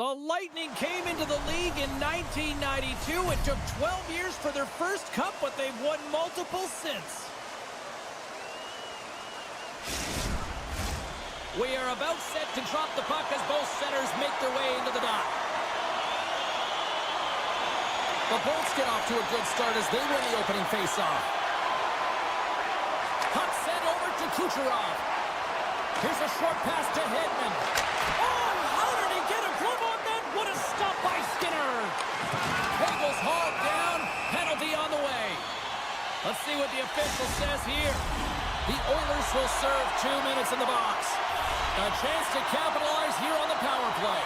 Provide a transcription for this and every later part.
The Lightning came into the league in 1992. It took 12 years for their first cup, but they've won multiple since. We are about set to drop the puck as both centers make their way into the dot. The Bolts get off to a good start as they win the opening faceoff. Puck sent over to Kucherov. Here's a short pass to Hedman. Oh, how did he get a glove on that? What a stop by Skinner. Hagel's hauled down. Penalty on the way. Let's see what the official says here. The Oilers will serve 2 minutes in the box. A chance to capitalize here on the power play.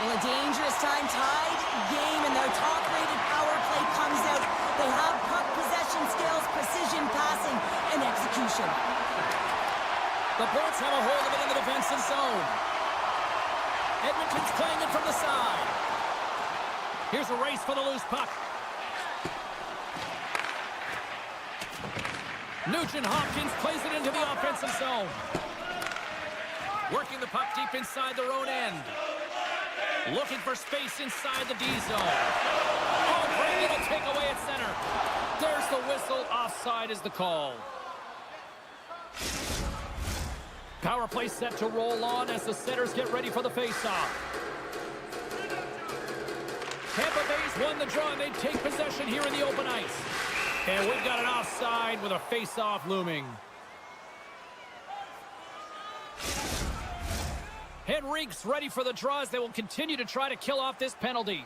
Well, a dangerous time, tied game, and their top-rated power play comes out. They have puck possession skills, precision passing, and execution. The Bolts have a hold of it in the defensive zone. Edmonton's playing it from the side. Here's a race for the loose puck. Nugent-Hopkins plays it into the offensive zone. Working the puck deep inside their own end. Looking for space inside the D zone. Oh, Brady will take away at center. There's the whistle. Offside is the call. Power play set to roll on as the setters get ready for the faceoff. Tampa Bay's won the draw and they take possession here in the open ice. And we've got an offside with a faceoff looming. Henrique's ready for the draw as they will continue to try to kill off this penalty.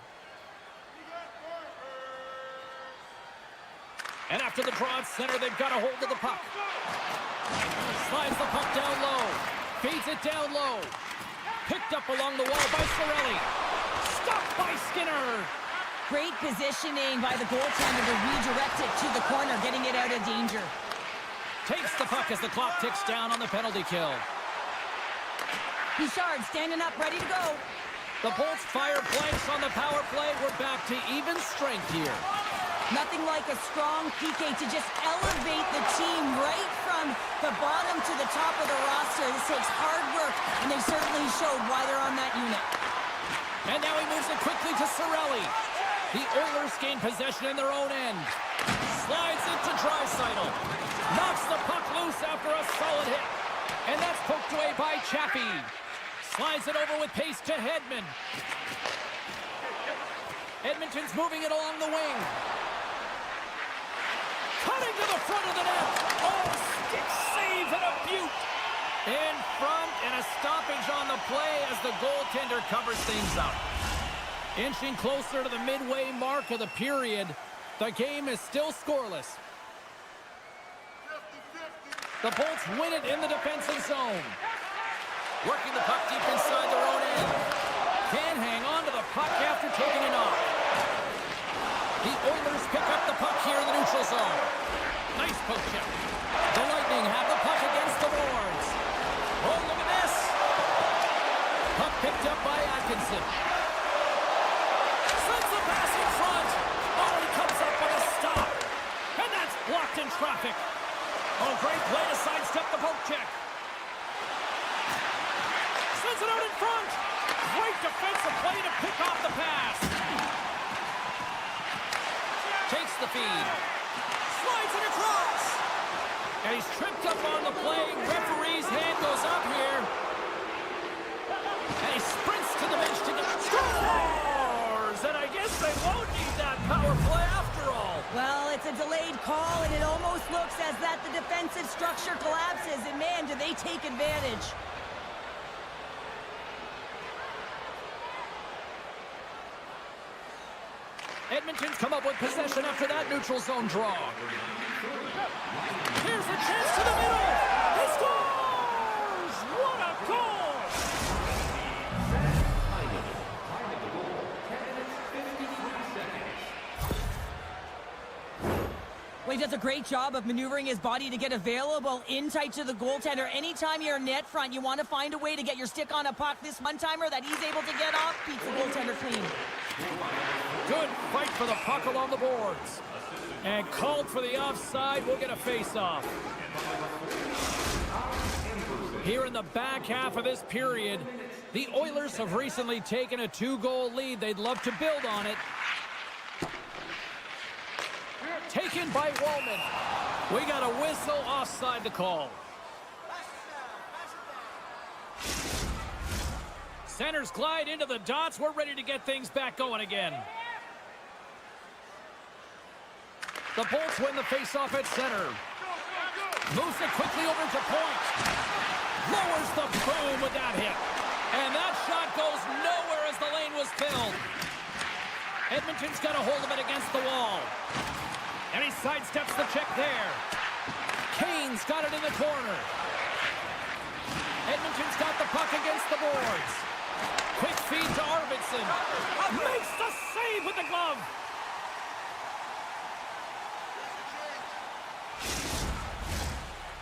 And after the draw at center, they've got a hold of the puck. Slides the puck down low. Feeds it down low. Picked up along the wall by Cirelli. Stopped by Skinner. Great positioning by the goaltender to redirect it to the corner, getting it out of danger. Takes the puck as the clock ticks down on the penalty kill. Bouchard standing up, ready to go. The Bolts fire blanks on the power play. We're back to even strength here. Nothing like a strong PK to just elevate the team right from the bottom to the top of the roster. This takes hard work, and they certainly showed why they're on that unit. And now he moves it quickly to Cirelli. The Oilers gain possession in their own end. Slides into Draisaitl. Knocks the puck loose after a solid hit. And that's poked away by Chappie. Slides it over with pace to Hedman. Edmonton's moving it along the wing. Cutting to the front of the net. Oh, stick save and a beaut. In front and a stoppage on the play as the goaltender covers things up. Inching closer to the midway mark of the period. The game is still scoreless. The Bolts win it in the defensive zone. Working the puck deep inside their own end. Can't hang on to the puck after taking a knock. The Oilers pick up the puck here in the neutral zone. Nice poke check. The Lightning have the puck against the boards. Oh, look at this. Puck picked up by Atkinson. Sends the pass in front. Oh, he comes up with a stop. And that's blocked in traffic. Oh, great play to sidestep the poke check. Sends it out in front. Great defensive play to pick off the pass. Takes the feed. Slides it across. And he's tripped up on the play. Referee's hand goes up here. And he sprints to the bench to get scores. And I guess they won't need that power play after all. Well, it's a delayed call, and it almost looks as that the defensive structure collapses. And man, do they take advantage. Edmonton's come up with possession after that neutral zone draw. Here's a chance to the middle. He scores! What a goal! Well, he does a great job of maneuvering his body to get available in tight to the goaltender. Anytime you're net front, you want to find a way to get your stick on a puck. This one-timer that he's able to get off beats the goaltender clean. Good fight for the puck along the boards. And called for the offside. We'll get a face-off. Here in the back half of this period, The Oilers have recently taken a 2-goal lead. They'd love to build on it. Taken by Wallman. We got a whistle offside the call. Centers glide into the dots. We're ready to get things back going again. The Bolts win the faceoff at center. Moves it quickly over to point. Lowers the boom with that hit. And that shot goes nowhere as the lane was filled. Edmonton's got a hold of it against the wall. And he sidesteps the check there. Kane's got it in the corner. Edmonton's got the puck against the boards. Quick feed to Arvidsson. Makes the save with the glove.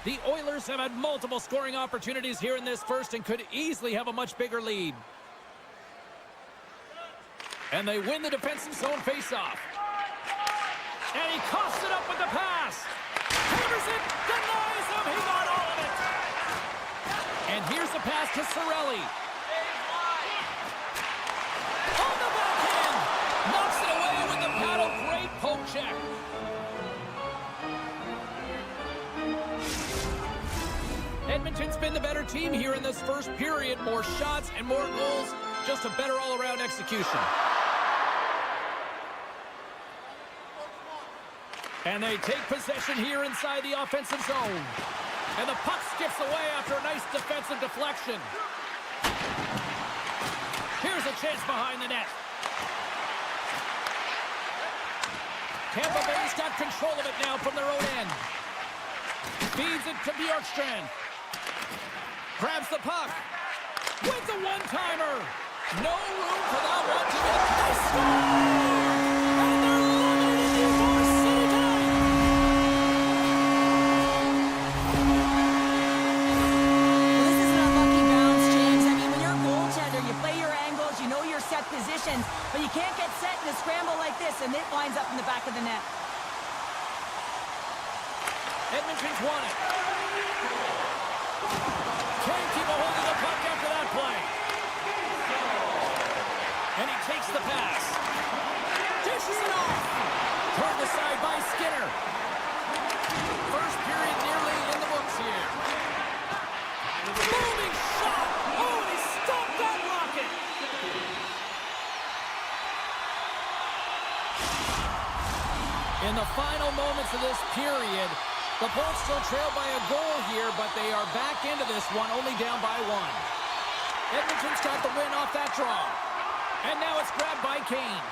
The Oilers have had multiple scoring opportunities here in this first and could easily have a much bigger lead. And they win the defensive zone faceoff. And he coughs it up with the pass. Hammers it, denies him, he got all of it. And here's the pass to Cirelli. On the backhand, knocks it away with the paddle, great poke check. Edmonton's been the better team here in this first period. More shots and more goals. Just a better all-around execution. And they take possession here inside the offensive zone. And the puck skips away after a nice defensive deflection. Here's a chance behind the net. Tampa Bay's got control of it now from their own end. Feeds it to Bjorkstrand. Grabs the puck. With the one-timer. No room for that one to get this. And they're limited in the North City tonight. Well, this is an unlucky bounce, James. I mean, when you're a goaltender, you play your angles, you know your set positions, but you can't get set in a scramble like this, and it winds up in the back of the net. Edmonton's won it. Can't keep a hold of the puck after that play. And he takes the pass. Dishes it off. Turned aside by Skinner. First period nearly in the books here. Booming shot. Oh, and he stopped that rocket. In the final moments of this period, the Bolts still trail by a goal here, but they are back into this one, only down by one. Edmonton's got the win off that draw. And now it's grabbed by Kane.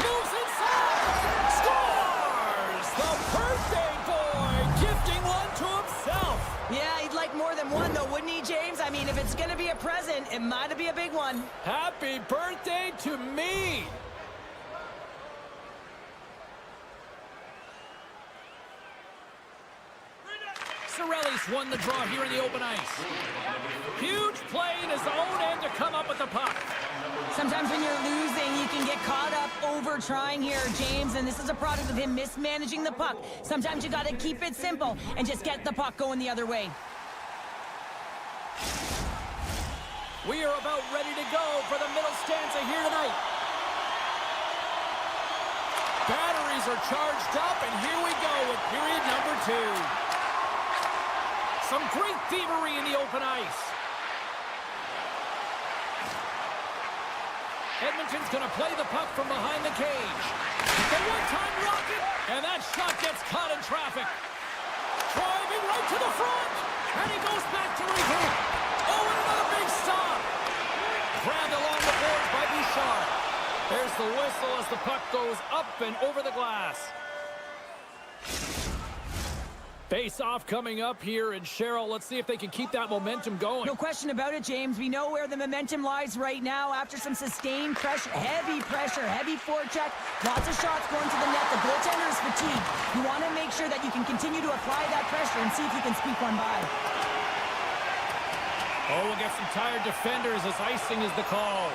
Moves inside! Scores! The birthday boy gifting one to himself. Yeah, he'd like more than one, though, wouldn't he, James? I mean, if it's going to be a present, it might be a big one. Happy birthday to me! Cirelli's won the draw here in the open ice. Huge play in his own end to come up with the puck. Sometimes when you're losing, you can get caught up over trying here, James, and this is a product of him mismanaging the puck. Sometimes you got to keep it simple and just get the puck going the other way. We are about ready to go for the middle stanza here tonight. Batteries are charged up, and here we go with period number 2. Some great thievery in the open ice. Edmonton's going to play the puck from behind the cage. The one-time rocket, and that shot gets caught in traffic. Driving right to the front, and he goes back to regroup. Oh, and another big stop. Grabbed along the boards by Bouchard. There's the whistle as the puck goes up and over the glass. Face-off coming up here, and Cheryl, let's see if they can keep that momentum going. No question about it, James. We know where the momentum lies right now after some sustained pressure, heavy forecheck, lots of shots going to the net. The goaltender is fatigued. You want to make sure that you can continue to apply that pressure and see if you can squeak one by. Oh, we'll get some tired defenders as icing is the call.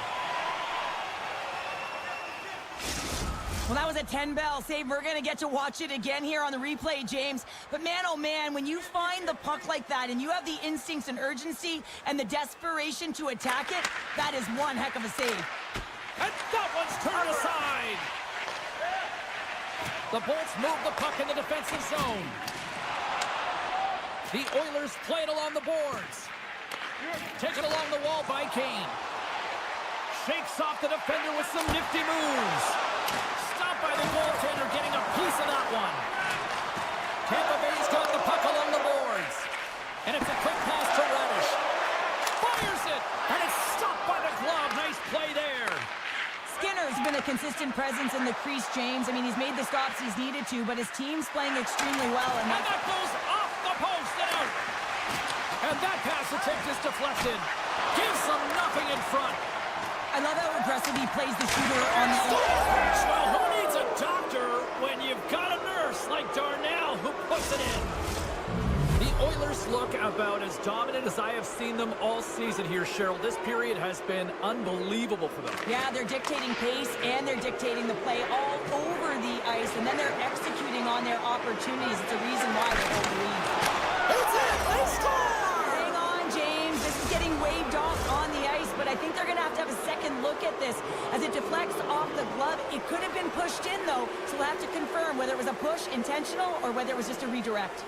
Well, that was a 10-bell save. We're going to get to watch it again here on the replay, James. But man, oh man, when you find the puck like that and you have the instincts and urgency and the desperation to attack it, that is one heck of a save. And that one's turned aside. The Bolts move the puck in the defensive zone. The Oilers play it along the boards. Taken along the wall by Kane. Shakes off the defender with some nifty moves. Stopped by the goaltender, getting a piece of that one. Tampa Bay's got the puck along the boards. And it's a quick pass to Reddish. Fires it, and it's stopped by the glove. Nice play there. Skinner's been a consistent presence in the crease, James. I mean, he's made the stops he's needed to, but his team's playing extremely well. And that goes off the post and out. And that pass attempt is deflected. Gives them nothing in front. I love how aggressive he plays the shooter on the... Well, who needs a doctor when you've got a nurse like Darnell who puts it in? The Oilers look about as dominant as I have seen them all season here, Cheryl. This period has been unbelievable for them. Yeah, they're dictating pace and they're dictating the play all over the ice, and then they're executing on their opportunities. It's a reason why they hold the lead. It's it! They score! Hang on, James. This is getting waved off on the ice, but I think they're going to have a second look at this as it deflects off the glove. It could have been pushed in, though, so we'll have to confirm whether it was a push intentional or whether it was just a redirect.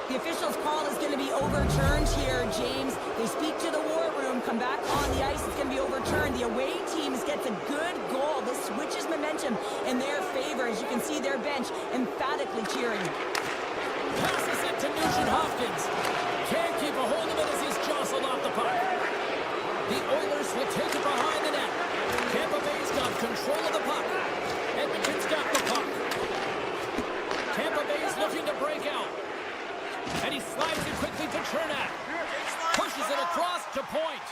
The official's call is going to be overturned here, James. They speak to the war room, come back on the ice, it's going to be overturned. The away teams gets a good goal. This switches momentum in their favor. As you can see, their bench emphatically cheering. Passes it to Nugent-Hopkins. Can't keep a hold of it as he's jostled off the puck. The Oilers will take it behind the net. Tampa Bay's got control of the puck. Edmonton's got the puck. Tampa Bay's looking to break out. And he slides it quickly to Chernak. Pushes it across to Point.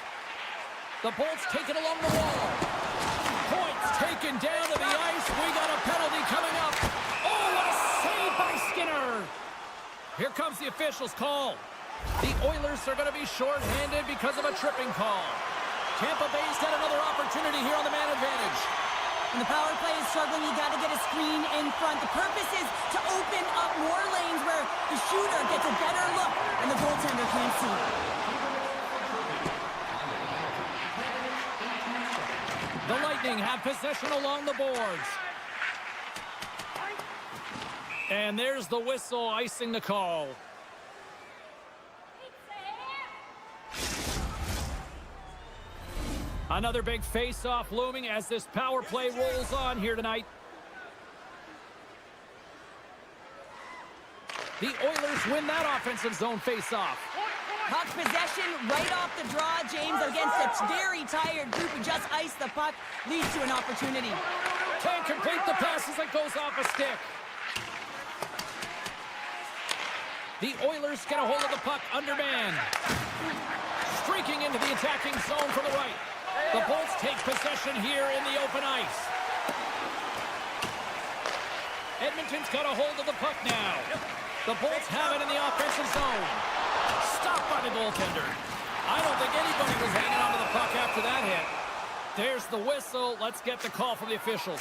The Bolts take it along the wall. Point's taken down to the ice. We got a penalty coming up. Oh, what a save by Skinner. Here comes the official's call. The Oilers are going to be shorthanded because of a tripping call. Tampa Bay's got another opportunity here on the man advantage. When the power play is struggling, you got to get a screen in front. The purpose is to open up more lanes where the shooter gets a better look and the goaltender can't see. The Lightning have possession along the boards. And there's the whistle icing the call. Another big face-off looming as this power play rolls on here tonight. The Oilers win that offensive zone face-off. Puck possession right off the draw, James, against a very tired group who just iced the puck, leads to an opportunity. Can't complete the pass as it goes off a stick. The Oilers get a hold of the puck undermanned. Streaking into the attacking zone from the right. The Bolts take possession here in the open ice. Edmonton's got a hold of the puck now. The Bolts have it in the offensive zone. Stopped by the goaltender. I don't think anybody was hanging onto the puck after that hit. There's the whistle. Let's get the call from the officials.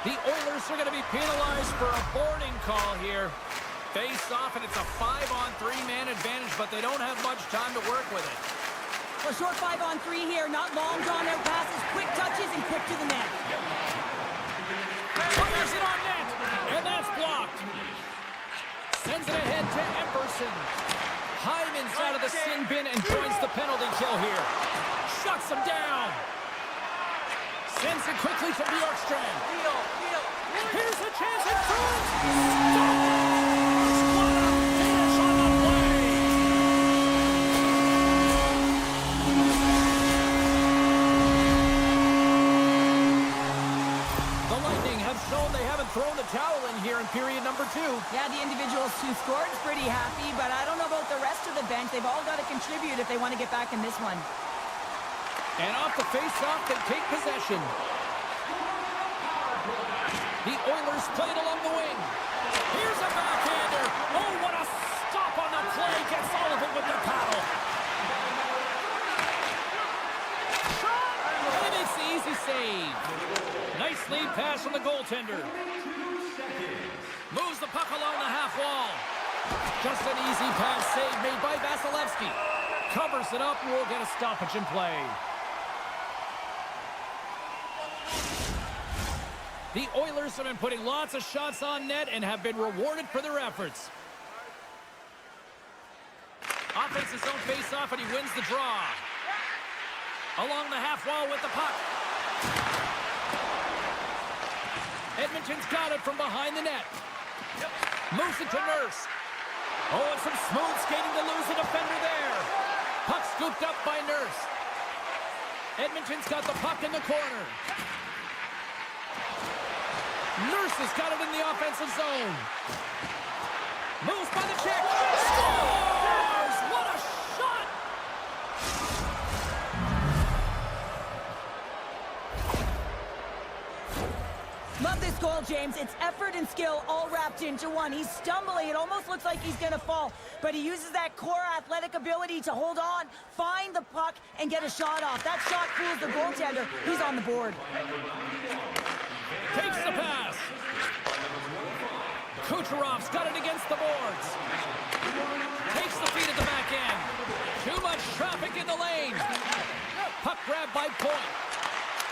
The Oilers are going to be penalized for a boarding call here. Face off, and it's a 5-on-3 man advantage, but they don't have much time to work with it. A short 5-on-3 here, not long drawn-out passes, quick touches, and quick to the net. Fires it on net, and that's blocked. Sends it ahead to Epperson. Hyman's out of the sin bin and joins the penalty kill here. Shuts him down. Sends it quickly to Bjorkstrand. Here's a chance in front. Thrown the towel in here in period number 2. Yeah, the individuals who scored is pretty happy, but I don't know about the rest of the bench. They've all got to contribute if they want to get back in this one. And off the face-off, they take possession. The Oilers play it along the wing. Here's a backhand pass from the goaltender. Moves the puck along the half wall. Just an easy pass save made by Vasilevsky. Covers it up and we'll get a stoppage in play. The Oilers have been putting lots of shots on net and have been rewarded for their efforts. Offenses don't face off and he wins the draw. Along the half wall with the puck. Edmonton's got it from behind the net. Moves it to Nurse. Oh, and some smooth skating to lose the defender there. Puck scooped up by Nurse. Edmonton's got the puck in the corner. Nurse has got it in the offensive zone. Moves by the check. Scores! What a shot! Love this goal, James. It's effort and skill all wrapped into one. He's stumbling. It almost looks like he's going to fall, but he uses that core athletic ability to hold on, find the puck, and get a shot off. That shot fools the goaltender. He's on the board. Takes the pass. Kucherov's got it against the boards. Takes the feed at the back end. Too much traffic in the lane. Puck grab by Point.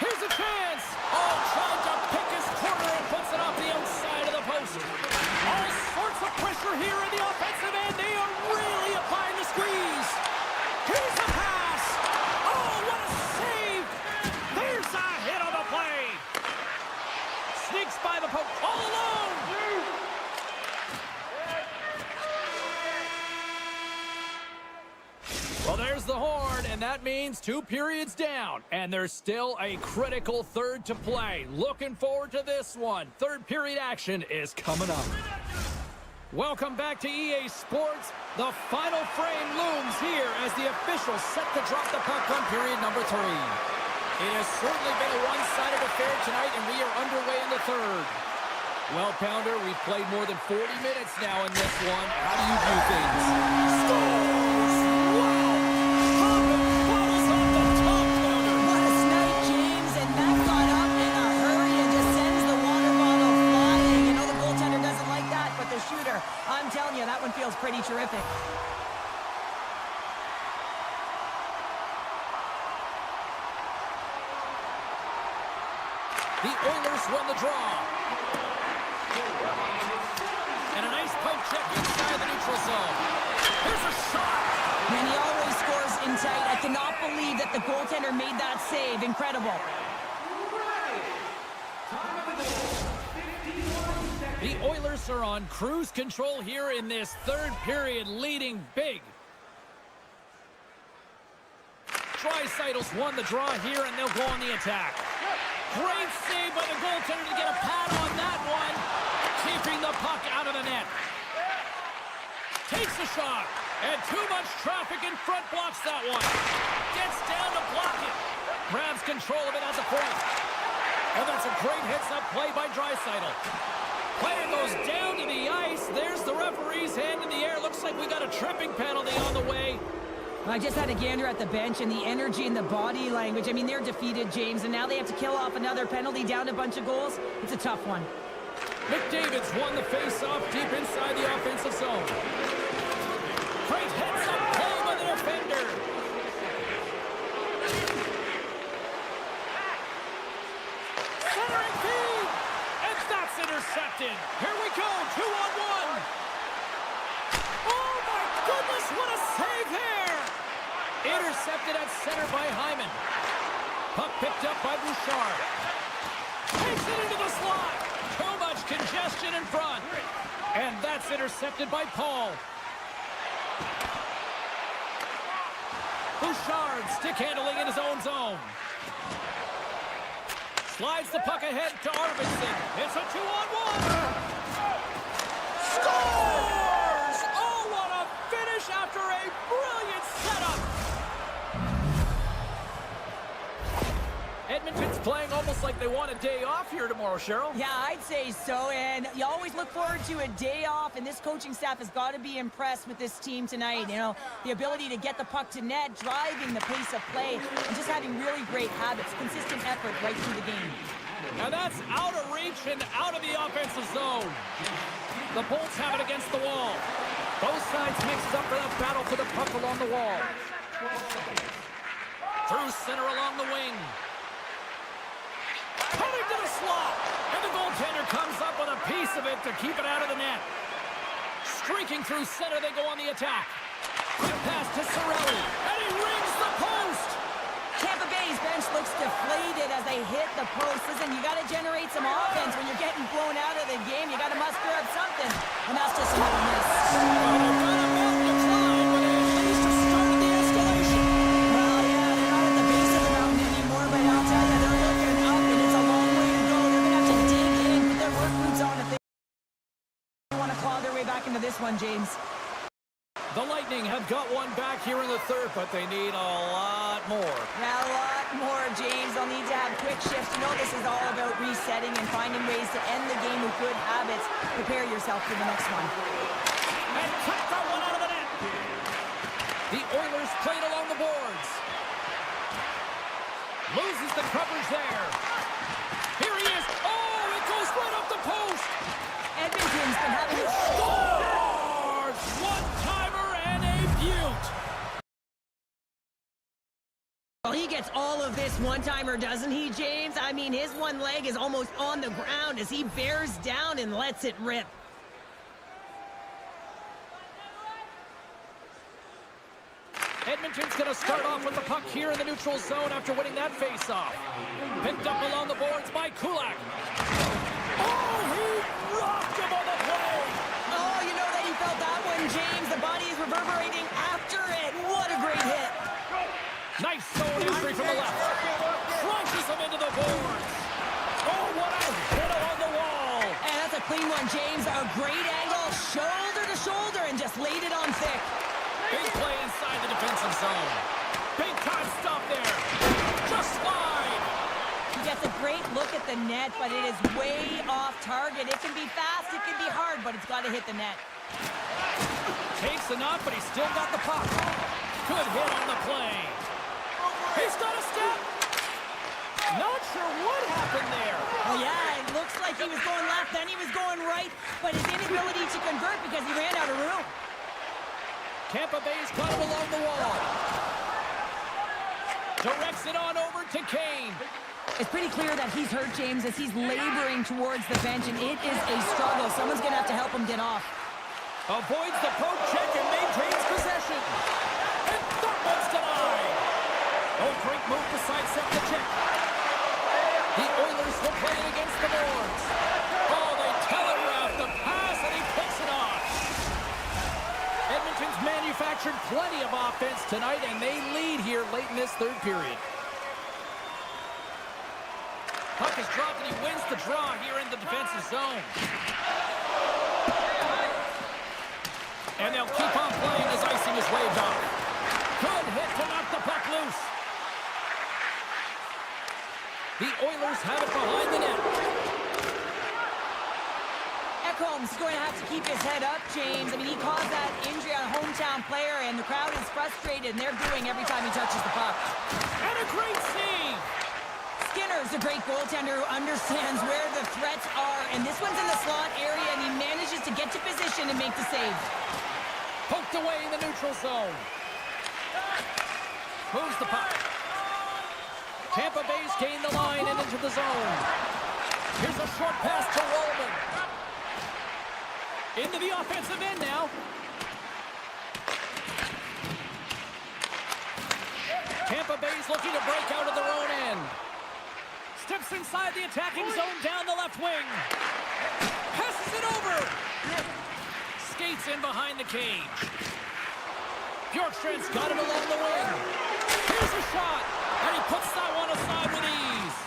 Here's a chance. Oh, trying to pick his corner and puts it off the outside of the post. All sorts of pressure here in the offensive end. They are really applying the squeeze. Here's a pass. Oh, what a save. There's a hit on the play. Sneaks by the post all alone. Well, there's the horn, and that means 2 periods down, and there's still a critical third to play. Looking forward to this one. Third period action is coming up. Welcome back to EA Sports. The final frame looms here as the officials set to drop the puck on period number 3. It has certainly been a one-sided affair tonight, and we are underway in the third. Well, Pounder, we've played more than 40 minutes now in this one. How do you view things? Scores! Wow! Popping bottles off the top, Pounder! What a snipe, James, and that got up in a hurry and just sends the water bottle flying. You know the goaltender doesn't like that, but the shooter, I'm telling you, that one feels pretty terrific. The Oilers won the draw. And a nice poke check inside the neutral zone. Here's a shot. And he always scores in tight. I cannot believe that the goaltender made that save. Incredible. The Oilers are on cruise control here in this third period, leading big. Draisaitl's won the draw here, and they'll go on the attack. Great save by the goaltender to get a pad on that one. Keeping the puck out of the net. Takes the shot. And too much traffic in front blocks that one. Gets down to block it. Grabs control of it at the point. And that's a great heads-up play by Draisaitl. Player goes down to the ice. There's the referee's hand in the air. Looks like we got a tripping penalty on the way. I just had a gander at the bench and the energy and the body language. I mean, they're defeated, James, and now they have to kill off another penalty down a bunch of goals. It's a tough one. McDavid's won the face-off deep inside the offensive zone. Great heads-up play by the defender. Centering feed! And that's intercepted. Here we go, 2-on-1. Oh, my goodness, what a save there! Intercepted at center by Hyman. Puck picked up by Bouchard. Takes it into the slot. Too much congestion in front. And that's intercepted by Paul. Bouchard stick handling in his own zone. Slides the puck ahead to Arvidsson. It's a 2-on-1. Scores! Oh, what a finish after a brilliant setup. Edmonton's playing almost like they want a day off here tomorrow, Cheryl. Yeah, I'd say so, and you always look forward to a day off, and this coaching staff has got to be impressed with this team tonight. You know, the ability to get the puck to net, driving the pace of play, and just having really great habits, consistent effort right through the game. And that's out of reach and out of the offensive zone. The Bolts have it against the wall. Both sides mixed up in a battle for the puck along the wall. Through center along the wing. Cutting to the slot. And the goaltender comes up with a piece of it to keep it out of the net. Streaking through center, they go on the attack. Quick pass to Cirelli. And he rings the post. Tampa Bay's bench looks deflated as they hit the post. Listen, you got to generate some offense when you're getting blown out of the game. You got to muster up something, and that's just another miss. Well, they've got a mountain to climb, but they at least have started the escalation. Well, yeah, they're not at the base of the mountain anymore, but I'll tell you, they're looking up, and it's a long way to go. They're going to have to dig in, put their work boots on if they want to claw their way back into this one, James. The Lightning have got one back here in the third, but they need a lot more. Yeah, a lot more, James. They'll need to have quick shifts. You know this is all about resetting and finding ways to end the game with good habits. Prepare yourself for the next one. And cut that one out of the net. The Oilers played along the boards. Loses the coverage there. Here he is. Oh, it goes right up the post. Edmonton's been having a Scores! One-timer and a beaut. Well, he gets all of this one-timer, doesn't he, James? I mean, his one leg is almost on the ground as he bears down and lets it rip. Edmonton's going to start off with the puck here in the neutral zone after winning that face-off. Picked up along the boards by Kulak. Oh, he rocked him on the play. Oh, you know that he felt that one, James. The body is reverberating after it. What a great hit. Nice zone entry from the left. Crunches him into the boards. Oh, what a hit along the wall. And that's a clean one, James. A great angle, shoulder to shoulder, and just laid it on thick. Big play inside the defensive zone. Big time stop there. Just slide. He gets a great look at the net, but it is way off target. It can be fast, it can be hard, but it's got to hit the net. Takes a knock, but he's still got the puck. Good hit on the play. He's got a step. Not sure what happened there. Oh, yeah, it looks like he was going left, then he was going right, but his inability to convert because he ran out of room. Tampa Bay's got him along the wall. Directs it on over to Kane. It's pretty clear that he's hurt, James, as he's laboring towards the bench, and it is a struggle. Someone's going to have to help him get off. Avoids the poke check and maintains possession. And that one's denied. Oh, great move to sidestep the check. The Oilers will play it against the boards. Oh, they telegraph the pass, and he picks it off. Edmonton's manufactured plenty of offense tonight, and they lead here late in this third period. Puck is dropped, and he wins the draw here in the defensive zone. And they'll keep on playing as icing is waved off. Good hit to knock the puck loose. The Oilers have it behind the net. Ekholm's going to have to keep his head up, James. I mean, he caused that injury on a hometown player, and the crowd is frustrated, and they're booing every time he touches the puck. And a great save. Skinner's a great goaltender who understands where the threats are, and this one's in the slot area, and he manages to get to position and make the save. Poked away in the neutral zone. Moves the puck. Tampa Bay's gained the line and into the zone. Here's a short pass to Rollman. Into the offensive end now. Tampa Bay's looking to break out of their own end. Steps inside the attacking zone down the left wing. Passes it over. Skates in behind the cage. Bjorkstrand's got it along the wing. Here's a shot. And he puts that one aside with ease.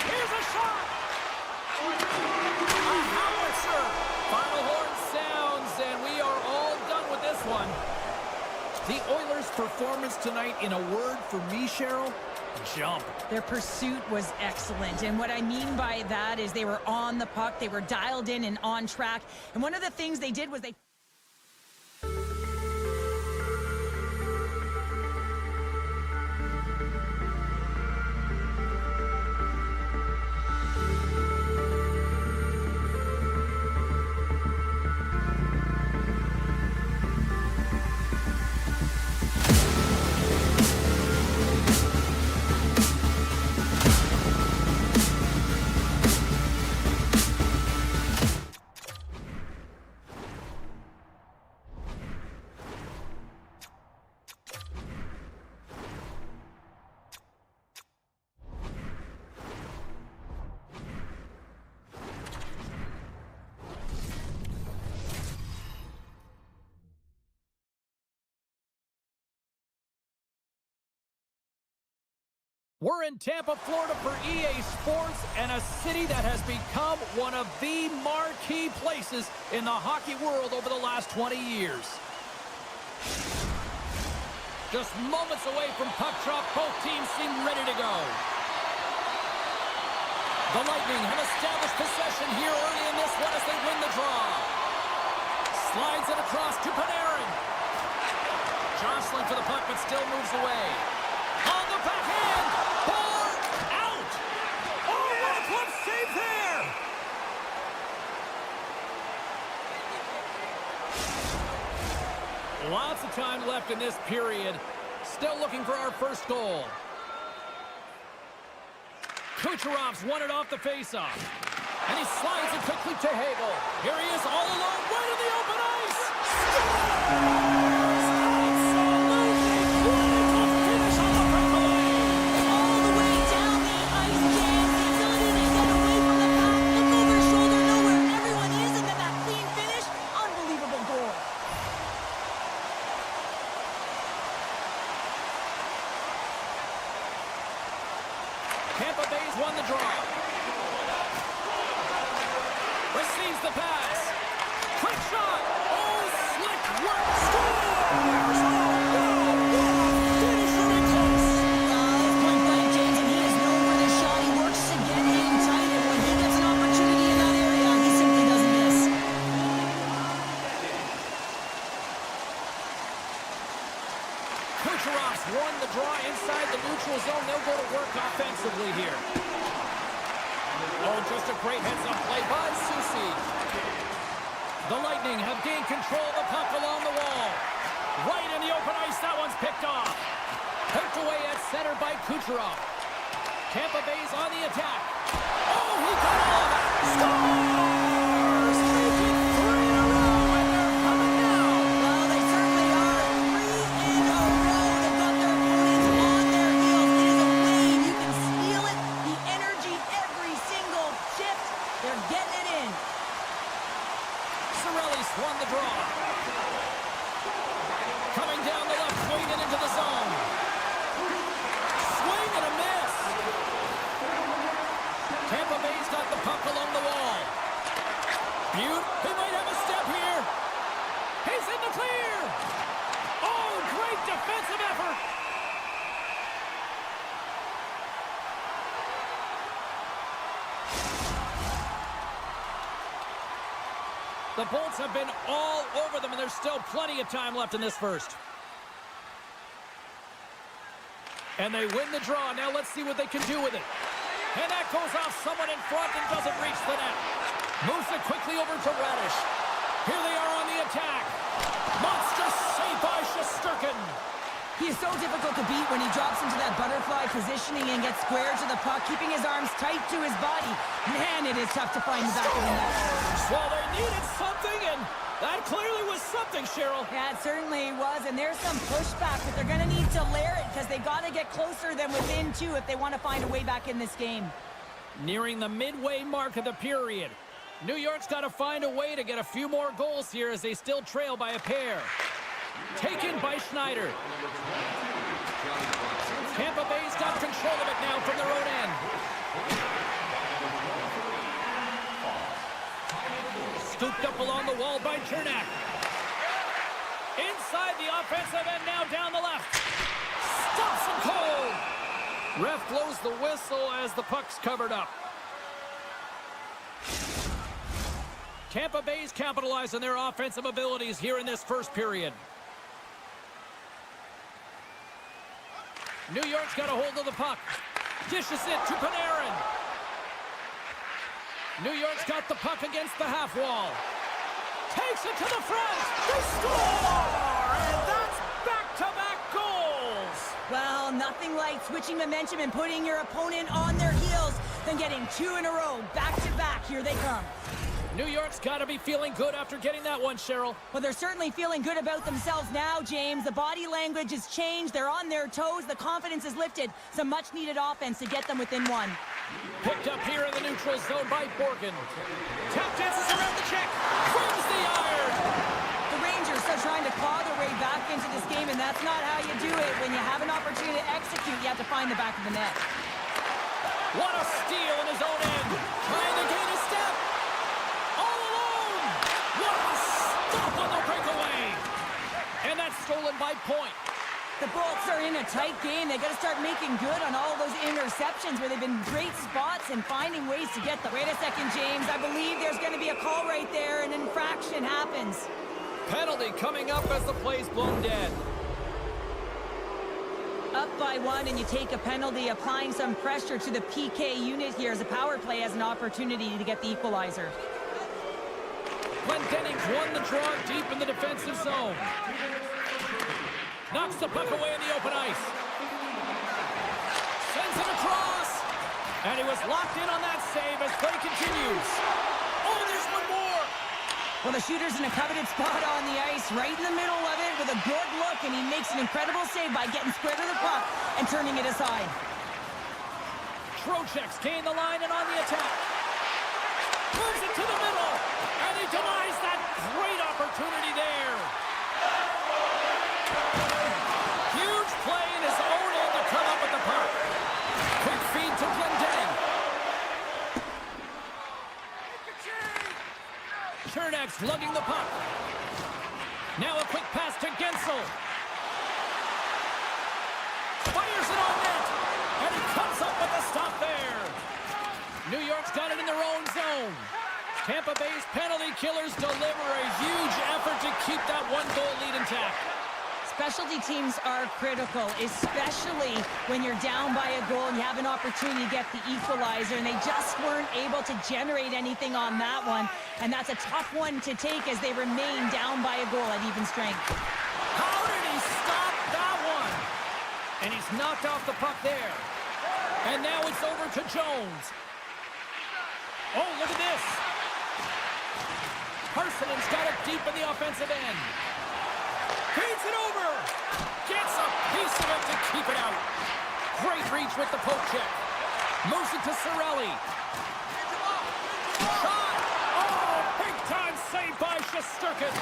Here's a shot. A howitzer. Final horn sounds, and we are all done with this one. The Oilers' performance tonight, in a word for me, Cheryl, jump. Their pursuit was excellent, and what I mean by that is they were on the puck, they were dialed in and on track, and one of the things they did was they We're in Tampa, Florida for EA Sports, and a city that has become one of the marquee places in the hockey world over the last 20 years. Just moments away from puck drop, both teams seem ready to go. The Lightning have established possession here early in this one as they win the draw. Slides it across to Panarin. Jostling for the puck, but still moves away. On the backhand! Ball out! Oh, what a glove save there! Lots of time left in this period. Still looking for our first goal. Kucherov's won it off the faceoff. And he slides it quickly to Hagel. Here he is all alone, right in the open ice! Scores! Absolutely beautiful finish on the breakaway! All the way down the ice, James. The ability to get away from the puck, look over his shoulder, know where everyone is, and then that clean finish. Unbelievable goal. Tampa Bay's won the draw. Receives the pass. Quick shot. Oh, slick work. Scores! Oh, no. Finish really close. It's point blank, James, and he is known for this shot. He works to get in tight, and when he gets an opportunity in that area, he simply doesn't miss. Kucherov's won the draw inside the neutral zone. They'll go to work offensively here. Oh, just a great heads-up play by Susi. The Lightning have gained control of the puck along the wall. Right in the open ice, that one's picked off. Poked away at center by Kucherov. Tampa Bay's on the attack. Oh, he got all of it. Scores! Making 3 in a row, and they're coming down. Well, they certainly are. 3 in a row. They've got their opponents on their heels. It is a wave. You can feel it. The energy every single shift. They're getting it in. Cirelli's won the draw. Coming down the left wing and into the zone. Swing and a miss. Tampa Bay's got the puck along the wall. Butte, he might have a step here. He's in the clear. Oh, great defensive effort. The Bolts have been all over them, and there's still plenty of time left in this first. And they win the draw. Now let's see what they can do with it. And that goes off someone in front and doesn't reach the net. Moves it quickly over to Radish. Here they are on the attack. Monster save by Shesterkin. He is so difficult to beat when he drops into that butterfly positioning and gets square to the puck, keeping his arms tight to his body. Man, it is tough to find the back of the net. Well, they needed something, and that clearly was something, Cheryl. Yeah, it certainly was, and there's some pushback, but they're going to need to layer it because they got to get closer than within 2 if they want to find a way back in this game. Nearing the midway mark of the period. New York's got to find a way to get a few more goals here as they still trail by a pair. Taken by Schneider. Tampa Bay's got control of it now from their own end. Scooped up along the wall by Chernak. Inside the offensive end now down the left. Stops him cold. Ref blows the whistle as the puck's covered up. Tampa Bay's capitalized on their offensive abilities here in this first period. New York's got a hold of the puck. Dishes it to Panarin. New York's got the puck against the half wall. Takes it to the front. They score! And that's back-to-back goals. Well, nothing like switching momentum and putting your opponent on their heels than getting 2 in a row, back-to-back. Here they come. New York's got to be feeling good after getting that one, Cheryl. Well, they're certainly feeling good about themselves now, James. The body language has changed. They're on their toes. The confidence is lifted. Some much-needed offense to get them within 1. Picked up here in the neutral zone by Borgen. Tap dances around the check. Brings the iron. The Rangers are trying to claw their way back into this game, and that's not how you do it. When you have an opportunity to execute, you have to find the back of the net. What a steal in his own end. Trying to gain a step. All alone. What a stop on the breakaway. And that's stolen by Point. The Bolts are in a tight game. They got to start making good on all those interceptions where they've been great spots and finding ways to get them. Wait a second, James. I believe there's going to be a call right there. An infraction happens. Penalty coming up as the play's blown dead. Up by 1, and you take a penalty, applying some pressure to the PK unit here as a power play has an opportunity to get the equalizer. Glendenning won the draw deep in the defensive zone. Knocks the puck away in the open ice. Sends it across. And he was locked in on that save as play continues. Oh, there's one more. Well, the shooter's in a coveted spot on the ice, right in the middle of it with a good look, and he makes an incredible save by getting square to the puck and turning it aside. Trocheck's gained the line and on the attack. Moves it to the middle, and he denies that great opportunity there. Huge play in his own end to come up with the puck. Quick feed to Glendenning. Chernak's lugging the puck. Now a quick pass to Gensel. Fires it on net, and he comes up with a stop there. New York's got it in their own zone. Tampa Bay's penalty killers deliver a huge effort to keep that one-goal lead intact. Specialty teams are critical, especially when you're down by a goal and you have an opportunity to get the equalizer, and they just weren't able to generate anything on that one, and that's a tough one to take as they remain down by a goal at even strength. How did he stop that one? And he's knocked off the puck there. And now it's over to Jones. Oh, look at this. Parsonen's got it deep in the offensive end. Feeds it over. Gets a piece of it to keep it out. Great reach with the poke check. Moves it to Cirelli. Shot. Oh, big time save by Shesterkin.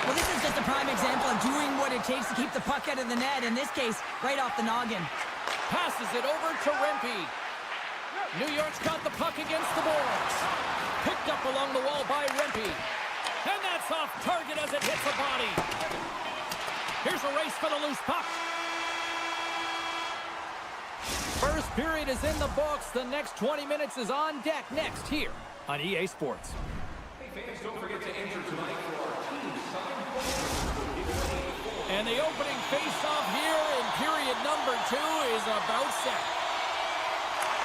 Well, this is just a prime example of doing what it takes to keep the puck out of the net. In this case, right off the noggin. Passes it over to Rempe. New York's got the puck against the boards. Picked up along the wall by Rempe. And that's off target as it hits the body. Here's a race for the loose puck. First period is in the books. The next 20 minutes is on deck next here on EA Sports. Hey fans, don't forget to enter tonight for our team sign. And the opening face-off here in period number 2 is about set.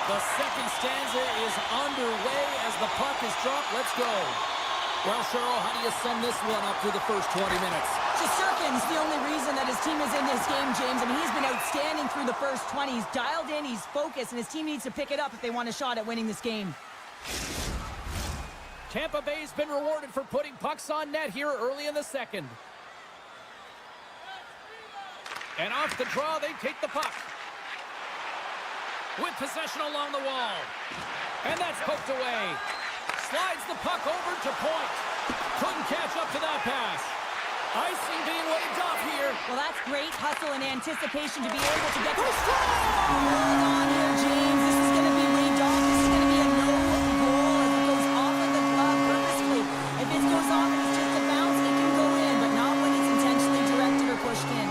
The second stanza is underway as the puck is dropped. Let's go. Well, Cheryl, how do you sum this one up through the first 20 minutes? Shesterkin's the only reason that his team is in this game, James. I mean, he's been outstanding through the first 20. He's dialed in, he's focused, and his team needs to pick it up if they want a shot at winning this game. Tampa Bay's been rewarded for putting pucks on net here early in the second. And off the draw, they take the puck. With possession along the wall. And that's poked away. Slides the puck over to Point. Couldn't catch up to that pass. Icing being waved off here. Well, that's great hustle and anticipation to be able to get to the hold on here, James. This is going to be waved off. This is going to be a no-goal as it goes off of the glove purposefully. If it goes off and it's just a bounce, it can go in, but not when it's intentionally directed or pushed in.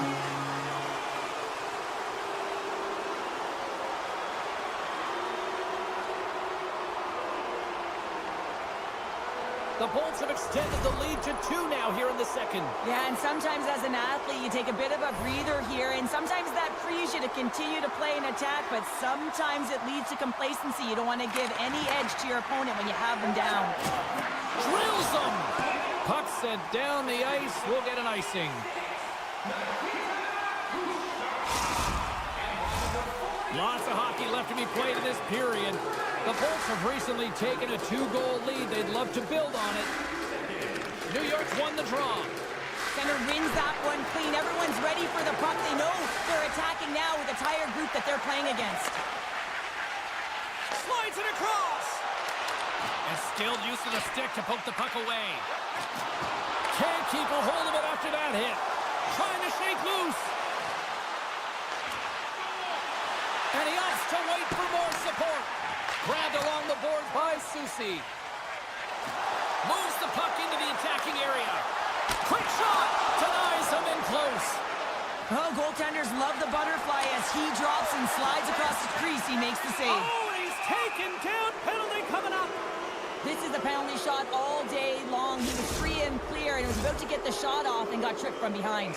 The Bolts have extended the lead to 2 now here in the second. Yeah, and sometimes as an athlete, you take a bit of a breather here, and sometimes that frees you to continue to play and attack, but sometimes it leads to complacency. You don't want to give any edge to your opponent when you have them down. Drills them! Puck sent down the ice. We'll get an icing. Lots of hockey left to be played in this period. The Bolts have recently taken a 2-goal lead. They'd love to build on it. New York's won the draw. Center wins that one clean. Everyone's ready for the puck. They know they're attacking now with a tired group that they're playing against. Slides it across. And still use of the stick to poke the puck away. Can't keep a hold of it after that hit. Trying to shake loose. And he opts to wait for more support. Grabbed along the board by Susie. Moves the puck into the attacking area. Quick shot. Denies him in close. Oh, goaltenders love the butterfly as he drops and slides across the crease. He makes the save. Oh, he's taken down. Penalty coming up. This is a penalty shot all day long. He was free and clear and was about to get the shot off and got tripped from behind.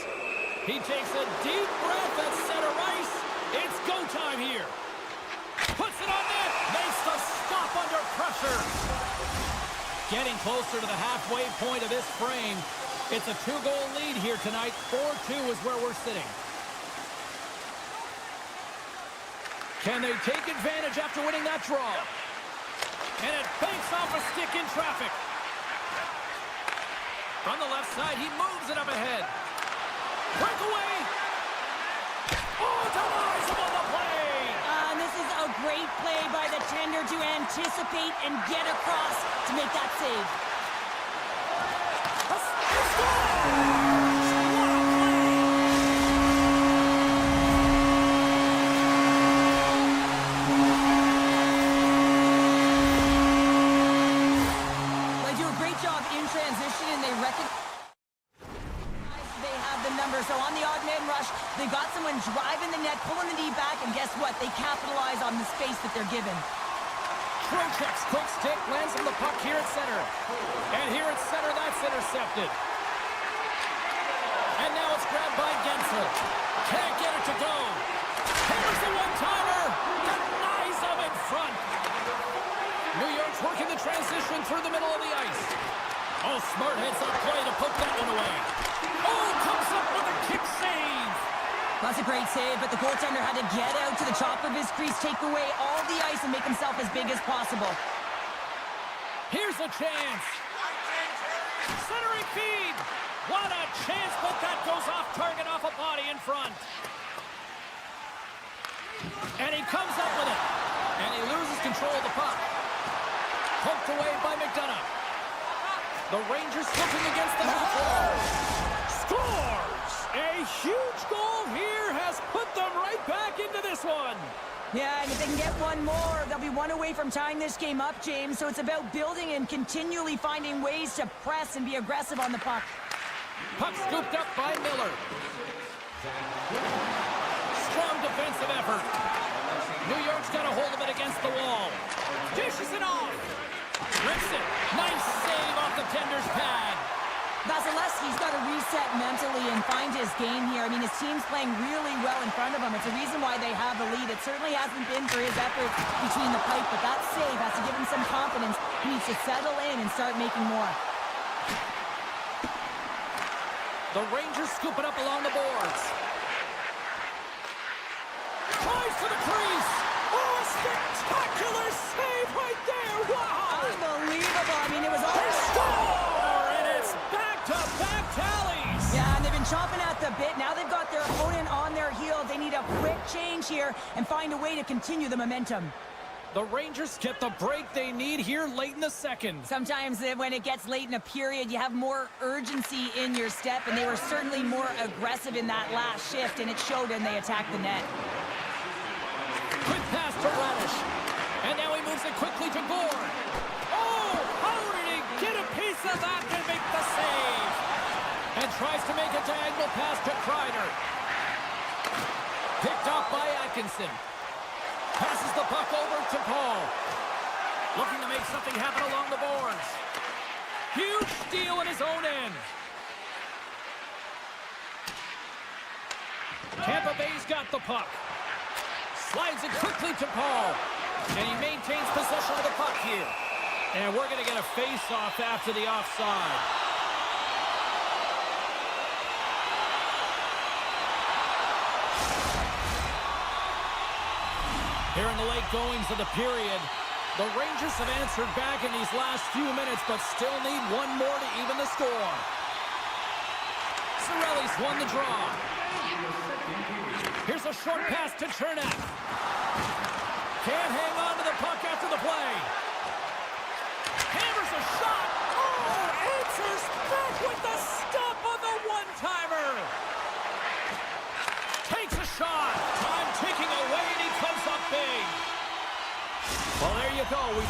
He takes a deep breath at center ice. It's go time here. Puts it on net. Makes the stop under pressure. Getting closer to the halfway point of this frame. It's a 2-goal lead here tonight. 4-2 is where we're sitting. Can they take advantage after winning that draw? And it banks off a stick in traffic. From the left side, he moves it up ahead. Breakaway. Oh, denies him on the play. And this is a great play by the tender to anticipate and get across to make that save. They do a great job in transition and they recognize they have the number. So on the odd man rush, they got someone driving the net, pulling the knee back, and guess what? They capitalize on the space that they're given. Trocheck's quick stick lands on the puck here at center. And here at center, that's intercepted. And now it's grabbed by Gensel. Can't get it to go. Here's the one-timer. Denies him in front. New York's working the transition through the middle of the ice. Oh, smart heads-up play to put that one away. Oh, comes up with a kick save. That's a great save, but the goaltender had to get out to the top of his crease, take away all the ice, and make himself as big as possible. Here's a chance. Centering feed. What a chance, but that goes off target, off a body in front. And he comes up with it. And he loses control of the puck. Poked away by McDonough. The Rangers flipping against the half wall. Scores! A huge goal here has put them right back into this one. Yeah, and if they can get one more, they'll be one away from tying this game up, James. So it's about building and continually finding ways to press and be aggressive on the puck. Puck scooped up by Miller. Strong defensive effort. New York's got a hold of it against the wall. Dishes it off. Rips it. Nice save off the tender's pad. Vasilevsky's got to reset mentally and find his game here. I mean, his team's playing really well in front of him. It's a reason why they have the lead. It certainly hasn't been for his efforts between the pipe, but that save has to give him some confidence. He needs to settle in and start making more. The Rangers scoop it up along the boards. Tries to the crease. Oh, a spectacular save right there. Wow. Unbelievable. I mean, it was all... They score, and it's back-to-back tallies. Yeah, and they've been chomping at the bit. Now they've got their opponent on their heels. They need a quick change here and find a way to continue the momentum. The Rangers get the break they need here late in the second. Sometimes when it gets late in a period, you have more urgency in your step, and they were certainly more aggressive in that last shift, and it showed when they attacked the net. Quick pass to Radish. And now he moves it quickly to Gore. Oh, how did he get a piece of that and make the save? And tries to make a diagonal pass to Kreider. Picked off by Atkinson. Passes the puck over to Paul. Looking to make something happen along the boards. Huge steal in his own end. Tampa Bay's got the puck. Slides it quickly to Paul. And he maintains possession of the puck here. And we're going to get a face-off after the offside. Here in the late goings of the period, the Rangers have answered back in these last few minutes, but still need one more to even the score. Cirelli's won the draw. Here's a short pass to Chernak. Can't hang on to the puck after the play. Hammers a shot. Oh, answers back with the stop on the one-timer. Takes a shot. Time ticking away, and he comes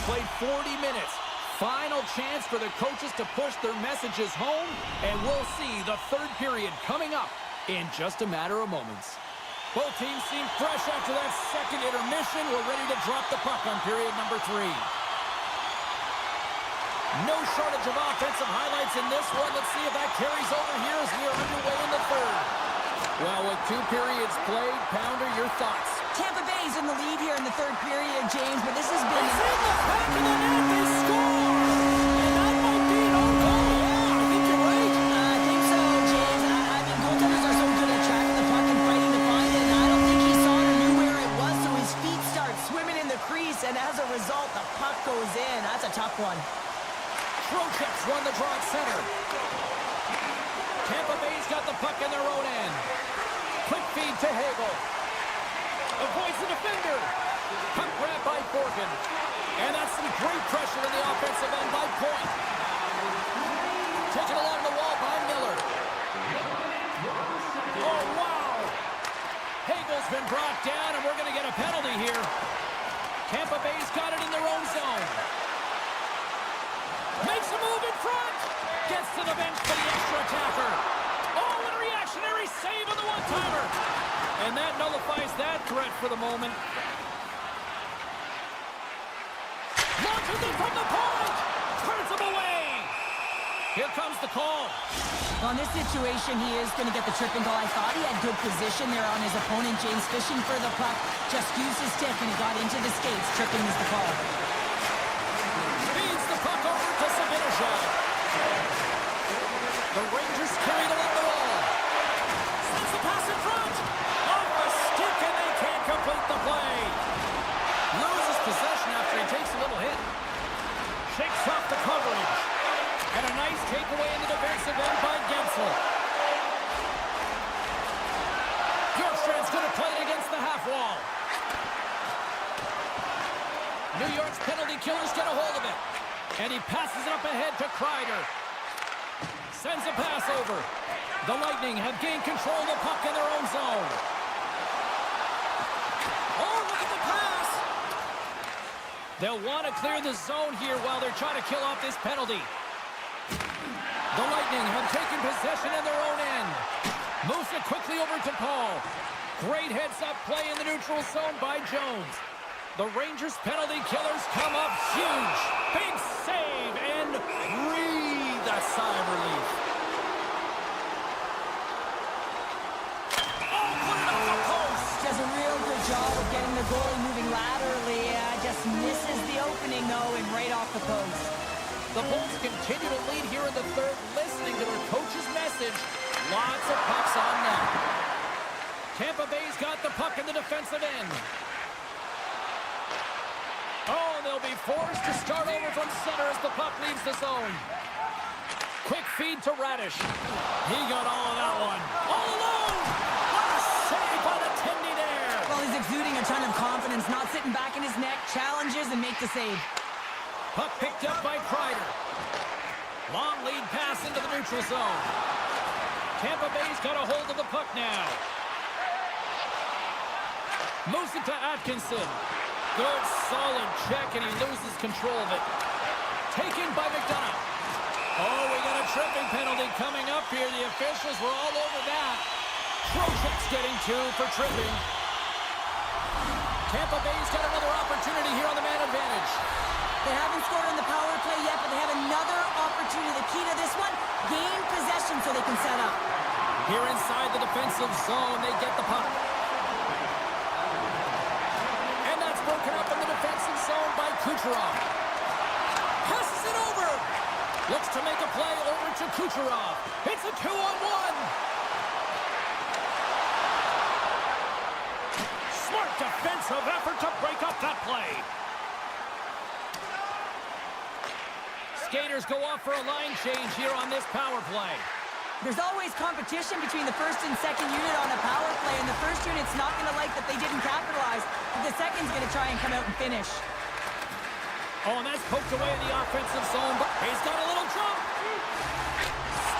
played 40 minutes. Final chance for the coaches to push their messages home, and we'll see the third period coming up in just a matter of moments. Both teams seem fresh after that second intermission. We're ready to drop the puck on period number 3. No shortage of offensive highlights in this one. Let's see if that carries over here as we are underway in the third. Well, with 2 periods played, Pounder, your thoughts? Tampa Bay's in the lead here in the third period, James, but this has been... It's in the back of the net. They score! And that might be an own goal. Yeah, I think you're right. I think so, James. I mean, goaltenders are so good at tracking the puck and fighting to find it, and I don't think he saw or knew where it was, so his feet start swimming in the crease, and as a result, the puck goes in. That's a tough one. Trocheck's won the draw at center. Tampa Bay's got the puck in their own end. Quick feed to Hagel. Avoids the defender. Puck grab by Borgen. And that's some great pressure in the offensive end by Point. Taken along the wall by Miller. Oh, wow. Hagel's been brought down, and we're going to get a penalty here. Tampa Bay's got it in their own zone. Makes a move in front. Gets to the bench for the extra attacker. Oh, what a reactionary save on the one-timer. And that nullifies that threat for the moment. Launches it from the point. Turns him away. Here comes the call. Well, in this situation, he is going to get the tripping goal. I thought he had good position there on his opponent. James fishing for the puck. Just used his stick, and it got into the skates. Tripping is the call. Feeds the puck over to Sabinajad. The Rangers carried along the wall. Sends the pass in front. Off the stick, and they can't complete the play. Loses possession after he takes a little hit. Shakes off the coverage. And a nice takeaway in the defensive end by Gensel. Bjorkstrand's going to play it against the half wall. New York's penalty killers get a hold of it. And he passes it up ahead to Kreider. Sends a pass over. The Lightning have gained control of the puck in their own zone. Oh, look at the pass! They'll want to clear the zone here while they're trying to kill off this penalty. The Lightning have taken possession in their own end. Moves it quickly over to Paul. Great heads-up play in the neutral zone by Jones. The Rangers penalty killers come up huge. Big save and breathe a sigh of relief. Oh, put it off the post. Does a real good job of getting the goalie moving laterally. Just misses the opening, though, and right off the post. The Bulls continue to lead here in the third, listening to their coach's message. Lots of pucks on net. Tampa Bay's got the puck in the defensive end. Oh, they'll be forced to start over from center as the puck leaves the zone. Quick feed to Radish. He got all of that one. All alone! What a save by the Tindy there! Well, he's exuding a ton of confidence, not sitting back in his neck, challenges and make the save. Puck picked up by Kreider. Long lead pass into the neutral zone. Tampa Bay's got a hold of the puck now. Moves it to Atkinson. Good, solid check, and he loses control of it. Taken by McDonough. Oh, we got a tripping penalty coming up here. The officials were all over that. Trocheck's getting 2 for tripping. Tampa Bay's got another opportunity here on the man advantage. They haven't scored on the power play yet, but they have another opportunity. The key to this one, gain possession so they can set up. Here inside the defensive zone, they get the puck. And that's broken up in the defensive zone by Kucherov. Passes it over. Looks to make a play over to Kucherov. It's a 2-on-1. Smart defensive effort to break up that play. Skaters go off for a line change here on this power play. There's always competition between the first and second unit on a power play, and the first unit's not going to like that they didn't capitalize, but the second's going to try and come out and finish. Oh, and that's poked away in the offensive zone, but he's got a little jump.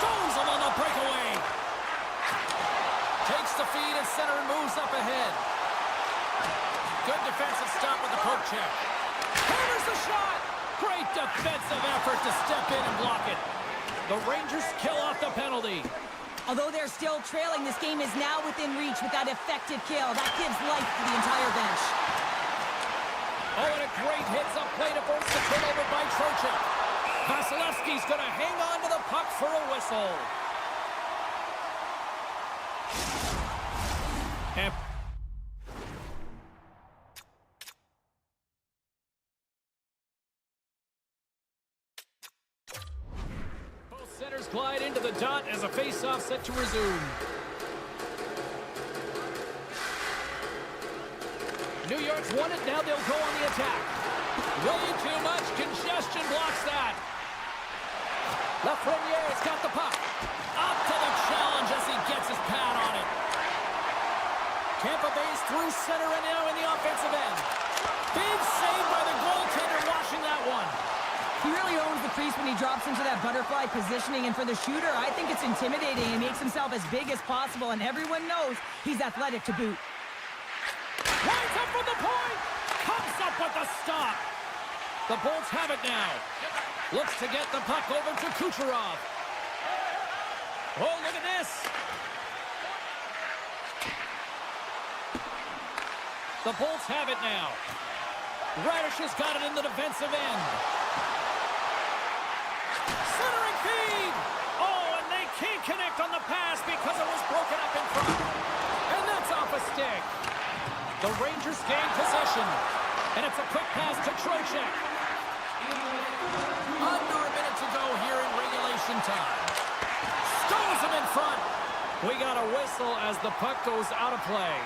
Stones him on the breakaway. Takes the feed and center and moves up ahead. Good defensive stop with the poke check. Hammers the shot. Great defensive effort to step in and block it. The Rangers kill off the penalty. Although they're still trailing, this game is now within reach with that effective kill. That gives life to the entire bench. Oh, and a great hits-up play to force the turnover by Trocheck. Vasilevsky's going to hang on to the puck for a whistle. And both centers glide into the dot as a face-off set to resume. New York's won it, now they'll go on the attack. Way too much congestion blocks that. Lafreniere's got the puck. Up to the challenge as he gets his pad on it. Tampa Bay's through center and now in the offensive end. Big save by the goaltender washing that one. He really owns the crease when he drops into that butterfly positioning, and for the shooter, I think it's intimidating. He makes himself as big as possible, and everyone knows he's athletic to boot. Winds up from the point. Comes up with the stop. The Bolts have it now. Looks to get the puck over to Kucherov. Oh, look at this. The Bolts have it now. Radish has got it in the defensive end. Centering feed. Oh, and they can't connect on the pass because it was broken up in front. And that's off a stick. The Rangers gain possession. And it's a quick pass to Trocheck. Under a minute to go here in regulation time. Stones him in front. We got a whistle as the puck goes out of play.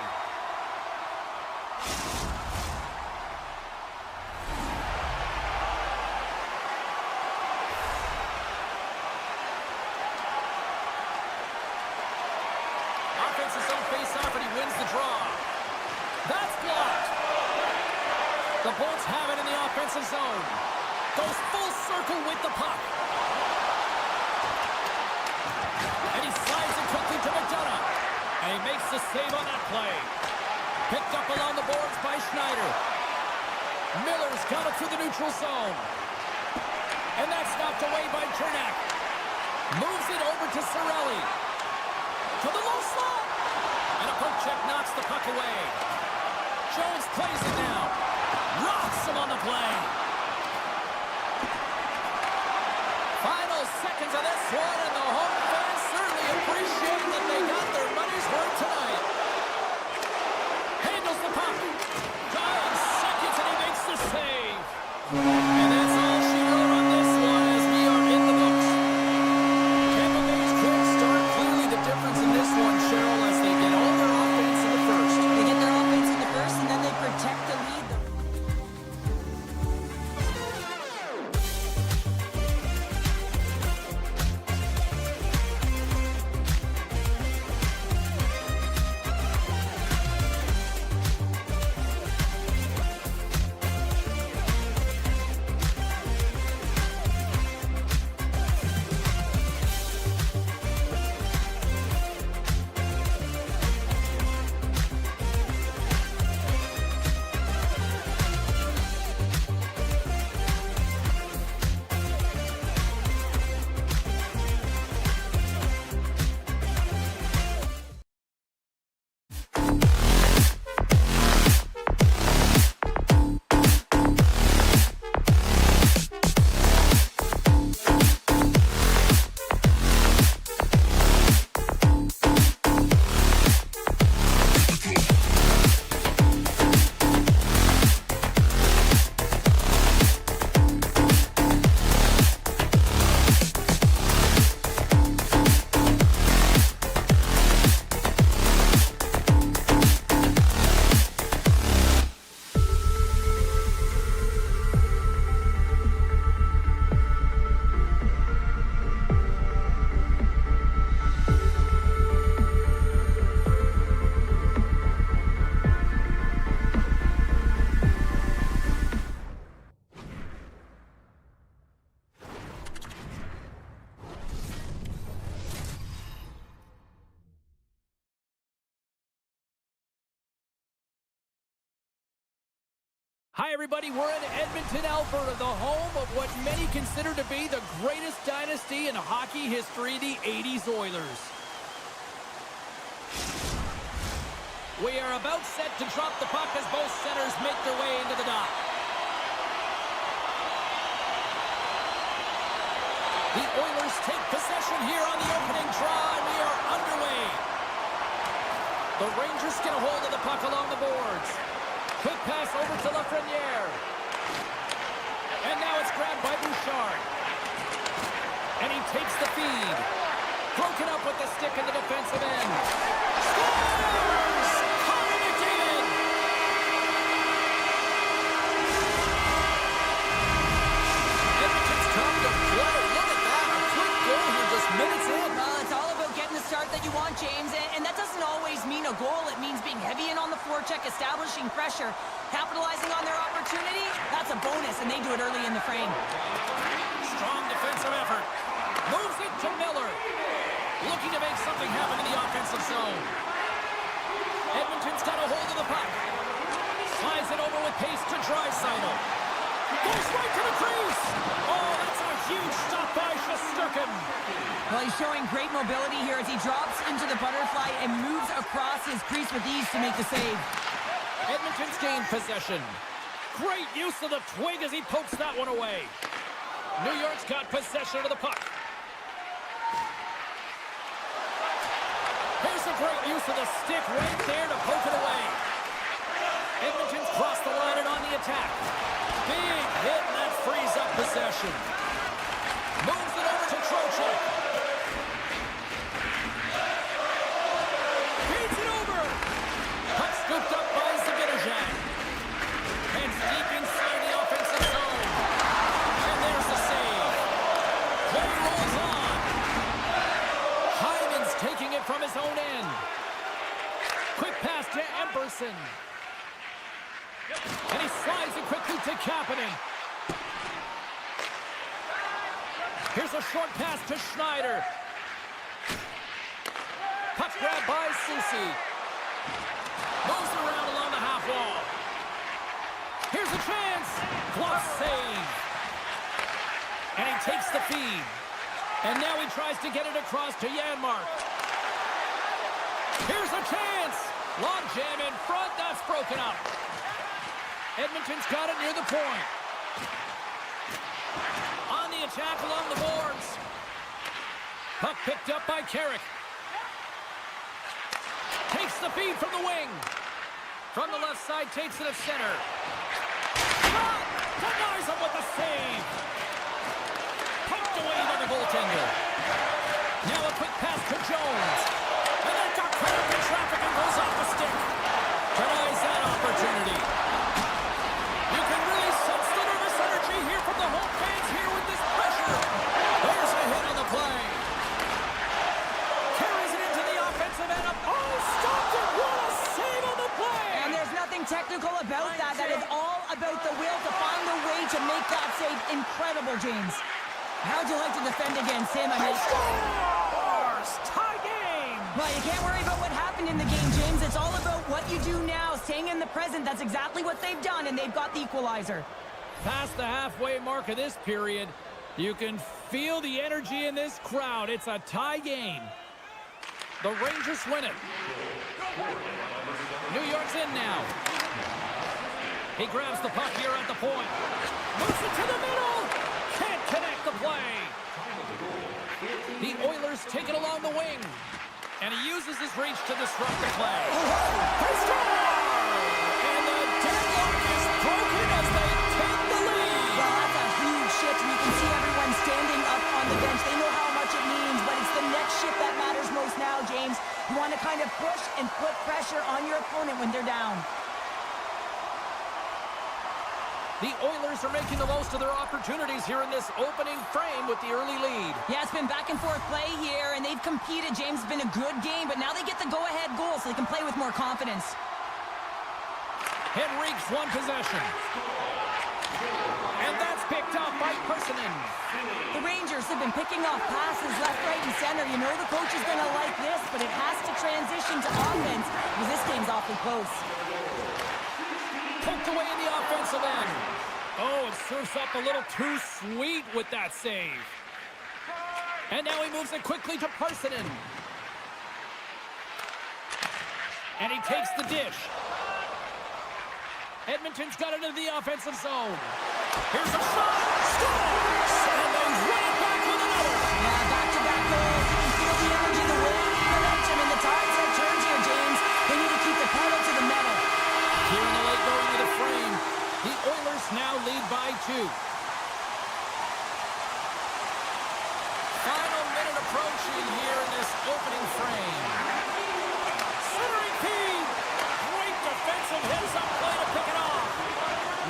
Offensive zone face-off, and he wins the draw. That's blocked. The Bolts have it in the offensive zone. Goes full circle with the puck. And he slides it quickly to McDonough. And he makes the save on that play. Picked up along the boards by Schneider. Miller's got it through the neutral zone. And that's knocked away by Cernak. Moves it over to Cirelli. To the low slot. And a poke check knocks the puck away. Jones plays it now. Rocks him on the play. Final seconds of this one, and the home fans certainly appreciate that they got their money's worth tonight. Handles the puck. 9 seconds, and he makes the save. And that's all she wrote on this one as we are in the books. Tampa Bay's quick start, clearly the difference in this one, Cheryl, as they get all their offense in the first. They get their offense in the first, and then they protect the lead. Hi, everybody. We're in Edmonton, Alberta, the home of what many consider to be the greatest dynasty in hockey history, the 80s Oilers. We are about set to drop the puck as both centers make their way into the dock. The Oilers take possession here on the opening draw, and we are underway. The Rangers get a hold of the puck along the boards. Quick pass over to Lafreniere. And now it's grabbed by Bouchard. And he takes the feed. Broken up with the stick in the defensive end. Scores! Connor McDavid! Edmonton's come to play. Look at that. A quick goal here just minutes in. It's all about getting the start that you want, James, and that doesn't always mean a goal. It means being heavy in on the forecheck, establishing pressure, capitalizing on their opportunity. That's a bonus, and they do it early in the frame. Strong defensive effort. Moves it to Miller. Looking to make something happen in the offensive zone. Edmonton's got a hold of the puck. Slides it over with pace to Draisaitl. Goes right to the crease. Oh, that's a huge stop by Shesterkin. Well, he's showing great mobility here as he drops into the butterfly and moves across his crease with ease to make the save. Edmonton's gained possession. Great use of the twig as he pokes that one away. New York's got possession of the puck. Here's a great use of the stick right there to poke it away. Edmonton's crossed the line and on the attack. Big hit, and that frees up possession. Moves it over to Trocheck. Feeds it over. Puck scooped up by Zibanejad. Heads deep inside the offensive zone. And there's the save. Play rolls on. Hyman's taking it from his own end. Quick pass to Emberson. And he slides it quickly to Kapanen. Here's a short pass to Schneider. Puck grab by Soucy. Moves it around along the half wall. Here's a chance. Glove save. And he takes the feed. And now he tries to get it across to Janmark. Here's a chance. Long jam in front. That's broken up. Edmonton's got it near the point. On the attack along the boards. Puck picked up by Carrick. Takes the feed from the wing. From the left side, takes it to center. Shot! Denies him with the save. Poked away by the goaltender. Now a quick pass to Jones. And that got caught up in traffic and goes off the stick. Denies that opportunity. You can really sense the nervous energy here from the home fans here with this pressure. There's a hit on the play. Carries it into the offensive end. Oh, stopped it. What a save on the play. And there's nothing technical about that. That is all about the will to find a way to make that save incredible, James. How'd you like to defend against him? Scores! Tie game! Well, you can't worry about what happened in the game, James. It's all about what you do now, staying in the present. That's exactly what they've done, and they've got the equalizer. Past the halfway mark of this period, you can feel the energy in this crowd. It's a tie game. The Rangers win it. New York's in now. He grabs the puck here at the point. Moves it to the middle. Can't connect the play. The Oilers take it along the wing. And he uses his reach to disrupt the play. They score! And the deadlock is broken as they take the lead. Well, that's a huge shift, and you can see everyone standing up on the bench. They know how much it means, but it's the next shift that matters most now, James. You want to kind of push and put pressure on your opponent when they're down. The Oilers are making the most of their opportunities here in this opening frame with the early lead. Yeah, it's been back and forth play here, and they've competed. James, it's been a good game, but now they get the go-ahead goal so they can play with more confidence. Henrique's won possession. And that's picked up by Personen. The Rangers have been picking off passes left, right, and center. You know the coach is going to like this, but it has to transition to offense because this game's awfully close. poked away in the offensive end. Oh, it serves up a little too sweet with that save. And now he moves it quickly to Parsonen. And he takes the dish. Edmonton's got it into the offensive zone. Here's a shot. Scores! And they win it back with another. Yeah, back-to-back goals. You can feel the energy, the wind, the momentum, and the tides have turned here, James. They need to keep the pedal to the metal. Here in the late going to the frame. The Oilers now lead by 2. Final minute approaching here in this opening frame. Centering feed. Great defensive heads-up play to pick it off.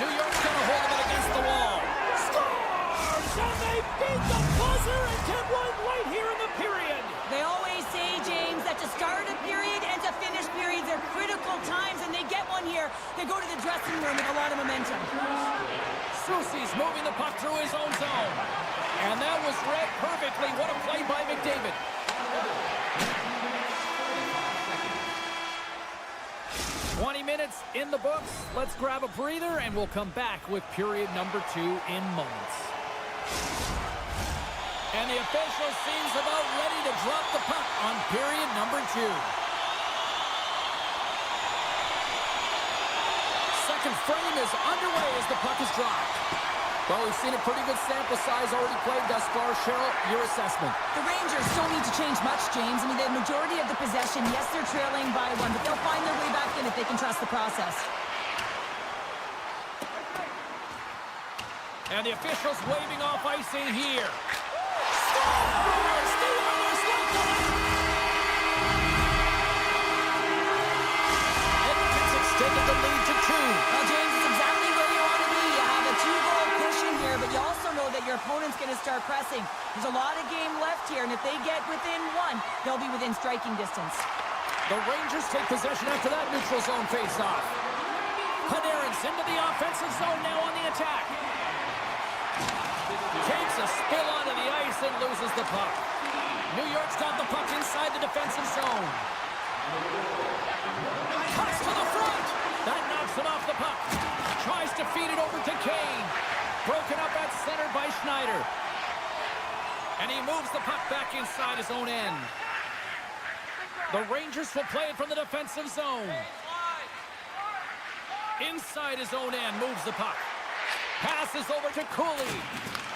New York's going to hold it against the wall. Scores! And they beat the buzzer and get one right here in the period. They always say, James, that to start a period and to finish periods are critical times, and they get one here. They go to the dressing room with a lot of momentum. Soucy's moving the puck through his own zone. And that was read perfectly. What a play by McDavid. "20 minutes in the books. Let's grab a breather, and we'll come back with period number 2 in moments. And the official seems about ready to drop the puck on period number 2. Second frame is underway as the puck is dropped. Well, we've seen a pretty good sample size already played thus far. Cheryl, your assessment. The Rangers don't need to change much, James. I mean, the majority of the possession, yes, they're trailing by 1, but they'll find their way back in if they can trust the process. And the officials waving off icing here. Scores! The Oilers like the Edmonton's extended the lead to 2. Well, James, it's exactly where you want to be. You have a 2-goal cushion here, but you also know that your opponent's going to start pressing. There's a lot of game left here, and if they get within 1, they'll be within striking distance. The Rangers take possession after that neutral zone face-off. Panarin's into the offensive zone now on the attack. Takes a spill onto the ice and loses the puck. New York's got the puck inside the defensive zone. Cuts to the front. That knocks it off the puck. Tries to feed it over to Kane. Broken up at center by Schneider. And he moves the puck back inside his own end. The Rangers will play it from the defensive zone. Inside his own end, moves the puck. Passes over to Cooley.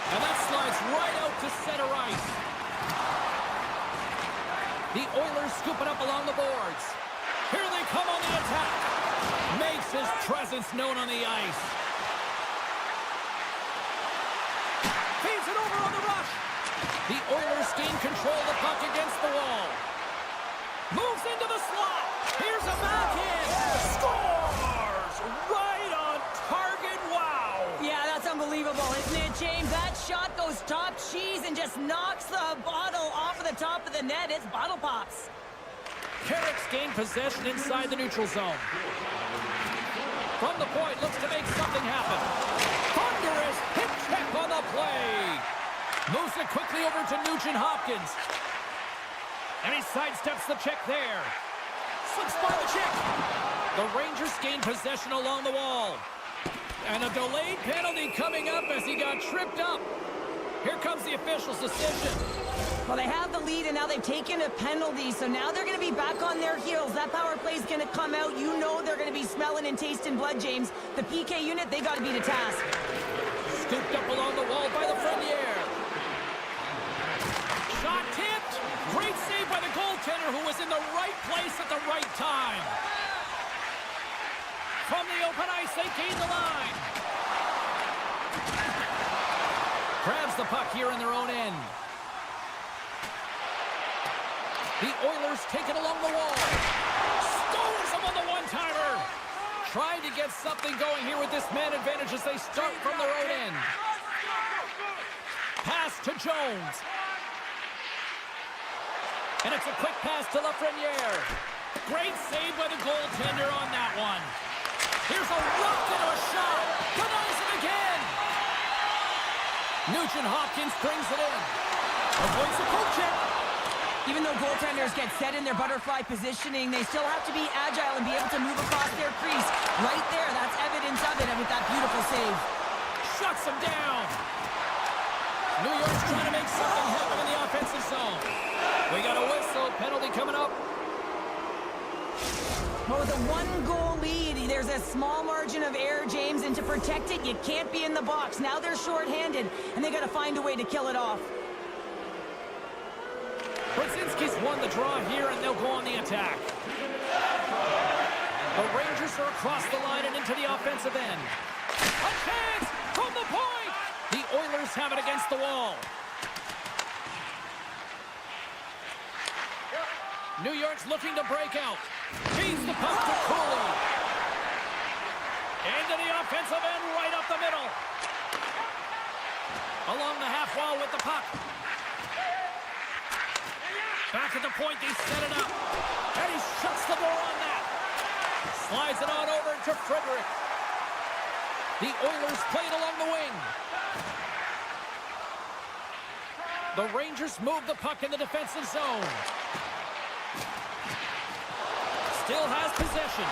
And that slides right out to center ice. The Oilers scoop it up along the boards. Here they come on the attack. Makes his presence known on the ice. Feeds it over on the rush. The Oilers gain control of the puck against the wall. Moves into the slot. Here's a backhand. Scores! Right on target. Wow. Yeah, that's unbelievable, isn't it, James? That shot goes top cheese and just knocks the bottle off of the top of the net. It's bottle pops. Carrick's gained possession inside the neutral zone. From the point, looks to make something happen. Thunderous hip check on the play. Moves it quickly over to Nugent-Hopkins. And he sidesteps the check there. Slips by the check. The Rangers gain possession along the wall. And a delayed penalty coming up as he got tripped up. Here comes the official's decision. Well, they have the lead, and now they've taken a penalty, so now they're going to be back on their heels. That power play is going to come out. You know they're going to be smelling and tasting blood, James. The PK unit, they got to beat a task. Scooped up along the wall by the Frenier. Shot tipped. Great save by the goaltender, who was in the right place at the right time. From the open ice, they gain the line. Grabs the puck here in their own end. The Oilers take it along the wall. Stones them on the one-timer. Trying to get something going here with this man advantage as they start from their own end. Pass to Jones. And it's a quick pass to Lafreniere. Great save by the goaltender on that one. Here's a rock into a shot. Denies it again. Nugent-Hopkins brings it in. Avoids the poke check. Even though goaltenders get set in their butterfly positioning, they still have to be agile and be able to move across their crease. Right there, that's evidence of it, and with that beautiful save. Shuts him down. New York's trying to make something happen in the offensive zone. We got a whistle. Penalty coming up. Well, with a one-goal lead, there's a small margin of error, James, and to protect it, you can't be in the box. Now they're shorthanded, and they got to find a way to kill it off. Brzezinski's won the draw here, and they'll go on the attack. The Rangers are across the line and into the offensive end. A chance from the point! The Oilers have it against the wall. New York's looking to break out. Feeds the puck to Cooley. Into the offensive end, right up the middle. Along the half wall with the puck. Back at the point, they set it up. And he shuts the door on that. Slides it on over to Frederick. The Oilers play it along the wing. The Rangers move the puck in the defensive zone. Still has possession.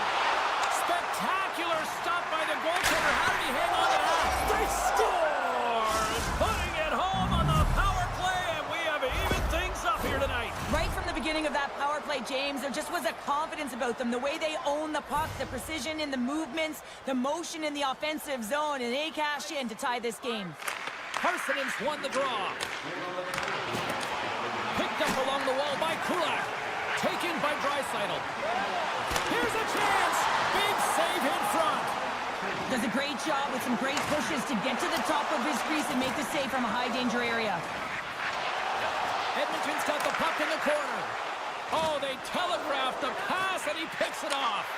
Spectacular stop by the goaltender. How did he hang on to that? They score! Putting it home on the power play, and we have even things up here tonight. Right from the beginning of that power play, James, there just was a confidence about them. The way they own the puck, the precision in the movements, the motion in the offensive zone, and they cash in to tie this game. Parsonen's won the draw. Picked up along the wall by Kulak. Taken by Draisaitl. Here's a chance! Big save in front. Does a great job with some great pushes to get to the top of his crease and make the save from a high-danger area. Edmonton's got the puck in the corner. Oh, they telegraphed the pass, and he picks it off.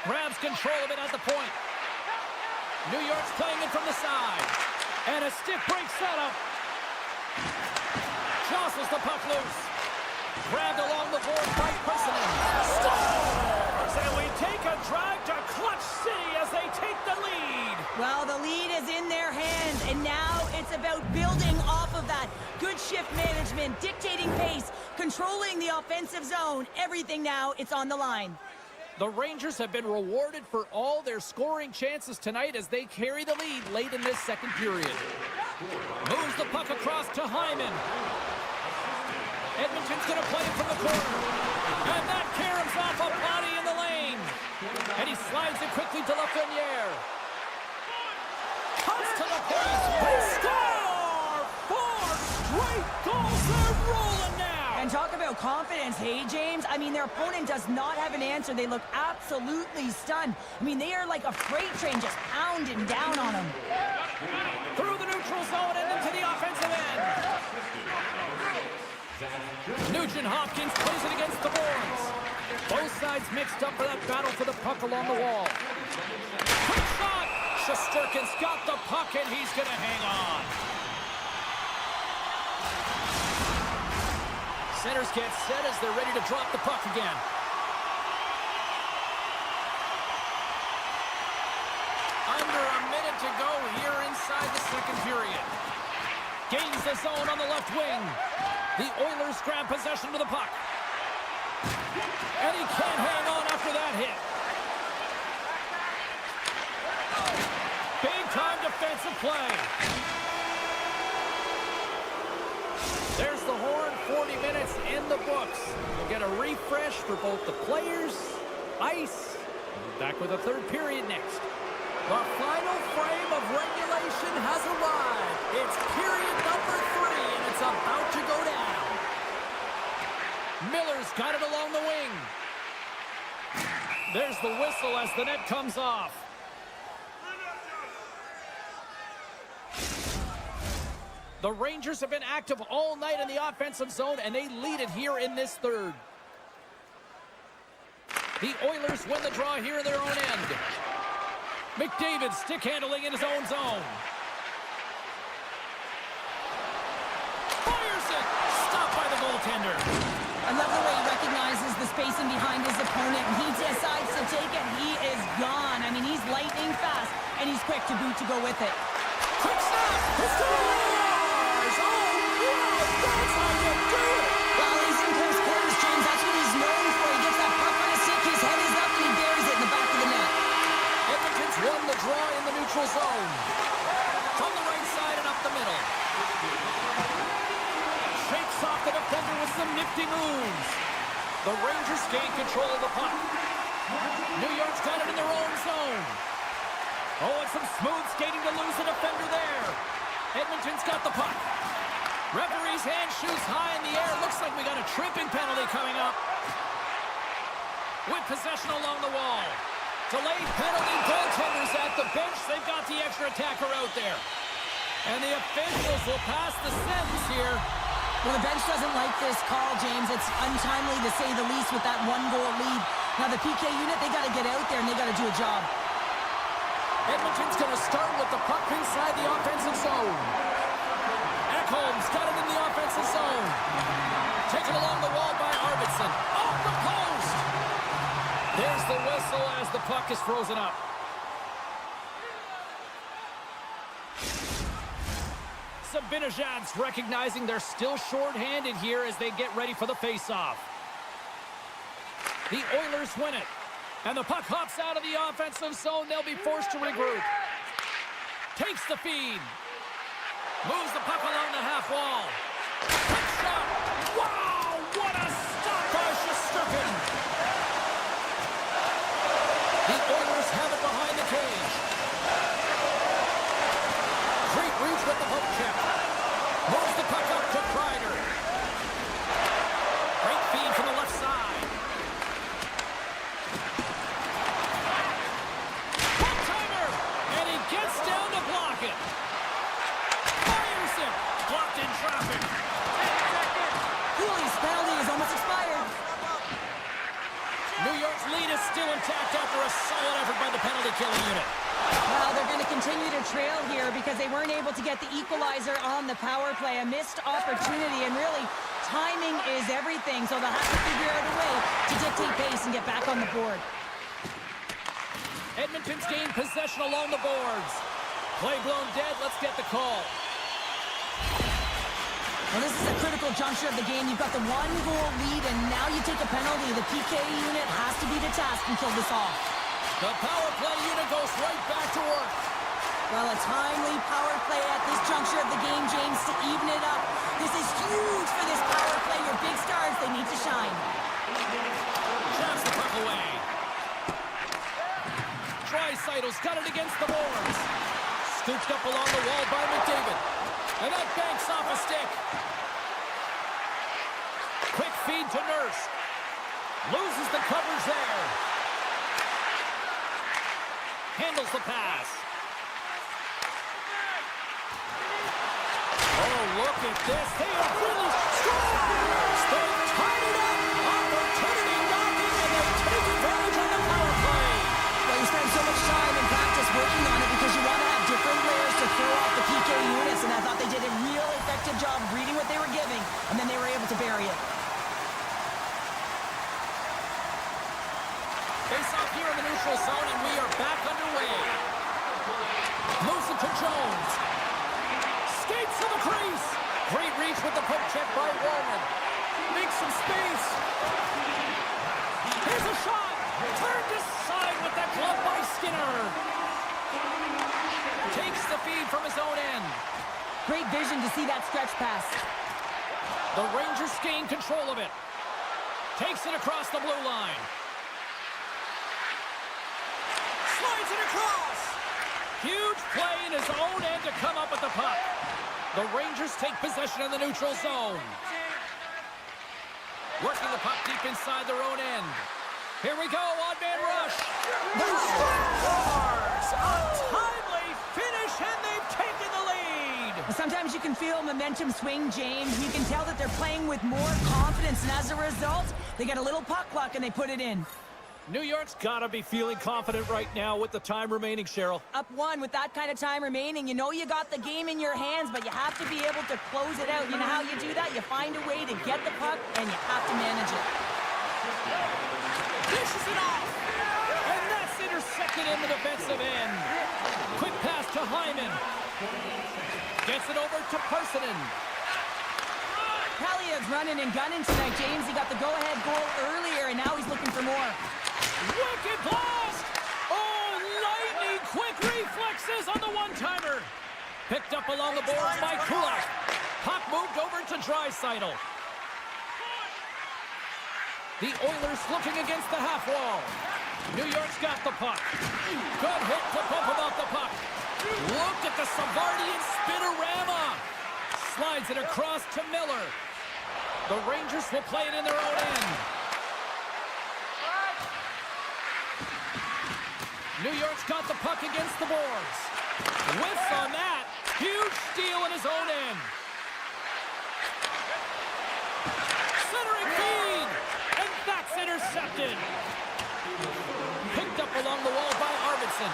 Grabs control of it at the point. New York's playing it from the side. And a stick break setup. Jostles the puck loose. Grabbed along the board by Parsonen. Scores! And we take a drive to Clutch City as they take the lead. Well, the lead is in their hands, and now it's about building off of that. Good shift management, dictating pace, controlling the offensive zone. Everything now, it's on the line. The Rangers have been rewarded for all their scoring chances tonight as they carry the lead late in this second period. Moves the puck across to Hyman. Edmonton's going to play it from the corner. And that caroms off a body in the lane. And he slides it quickly to Lafreniere. Comes to the point. They score! 4 straight goals. They're rolling now. And talk about confidence, hey, James? I mean, their opponent does not have an answer. They look absolutely stunned. I mean, they are like a freight train just pounding down on them. Through the neutral zone and into the offensive end. Nugent-Hopkins plays it against the boards. Both sides mixed up for that battle for the puck along the wall. Quick shot! Shesterkin's got the puck, and he's going to hang on. Centers get set as they're ready to drop the puck again. Under a minute to go here inside the second period. Gains the zone on the left wing. The Oilers grab possession to the puck. And he can't hang on after that hit. Big-time defensive play. There's the horn, 40 minutes in the books. We'll get a refresh for both the players, ice. We'll be back with a third period next. The final frame of regulation has arrived. It's period number 3, and it's about to go down. Miller's got it along the wing. There's the whistle as the net comes off. The Rangers have been active all night in the offensive zone, and they lead it here in this third. The Oilers win the draw here in their own end. McDavid stick handling in his own zone. Fires it! Stopped by the goaltender. I love the way he recognizes the spacing behind his opponent, and he decides to take it. He is gone. I mean, he's lightning fast, and he's quick to boot to go with it. Quick snap! He scores! Oh, yeah! That's some nifty moves. The Rangers gain control of the puck. New York's got it in their own zone. Oh, and some smooth skating to lose a defender there. Edmonton's got the puck. Referee's hand shoots high in the air. Looks like we got a tripping penalty coming up. With possession along the wall. Delayed penalty, goaltenders at the bench. They've got the extra attacker out there. And the officials will pass the sentence here. Well, the bench doesn't like this call, James. It's untimely to say the least with that one-goal lead. Now, the PK unit, they got to get out there and they got to do a job. Edmonton's going to start with the puck inside the offensive zone. Ekholm's got it in the offensive zone. Taken along the wall by Arvidsson. Off the post! There's the whistle as the puck is frozen up. Zibanejad's recognizing they're still short-handed here as they get ready for the face-off. The Oilers win it. And the puck hops out of the offensive zone. They'll be forced to regroup. Takes the feed. Moves the puck along the half wall. Quick shot. Wow, what a stop by Shesterkin. The Oilers have it behind the cage. Great reach with the poke check. Moves the puck up to Kreider. Great feed from the left side. One-timer! And he gets down to block it. Fires it. Blocked in traffic. 10 seconds. Cooley's penalty is almost expired. New York's lead is still intact after a solid effort by the penalty-killing unit. Well, they're going to continue to trail here because they weren't able to get the equalizer on the power play. A missed opportunity, and really, timing is everything, so they'll have to figure out a way to dictate pace and get back on the board. Edmonton's gained possession along the boards. Play blown dead. Let's get the call. Well, this is a critical juncture of the game. You've got the one-goal lead, and now you take a penalty. The PK unit has to be the task and kill this off. The power play unit goes right back to work. Well, a timely power play at this juncture of the game, James, to even it up. This is huge for this power play. Your big stars, they need to shine. Jabs the puck away. Draisaitl's got it against the boards. Scooped up along the wall by McDavid. And that banks off a stick. Quick feed to Nurse. Loses the coverage there. Handles the pass. Oh, look at this. They are really strong. They've tied it up. Opportunity knocking, and they take advantage on the power play. Well, you spend so much time in practice working on it because you want to have different layers to throw off the PK units, and I thought they did a real effective job reading what they were giving, and then they were able to bury it. Face off here in the neutral zone, and we are back underway. Moves it to Jones. Skates to the crease. Great reach with the poke check by Wallman. Makes some space. Here's a shot. Turned aside with that glove by Skinner. Takes the feed from his own end. Great vision to see that stretch pass. The Rangers gain control of it. Takes it across the blue line. Slides it across. Huge play in his own end to come up with the puck. The Rangers take possession in the neutral zone. Working the puck deep inside their own end. Here we go, odd-man rush. The Stars! A timely finish, and they've taken the lead. Sometimes you can feel momentum swing, James. You can tell that they're playing with more confidence, and as a result, they get a little puck luck and they put it in. New York's got to be feeling confident right now with the time remaining, Cheryl. Up one with that kind of time remaining. You know you got the game in your hands, but you have to be able to close it out. You know how you do that? You find a way to get the puck, and you have to manage it. Dishes it off! And that's intercepted in the defensive end. Quick pass to Hyman. Gets it over to Parsonen. Kaliev's running and gunning tonight, James. He got the go-ahead goal earlier, and now he's looking for more. Wicked blast! Oh, lightning quick reflexes on the one-timer. Picked up along the boards by Kulak. Puck moved over to Draisaitl. The Oilers looking against the half wall. New York's got the puck. Good hit to bump him off the puck. Look at the Savardian spinorama. Slides it across to Miller. The Rangers will play it in their own end. New York's got the puck against the boards. Whiffs on that. Huge steal in his own end. Centering feed. And that's intercepted. Picked up along the wall by Arvidsson.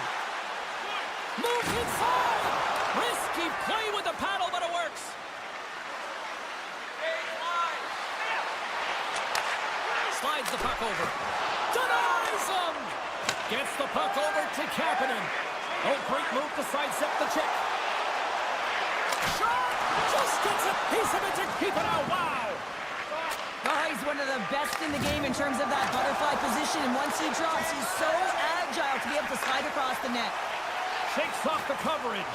Moves inside. Risky play with the paddle, but it works. Slides the puck over. Denies him. Gets the puck over to Kapanen. Oh, great move to sidestep the check. Shot! Just gets it. He's able to keep it out. Wow! Oh, he's one of the best in the game in terms of that butterfly position. And once he drops, he's so agile to be able to slide across the net. Shakes off the coverage.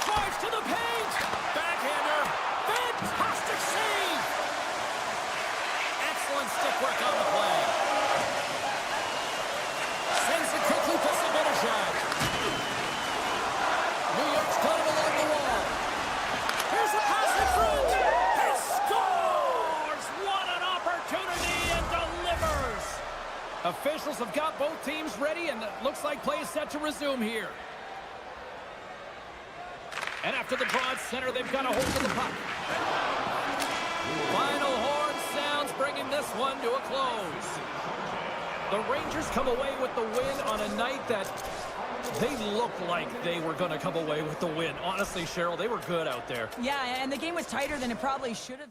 Drives to the paint. Backhander. Fantastic save. Excellent stick work on the play. Sends it quickly to Zibanejad. New York's got him along the wall. Here's a pass in front. He scores! What an opportunity, and delivers! Officials have got both teams ready, and it looks like play is set to resume here. And after the broad center, they've got a hold of the puck. Final horn sounds, bringing this one to a close. The Rangers come away with the win on a night that they looked like they were going to come away with the win. Honestly, Cheryl, they were good out there. Yeah, and the game was tighter than it probably should have.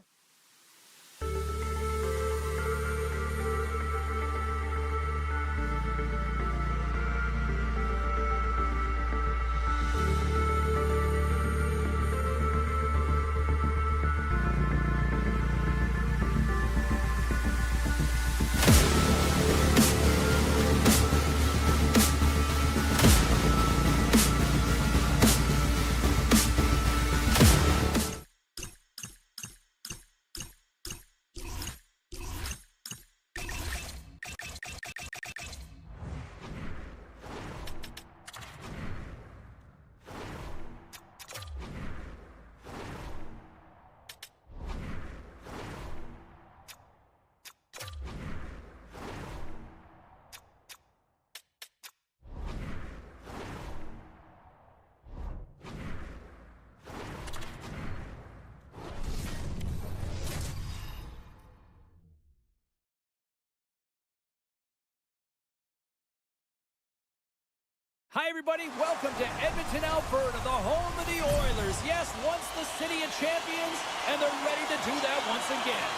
Hi, everybody. Welcome to Edmonton, Alberta, the home of the Oilers. Yes, once the city of champions, and they're ready to do that once again.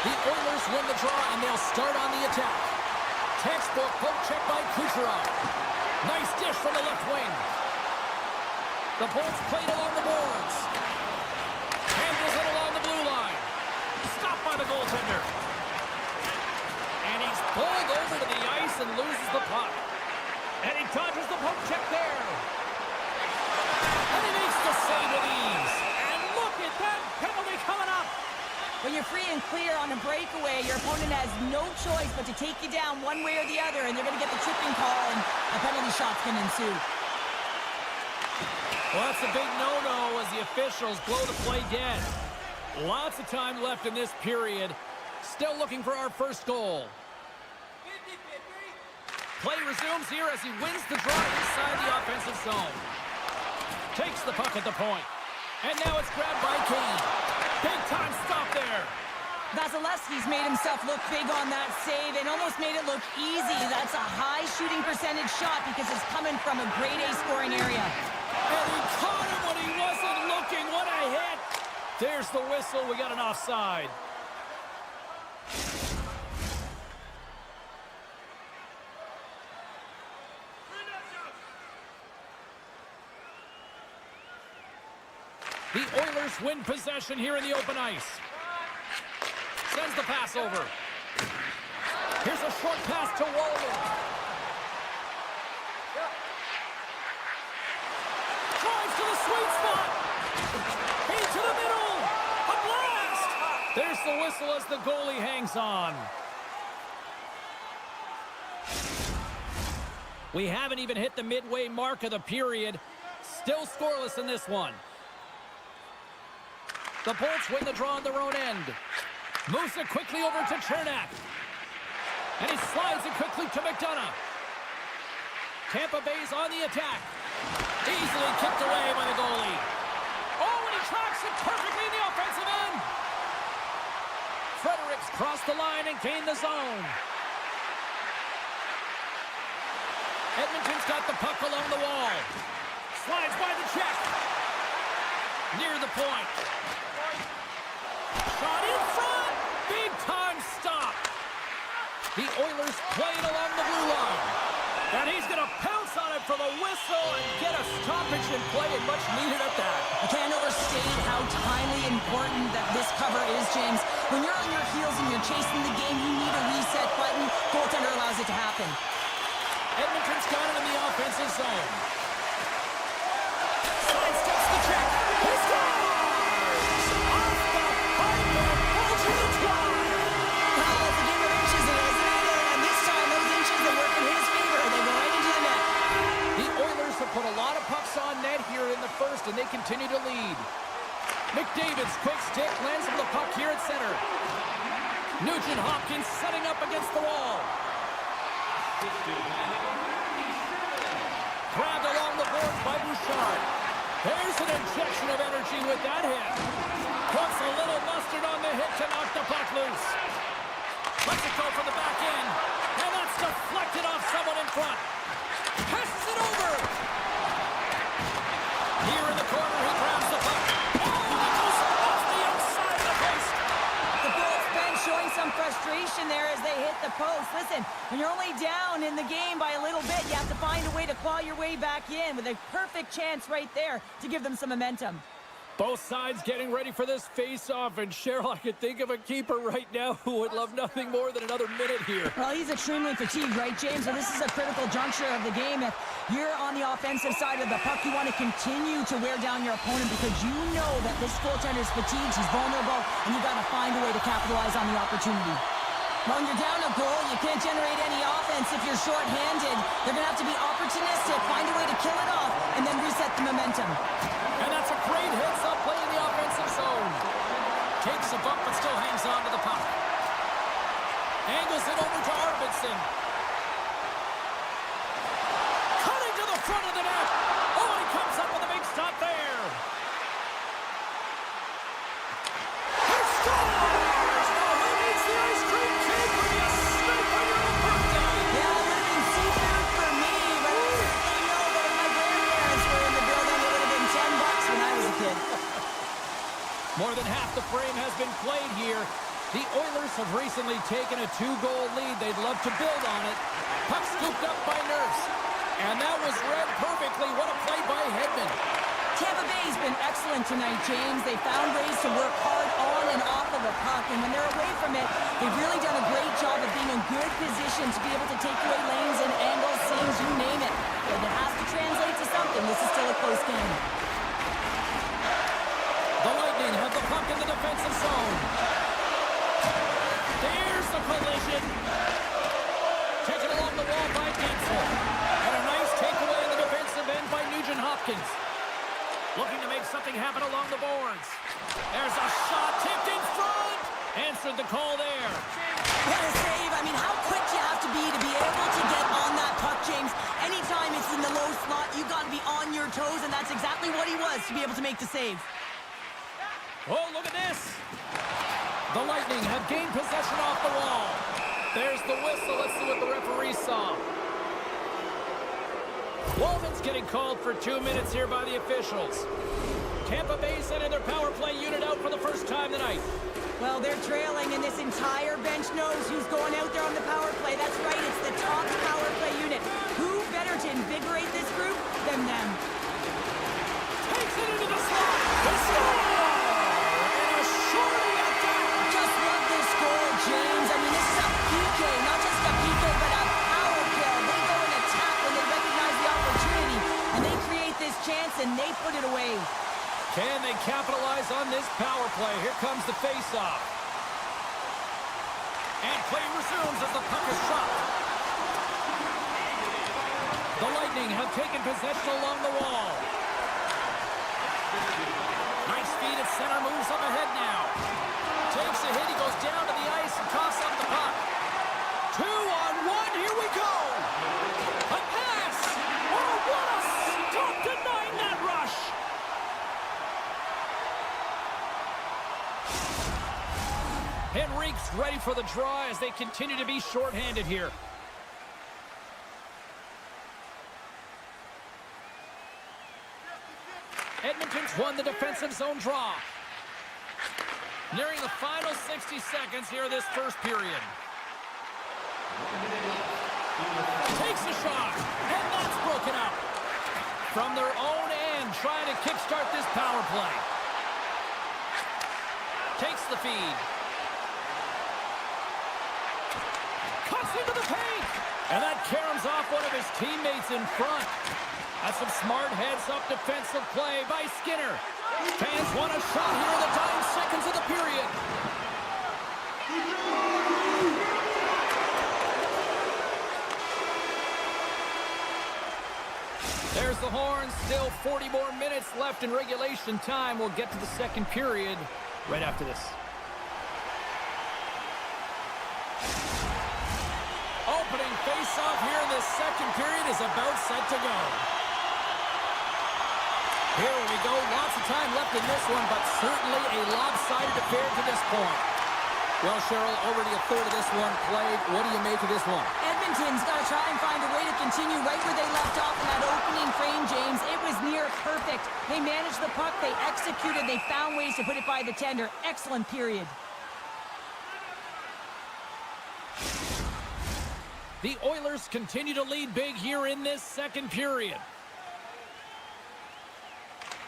The Oilers win the draw, and they'll start on the attack. Textbook poke check by Kucherov. Nice dish from the left wing. The Bolts played along the boards. Handles it along the blue line. Stopped by the goaltender. And he's pulled over to the ice and loses the puck. And he dodges the poke check there. And he makes the save with ease. And look at that penalty coming up. When you're free and clear on a breakaway, your opponent has no choice but to take you down one way or the other, and they're going to get the tripping call, and a penalty shot's going to ensue. Well, that's a big no-no as the officials blow the play dead. Lots of time left in this period. Still looking for our first goal. Play resumes here as he wins the draw inside the offensive zone. Takes the puck at the point. And now it's grabbed by Kane. Big time stop there. Vasilevsky's made himself look big on that save and almost made it look easy. That's a high shooting percentage shot because it's coming from a grade A scoring area. And he caught him when he wasn't looking. What a hit. There's the whistle. We got an offside. The Oilers win possession here in the open ice. Sends the pass over. Here's a short pass to Walden. Drives to the sweet spot. There's the whistle as the goalie hangs on. We haven't even hit the midway mark of the period. Still scoreless in this one. The Bolts win the draw on their own end. Moves it quickly over to Chernak. And he slides it quickly to McDonough. Tampa Bay's on the attack. Easily kicked away by the goalie. Oh, and he tracks it perfectly in the offensive end. Fredericks crossed the line and gained the zone. Edmonton's got the puck along the wall. Slides by the check. Near the point. Shot in front. Big time stop. The Oilers play it along the blue line. And he's going to pounce on it for the whistle and get a stoppage in play, and much needed at that. I can't overstate how timely important that this cover is, James. When you're on your heels and you're chasing the game, you need a reset button. Goaltender allows it to happen. Edmonton's got it in the offensive zone. Sidesteps the check. He scores! Off the pipe and pulls to the twine. Well, it's a game of inches, isn't it? And this time, those inches that work in his favor, they go right into the net. The Oilers have put a lot of pucks on net here in the first, and they continue to lead. McDavid's quick stick lands him the puck here at center. Nugent Hopkins setting up against the wall. Grabbed along the boards by Bouchard. There's an injection of energy with that hit. Puts a little mustard on the hit to knock the puck loose. Lets it go for the back end. And that's deflected off someone in front. Passes it over. Here in the corner, he grabs the puck. Oh, he goes off the outside of the post. The Bolts bench showing some frustration there as they hit the post. Listen, when you're only down in the game by a little bit, you have to find a way to claw your way back in with a perfect chance right there to give them some momentum. Both sides getting ready for this face-off, and Cheryl, I could think of a keeper right now who would love nothing more than another minute here. Well, he's extremely fatigued, right, James? So this is a critical juncture of the game. If you're on the offensive side of the puck, you want to continue to wear down your opponent because you know that this goaltender's fatigued, he's vulnerable, and you got to find a way to capitalize on the opportunity. When you're down a goal, you can't generate any offense if you're short-handed. They're going to have to be opportunistic, find a way to kill it off, and then reset the momentum. And that's a great heads-up play in the offensive zone. Takes a bump but still hangs on to the puck. Angles it over to Arvidsson. Cutting to the front of the net. Oh, he comes up with a big stop there. He scores! Oh, who needs the ice cream cake when you snipe on your own birthday? Yeah, it would have been seafood for me, but I certainly know that if my grandparents were in the building, it would have been $10 when I was a kid. More than half the frame has been played here. The Oilers have recently taken a 2-goal lead. They'd love to build on it. Puck scooped up by Nurse. And that was read perfectly. What a play by Hedman. Tampa Bay's been excellent tonight, James. They found ways to work hard on and off of the puck, and when they're away from it, they've really done a great job of being in good position to be able to take away lanes and angles, seams, you name it. But it has to translate to something. This is still a close game. The Lightning have the puck in the defensive zone. There's the collision. Taken along the wall by Gensel. And a nice takeaway in the defensive end by Nugent Hopkins. Looking to make something happen along the boards. There's a shot tipped in front. Answered the call there. What a save. I mean, how quick you have to be able to get on that puck, James. Anytime it's in the low slot, you got to be on your toes, and that's exactly what he was to be able to make the save. Oh, look at this. The Lightning have gained possession off the wall. There's the whistle. Let's see what the referee saw. Walton's getting called for 2 minutes here by the officials. Tampa Bay sending their power play unit out for the first time tonight. Well, they're trailing, and this entire bench knows who's going out there on the power play. That's right, it's the top power play unit. Who better to invigorate this group than them? Takes it into the slot. The score! And a shorty at that. Just love this goal, James. I mean, this is a PK, not just a PK, but a power kill. They go and attack when they recognize the opportunity, and they create this chance, and they put it away. Can they capitalize on this power play? Here comes the face-off. And play resumes as the puck is dropped. The Lightning have taken possession along the wall. Nice feed at center, moves up ahead now. Takes a hit, he goes down to the ice and coughs up the puck. 2-on-1, here we go! A pass! Oh, what a stop denying that rush! Henrique's ready for the draw as they continue to be shorthanded here. Edmonton's won the defensive zone draw. Nearing the final 60 seconds here this first period. Takes a shot, and that's broken up. From their own end, trying to kickstart this power play. Takes the feed. Cuts into the paint, and that caroms off one of his teammates in front. That's some smart heads-up defensive play by Skinner. Fans want a shot here in the dying seconds of the period. There's the horn. Still 40 more minutes left in regulation time. We'll get to the second period right after this. Opening face-off here in this second period is about set to go. Here we go. Lots of time left in this one, but certainly a lopsided affair to this point. Well, Cheryl, already a third of this one played. What do you make of this one? Edmonton's got to try and find a way to continue right where they left off in that opening frame, James. It was near perfect. They managed the puck. They executed. They found ways to put it by the tender. Excellent period. The Oilers continue to lead big here in this second period.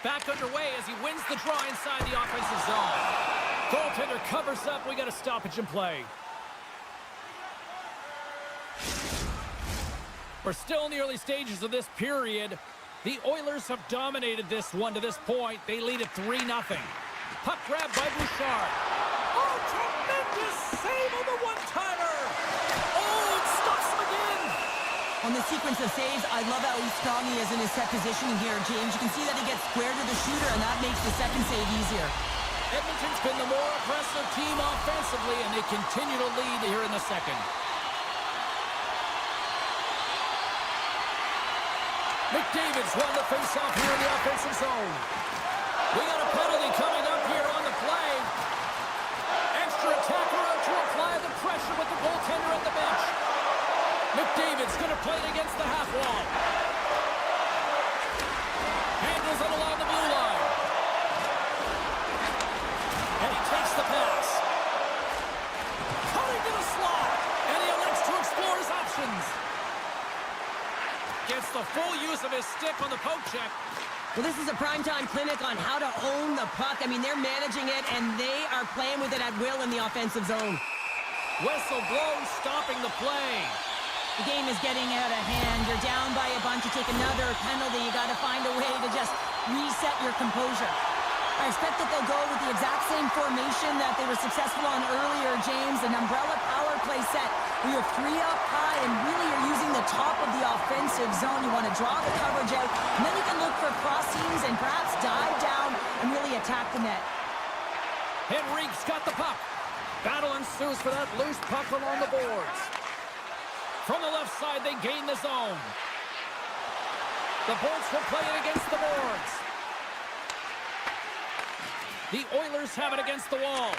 Back underway as he wins the draw inside the offensive zone. Goaltender covers up. We got a stoppage in play. We're still in the early stages of this period. The Oilers have dominated this one to this point. They lead at 3-0. Puck grab by Bouchard. Oh, tremendous save on the one-timer. Oh, it stops him again. On the sequence of saves, I love how strong he is in his set positioning here, James. You can see that he gets square to the shooter, and that makes the second save easier. Edmonton's been the more aggressive team offensively, and they continue to lead here in the second. McDavid's won the faceoff here in the offensive zone. We got a penalty coming up here on the play. Extra attacker out to apply the pressure with the goaltender at the bench. McDavid's going to play it against the half wall. Handles it along the blue line. And he takes the pass. Cutting to the slot. And he elects to explore his options. Gets the full use of his stick on the poke check. Well, this is a primetime clinic on how to own the puck. I mean, they're managing it, and they are playing with it at will in the offensive zone. Whistle blows, stopping the play. The game is getting out of hand. You're down by a bunch. You take another penalty. You got to find a way to just reset your composure. I expect that they'll go with the exact same formation that they were successful on earlier, James. An umbrella power play set. We have 3 up high, and really you're using the top of the offensive zone. You want to draw the coverage out, and then you can look for cross seams and perhaps dive down and really attack the net. Henrique's got the puck. Battle ensues for that loose puck along the boards. From the left side, they gain the zone. The Bolts will play it against the boards. The Oilers have it against the wall.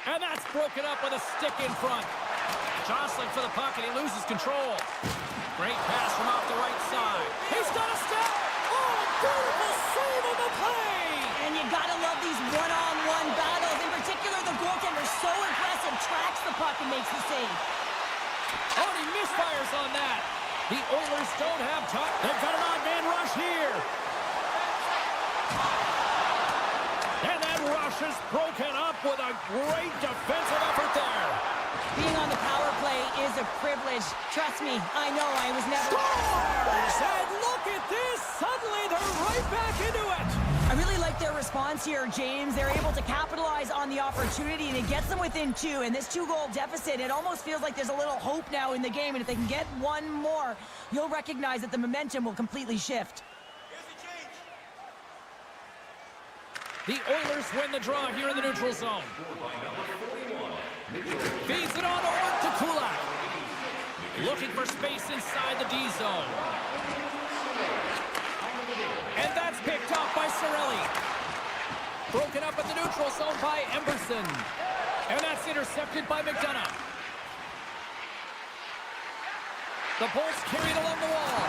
And that's broken up with a stick in front. Jostling for the puck, and he loses control. Great pass from off the right side. He's got a step. Oh, beautiful save on the play. And you got to love these one-on-one battles. In particular, the goaltender so aggressive, tracks the puck and makes the save. Oh, and he misfires on that. The Oilers don't have time. They've got an odd man rush here. And that rush is broken up with a great defensive effort there. Being on the power play is a privilege. Trust me, I know I was never... Scores! And look at this! Suddenly they're right back into it! I really like with their response here, James. They're able to capitalize on the opportunity, and it gets them within 2. And this 2-goal deficit, it almost feels like there's a little hope now in the game. And if they can get one more, you'll recognize that the momentum will completely shift. The Oilers win the draw here in the neutral zone. Feeds it on over to Kulak. Looking for space inside the D zone. And that's picked off by Cirelli. Broken up in the neutral zone by Emberson. And that's intercepted by McDonough. The Bolts carry it along the wall.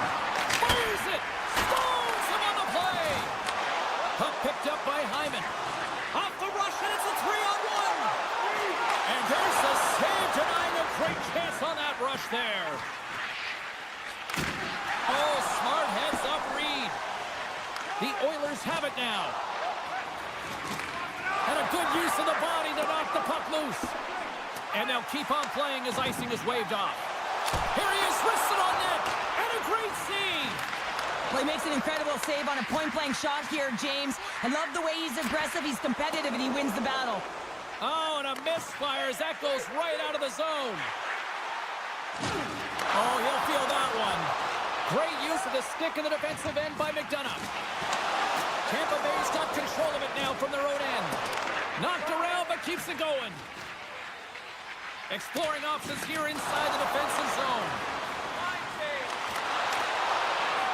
Fires it! Stones him on the play! Puck picked up by Hyman. Off the rush, and it's a 3-on-1! And there's a save, denying a great chance on that rush there. Oh, smart heads up Reed. The Oilers have it now. And a good use of the body to knock the puck loose. And they'll keep on playing as icing is waved off. Here he is, wristed on net. And a great save. Well, he makes an incredible save on a point-blank shot here, James. I love the way he's aggressive, he's competitive, and he wins the battle. Oh, and a misfire as that goes right out of the zone. Oh, he'll feel that one. Great use of the stick in the defensive end by McDonough. Tampa Bay's got control of it now from their own end. Knocked around, but keeps it going. Exploring options here inside the defensive zone.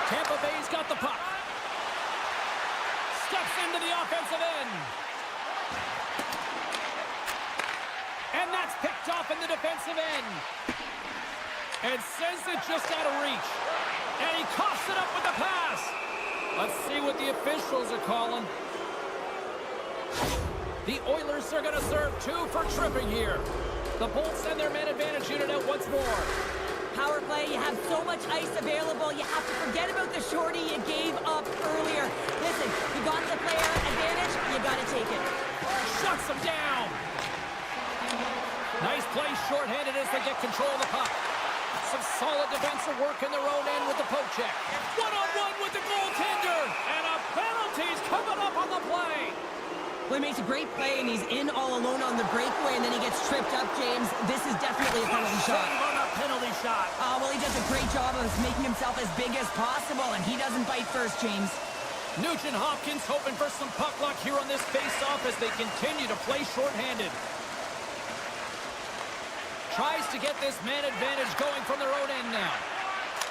Tampa Bay's got the puck. Steps into the offensive end. And that's picked off in the defensive end. And sends it just out of reach. And he coughs it up with the pass. Let's see what the officials are calling. The Oilers are going to serve 2 for tripping here. The Bolts send their man advantage unit out once more. Power play, you have so much ice available, you have to forget about the shorty you gave up earlier. Listen, you got the player advantage, you got to take it. Shuts him down. Nice play shorthanded as they get control of the puck. Some solid defensive work in their own end with the poke check. One-on-one with the goaltender. And a penalty's coming up on the play. Well, he makes a great play, and he's in all alone on the breakaway, and then he gets tripped up, James. This is definitely a penalty shot. Save on a penalty shot. Well, he does a great job of making himself as big as possible, and he doesn't bite first, James. Nugent Hopkins hoping for some puck luck here on this face-off as they continue to play shorthanded. Tries to get this man advantage going from their own end now.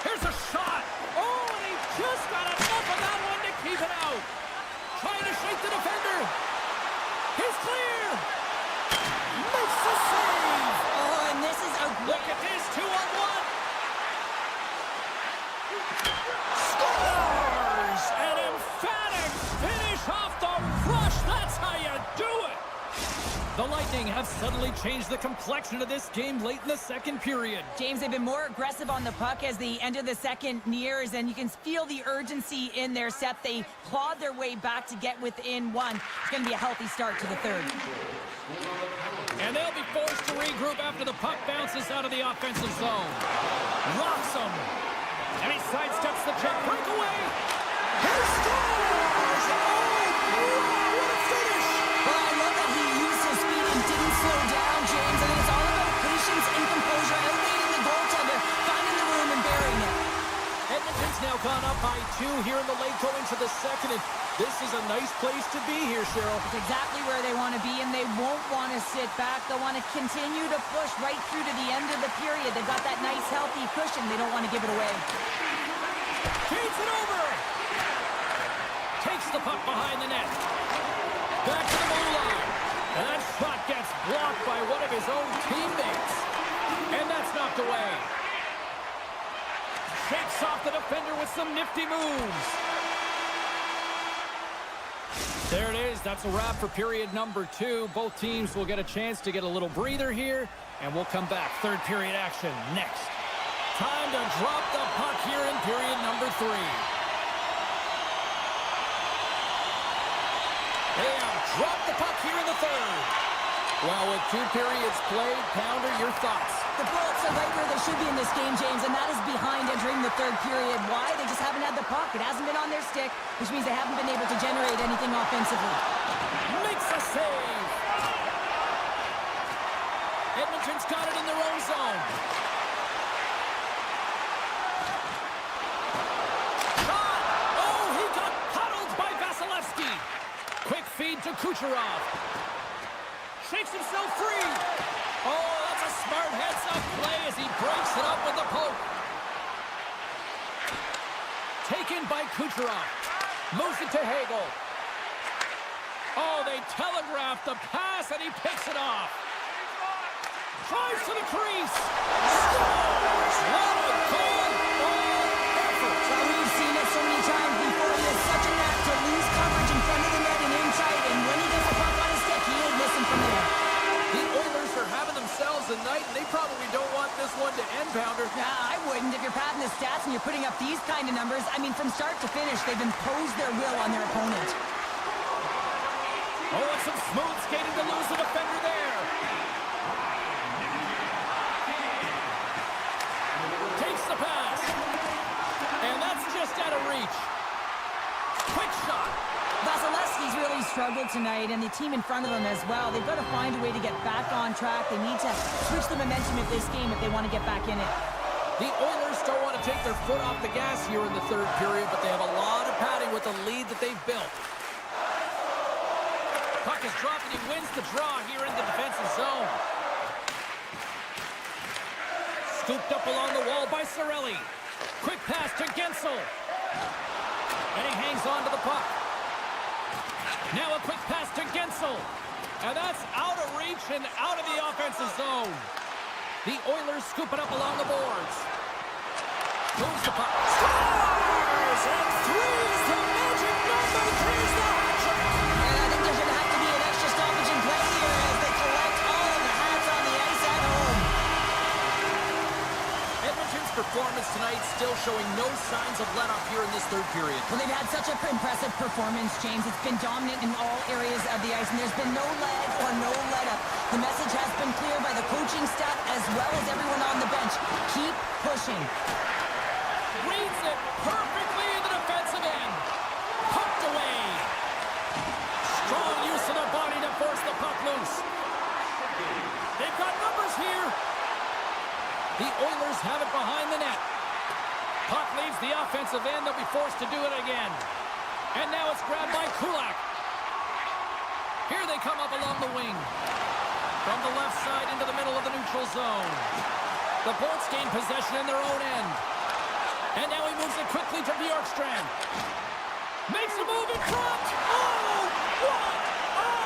Here's a shot. Oh, and he just got enough of that one to keep it out. Trying to shake the defender. He's clear. Makes the save. Oh, and this is a... Look at this, 2-on-1. Scores! An emphatic finish off the rush. That's how you do it. The Lightning have suddenly changed the complexion of this game late in the second period. James, they've been more aggressive on the puck as the end of the second nears, and you can feel the urgency in their set. They clawed their way back to get within 1. It's going to be a healthy start to the third. And they'll be forced to regroup after the puck bounces out of the offensive zone. Locks him. And he sidesteps the check. Breakaway. He scores! Oh, what a finish! Well, I love that he used his speed and didn't slow down, James. I think it's all about patience and composure, outweighing the goaltender, finding the room and burying it. Edmonton's now gone up by 2 here in the late going to the second. And this is a nice place to be here, Cheryl. It's exactly where they want to be, and they won't want to sit back. They'll want to continue to push right through to the end of the period. They've got that nice, healthy cushion. They don't want to give it away. Feeds it over. Takes the puck behind the net. Back to the blue line. And that shot gets blocked by one of his own teammates. And that's knocked away. Shakes off the defender with some nifty moves. There it is. That's a wrap for period number 2. Both teams will get a chance to get a little breather here, and we'll come back. Third period action next. Time to drop the puck here in period number 3. They have dropped the puck here in the third. Well, with 2 periods played, Pounder, your thoughts? The Bullets are right where they should be in this game, James, and that is behind entering the third period. Why? They just haven't had the puck. It hasn't been on their stick, which means they haven't been able to generate anything something offensively. Makes a save. Edmonton's got it in their own zone. Shot! Oh, he got huddled by Vasilevsky. Quick feed to Kucherov. Shakes himself free. Oh, that's a smart heads-up play as he breaks it up with the poke. Taken by Kucherov. Moves it to Hagel. Oh, they telegraphed the pass, and he picks it off. Drives to the crease. Scores! What a goal! All effort. Well, we've seen it so many times before. He has such a knack to lose coverage in front of the net and inside, and when he gets the puck on his stick, he ain't missing from there. The Oilers are having themselves a night, and they probably don't want this one to end, Pounder. Nah, I wouldn't. If you're padding the stats and you're putting up these kind of numbers, I mean, from start to finish, they've imposed their will on their opponent. Oh, and some smooth skating to lose the defender there. Takes the pass. And that's just out of reach. Quick shot. Vasilevsky's really struggled tonight, and the team in front of him as well. They've got to find a way to get back on track. They need to switch the momentum of this game if they want to get back in it. The Oilers don't want to take their foot off the gas here in the third period, but they have a lot of padding with the lead that they've built. Puck is dropped, and he wins the draw here in the defensive zone. Scooped up along the wall by Cirelli. Quick pass to Gensel. And he hangs on to the puck. Now a quick pass to Gensel. And that's out of reach and out of the offensive zone. The Oilers scoop it up along the boards. Moves the puck. Scores! And three's the magic number. Three's the hat trick. And I think there's going to have to be an extra stoppage in play here as they collect all of the hats on the ice at home. Edmonton's performance tonight still showing no signs of let-up here in this third period. Well, they've had such an impressive performance, James. It's been dominant in all areas of the ice, and there's been no lag or no let-up. The message has been clear by the coaching staff as well as everyone on the bench. Keep pushing. Reads it perfectly in the defensive end. Pumped away. Strong use of the body to force the puck loose. They've got numbers here. The Oilers have it behind the net. Puck leaves the offensive end. They'll be forced to do it again. And now it's grabbed by Kulak. Here they come up along the wing. From the left side into the middle of the neutral zone. The Bolts gain possession in their own end. And now he moves it quickly to Bjorkstrand. Makes a move in front. Oh, what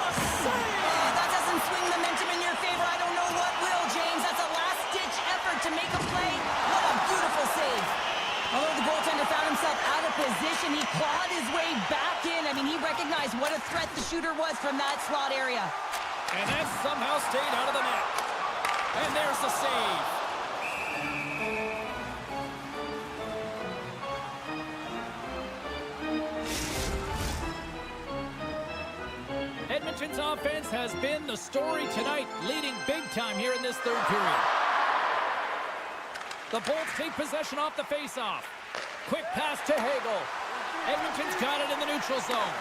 a save! Oh, that doesn't swing momentum in your favor. I don't know what will, James. That's a last-ditch effort to make a play. What a beautiful save. Although the goaltender found himself out of position, he clawed his way back in. I mean, he recognized what a threat the shooter was from that slot area. And that somehow stayed out of the net. And there's the save. Edmonton's offense has been the story tonight, leading big time here in this third period. The Bolts take possession off the faceoff. Quick pass to Hagel. Edmonton's got it in the neutral zone.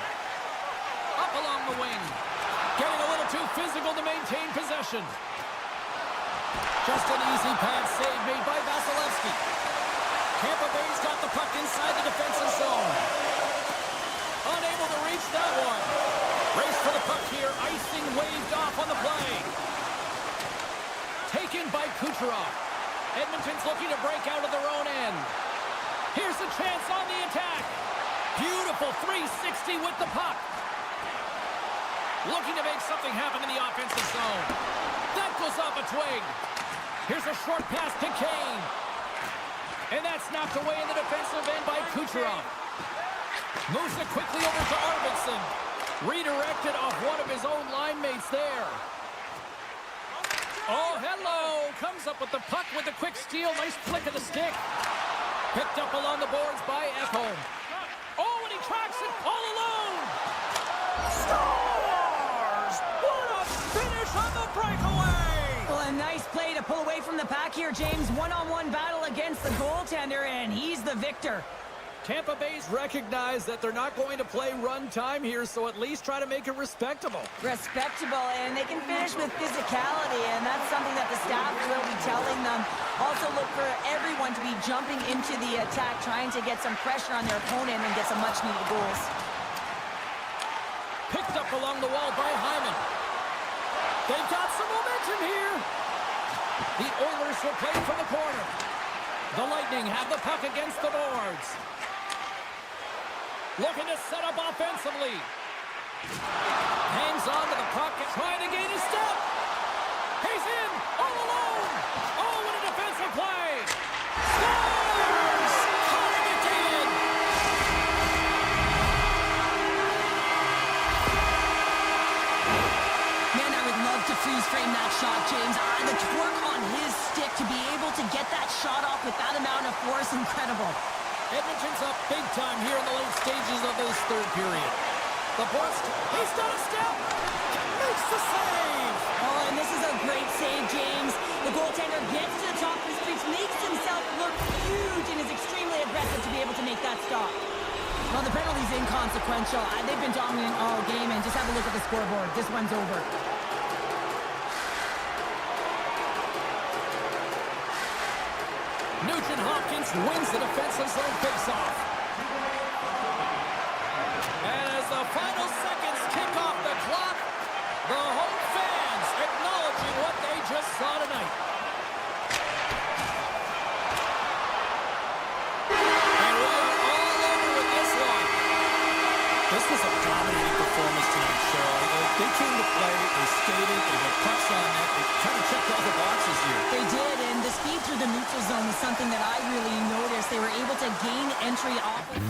Up along the wing. Getting a little too physical to maintain possession. Just an easy pad save made by Vasilevsky. Tampa Bay's got the puck inside the defensive zone. Unable to reach that one. Race for the puck here. Icing waved off on the play. Taken by Kucherov. Edmonton's looking to break out of their own end. Here's a chance on the attack. Beautiful 360 with the puck. Looking to make something happen in the offensive zone. That goes off a twig. Here's a short pass to Kane. And that's knocked away in the defensive end by Kucherov. Moves it quickly over to Arvidsson. Redirected off one of his own line mates there. Oh, hello. Comes up with the puck with a quick steal. Nice flick of the stick. Picked up along the boards by Ekholm. Oh, and he tracks it all alone. Scores! What a finish on the breakaway! Well, a nice play to pull away from the pack here, James. One-on-one battle against the goaltender, and he's the victor. Tampa Bay's recognized that they're not going to play run time here, so at least try to make it respectable. Respectable, and they can finish with physicality, and that's something that the staff will be telling them. Also look for everyone to be jumping into the attack, trying to get some pressure on their opponent and get some much-needed goals. Picked up along the wall by Hyman. They've got some momentum here. The Oilers will play from the corner. The Lightning have the puck against the boards. Looking to set up offensively. Hangs on to the puck and trying to gain a step. He's in, all alone. Oh, what a defensive play. Scores! Connor McDavid. Man, I would love to freeze frame that shot, James. The torque on his stick to be able to get that shot off with that amount of force, incredible. Edmonton's up big time here in the late stages of this third period. The post, he's done a step, makes the save. Oh, and this is a great save, James. The goaltender gets to the top of his crease, makes himself look huge, and is extremely aggressive to be able to make that stop. Well, the penalty's inconsequential. They've been dominant all game, and just have a look at the scoreboard. This one's over. Nugent-Hopkins wins the defensive zone faceoff. And as the final seconds kick off the clock, the home fans acknowledging what they just saw tonight. And we are all over with this one. This was a dominating performance tonight, Cheryl. They came to play, they skated, they had pucks on net, they kind of checked all the boxes here. They did, and the speed through the neutral zone was something that I really noticed. They were able to gain entry off of...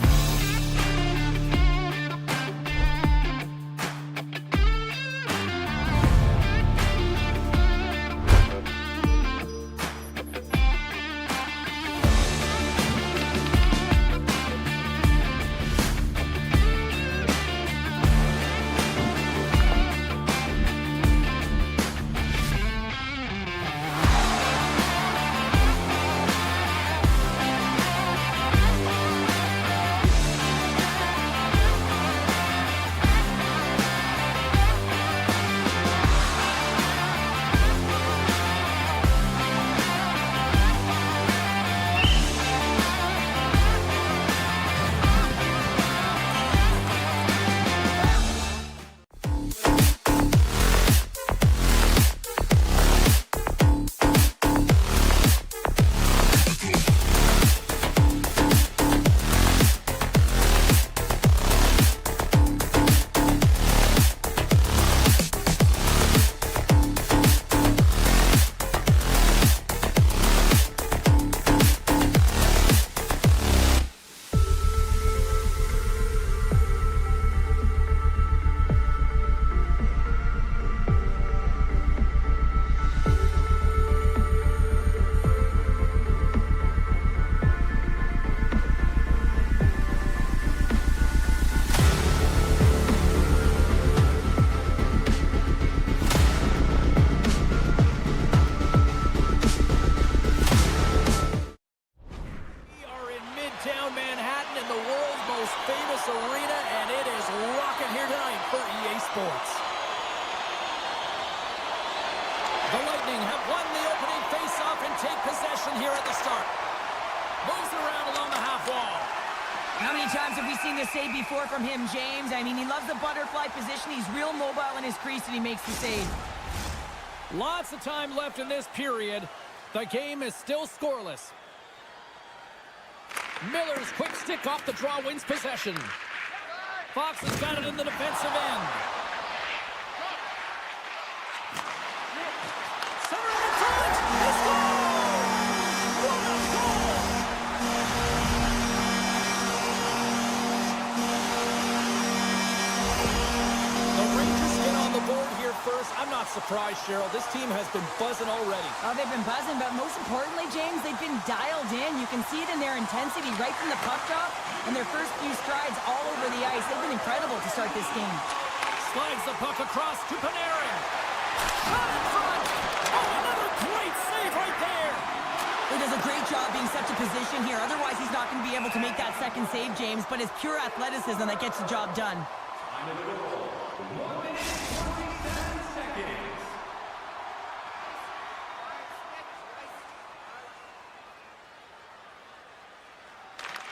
The Lightning have won the opening face-off and take possession here at the start. Moves around along the half wall. How many times have we seen this save before from him, James? I mean, he loves the butterfly position. He's real mobile in his crease, and he makes the save. Lots of time left in this period. The game is still scoreless. Miller's quick stick off the draw wins possession. Fox has got it in the defensive end. Center in front. He scores! What a goal! The Rangers get on the board here first. I'm not surprised, Cheryl. This team has been buzzing already. Oh, they've been buzzing, but most importantly, James, they've been dialed in. You can see it in their intensity right from the puck drop and their first few strides all over the ice. They've been incredible to start this game. Slides the puck across to Panarin. Shot in front. Oh, another great save right there. He does a great job job being such a position here. Otherwise, he's not going to be able to make that second save, James, but it's pure athleticism that gets the job done. Time of the goal, 1 minute 47 seconds.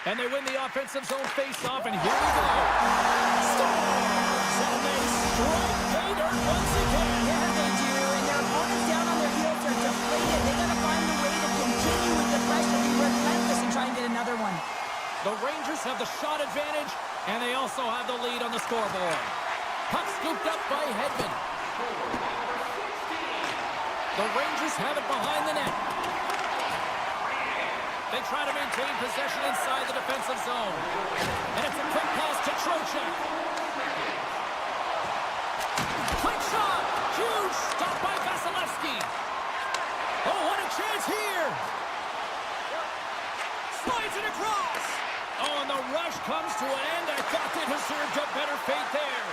And they win the offensive zone face-off, and here we go. Stars! And they strike pay dirt once again. Yeah, they do, and their opponents down on their heels are deflated. They got to find a way to continue with the pressure, be relentless, and try and get another one. The Rangers have the shot advantage, and they also have the lead on the scoreboard. Puck scooped up by Hedman. The Rangers have it behind the net. They try to maintain possession inside the defensive zone. And it's a quick pass to Trocheck. Quick shot! Huge stop by Vasilevsky. Oh, what a chance here! Slides it across! Oh, and the rush comes to an end. I thought they deserved a better fate there.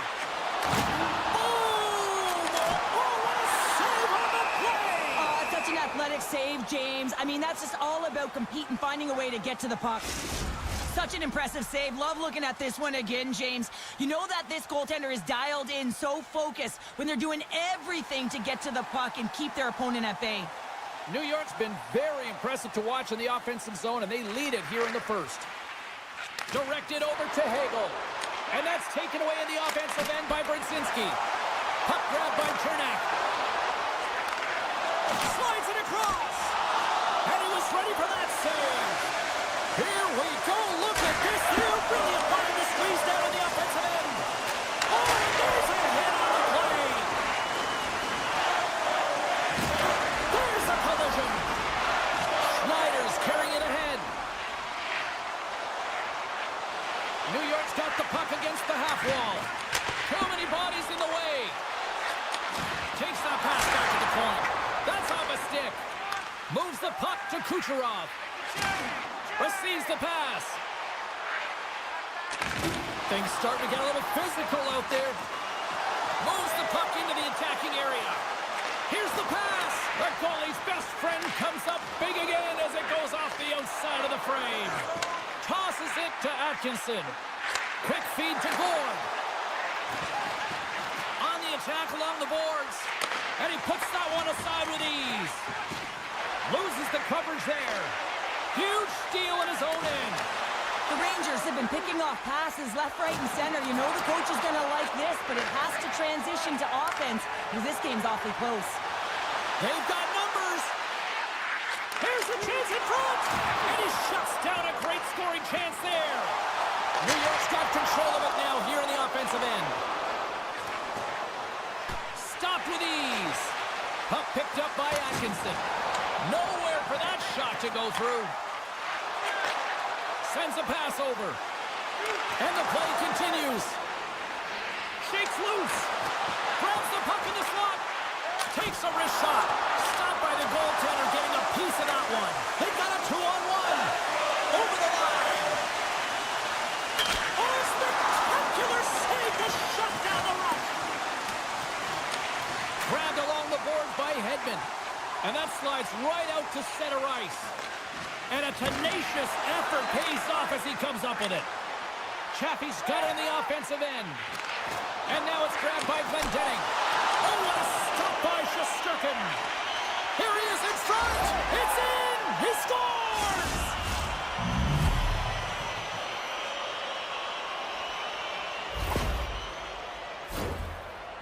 Such an athletic save, James. I mean, that's just all about competing, finding a way to get to the puck. Such an impressive save. Love looking at this one again, James. You know that this goaltender is dialed in, so focused when they're doing everything to get to the puck and keep their opponent at bay. New York's been very impressive to watch in the offensive zone, and they lead it here in the first. Directed over to Hagel. And that's taken away in the offensive end by Brzezinski. Puck grab by Chernak. Slides it across. And he was ready for that save. Here we go. Look at this. They're really applying the squeeze down on the offensive end. Oh, and there's a hit on the play. There's a collision. Schneider's carrying it ahead. New York's got the puck against the half wall. Too many bodies in the way. Takes that pass back to the point. That's off a stick. Moves the puck to Kucherov. Receives the pass. Things starting to get a little physical out there. Moves the puck into the attacking area. Here's the pass. The goalie's best friend comes up big again as it goes off the outside of the frame. Tosses it to Atkinson. Quick feed to Gord. On the attack along the boards. And he puts that one aside with ease. Loses the coverage there. Huge steal in his own end. The Rangers have been picking off passes left, right, and center. You know the coach is going to like this, but it has to transition to offense because this game's awfully close. They've got numbers. Here's a chance in front. And he shuts down a great scoring chance there. New York's got control of it now here in the offensive end. Stopped with ease. Puck picked up by Atkinson. Nowhere for that shot to go through. Sends a pass over. And the play continues. Shakes loose. Grabs the puck in the slot. Takes a wrist shot. Stopped by the goaltender, getting a piece of that one. They got a 2-on-1. Over the line. Oh, a spectacular save to shut down the rush. Grabbed along the boards by Hedman. And that slides right out to center ice. And a tenacious effort pays off as he comes up with it. Chaffee's got it in the offensive end. And now it's grabbed by Glendening. Oh, what a stop by Shesterkin. Here he is in front. It's in. He scores.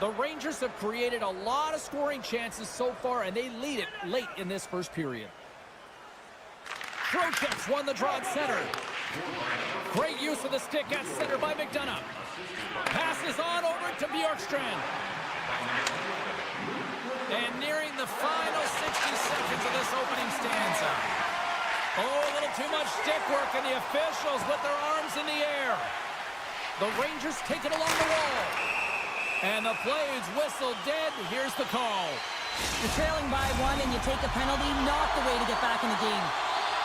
The Rangers have created a lot of scoring chances so far, and they lead it late in this first period. Trocheck's won the draw at center. Great use of the stick at center by McDonough. Passes on over to Bjorkstrand. And nearing the final 60 seconds of this opening stanza. Oh, a little too much stick work, and the officials with their arms in the air. The Rangers take it along the wall. And the play is whistled dead. Here's the call. You're trailing by one and you take a penalty, not the way to get back in the game.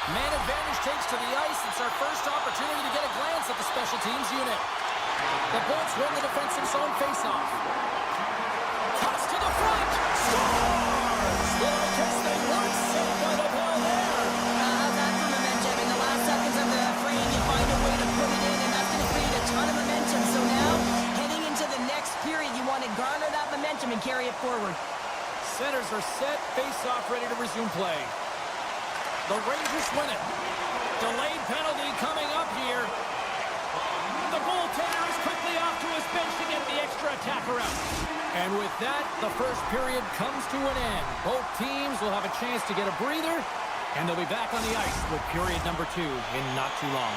Man advantage takes to the ice. It's our first opportunity to get a glance at the special teams unit. The Bolts win the defensive zone faceoff. Cuts to the front. Scores! Well, I guess they weren't safe by the ball there. That's a want to garner that momentum and carry it forward. Centers are set, face-off ready to resume play. The Rangers win it. Delayed penalty coming up here. The goaltender is quickly off to his bench to get the extra attacker out. And with that, the first period comes to an end. Both teams will have a chance to get a breather, and they'll be back on the ice with period number 2 in not too long.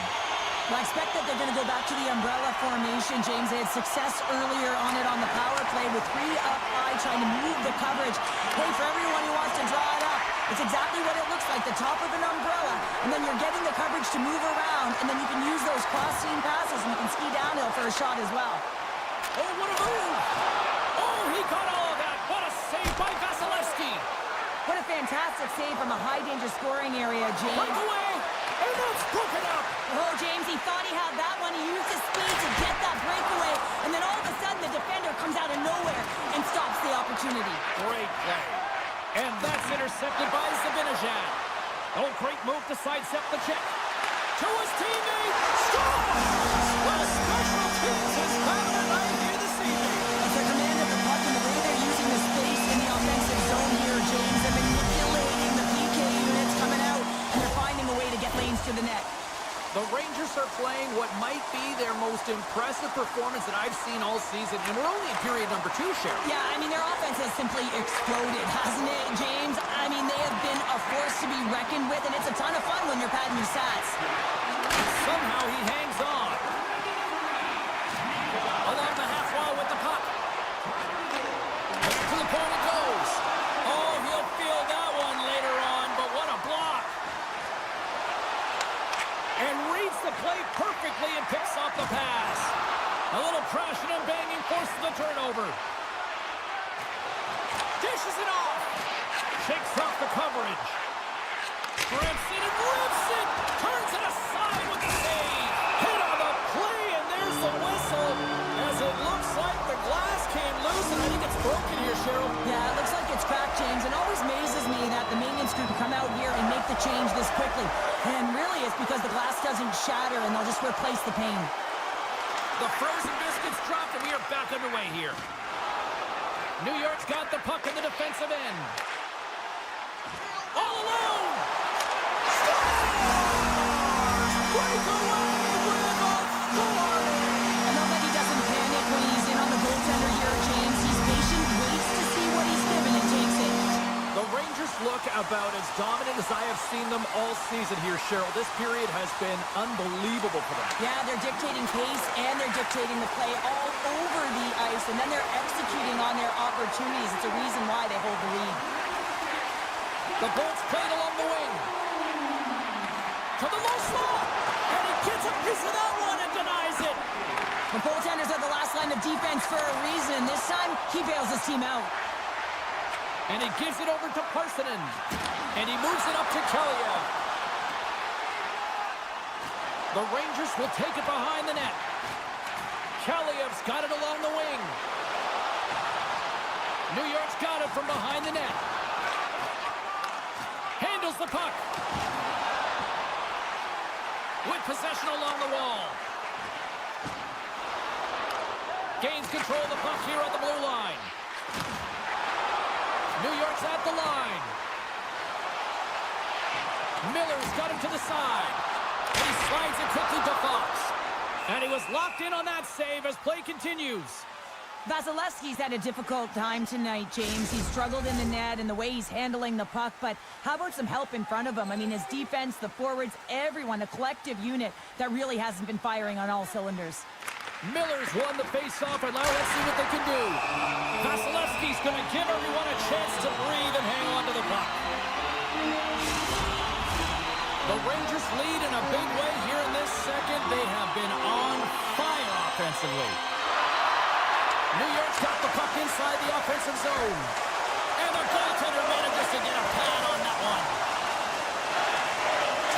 Well, I expect that they're going to go back to the umbrella formation, James. They had success earlier on it on the power play with 3 up high trying to move the coverage. Hey, for everyone who wants to draw it up, it's exactly what it looks like, the top of an umbrella, and then you're getting the coverage to move around, and then you can use those cross-seam passes, and you can ski downhill for a shot as well. Oh, what a move! Oh, he got all of that! What a save by Vasilevsky! What a fantastic save from a high-danger scoring area, James. Right away! And that's broken up! Oh, James, he thought he had that one. He used his speed to get that breakaway, and then all of a sudden the defender comes out of nowhere and stops the opportunity. Great play. And that's intercepted by Zibanejad. Oh, great move to sidestep the check. To his teammate, scores! Well, special teams has found a night here this evening. It's their command of the puck and the way they're using the space in the offensive zone here, James. They're manipulating the PK units coming out, and they're finding a way to get lanes to the net. The Rangers are playing what might be their most impressive performance that I've seen all season, and we're only in period number 2, Cheryl. Yeah, I mean, their offense has simply exploded, hasn't it, James? I mean, they have been a force to be reckoned with, and it's a ton of fun when you're padding your stats. Somehow he hangs on. Along the half wall with the puck. To the point it goes. Oh, he'll feel that one later on, but what a block. And reads the play perfectly and picks off the pass. A little crashing and banging forces the turnover. Dishes it off. Shakes off the coverage. Grips it and rips it. Turns it aside with the save. Hit on the play, and there's the whistle. As it looks like the glass came loose, and I think it's broken here, Cheryl. Yeah, it looks like it's cracked, James. It always amazes me that the maintenance crew can come out here and make the change this quickly. And really, it's because the glass doesn't shatter, and they'll just replace the pane. The frozen biscuits dropped, and we are back underway here. New York's got the puck in the defensive end. All alone! Breakaway with a score! I know that he doesn't panic when he's in on the goaltender here, James. He's patient, waits to see what he's given, and takes it. The Rangers look about as dominant as I have seen them all season here, Cheryl. This period has been unbelievable for them. Yeah, they're dictating pace, and they're dictating the play all over the ice, and then they're executing on their opportunities. It's a reason why they hold the lead. The Bolts played along the wing. To the low slot. And he gets a piece of that one and denies it. The goaltenders are the last line of defense for a reason. This time, he bails his team out. And he gives it over to Parsonen. And he moves it up to Kaliev. The Rangers will take it behind the net. Kaliev's got it along the wing. New York's got it from behind the net. Handles the puck. With possession along the wall. Gains control of the puck here on the blue line. New York's at the line. Miller's got him to the side. And he slides it quickly to Fox. And he was locked in on that save as play continues. Vasilevsky's had a difficult time tonight, James. He's struggled in the net and the way he's handling the puck, but how about some help in front of him? I mean, his defense, the forwards, everyone, a collective unit that really hasn't been firing on all cylinders. Miller's won the face-off, and now let's see what they can do. Vasilevsky's going to give everyone a chance to breathe and hang on to the puck. The Rangers lead in a big way here in this second. They have been on fire offensively. New York's got the puck inside the offensive zone. And the goaltender manages to get a pad on that one.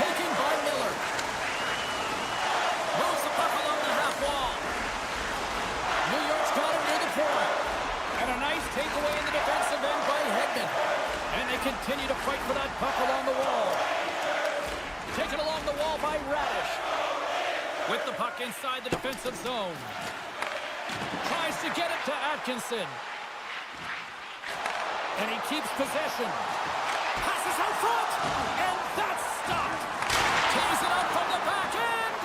Taken by Miller. Moves the puck along the half wall. New York's got him near the point. And a nice takeaway in the defensive end by Hedman. And they continue to fight for that puck along the wall. Taken along the wall by Radish. With the puck inside the defensive zone. Tries to get it to Atkins. Atkinson. And he keeps possession. Passes out front. And that's stopped. Tees it up from the back end.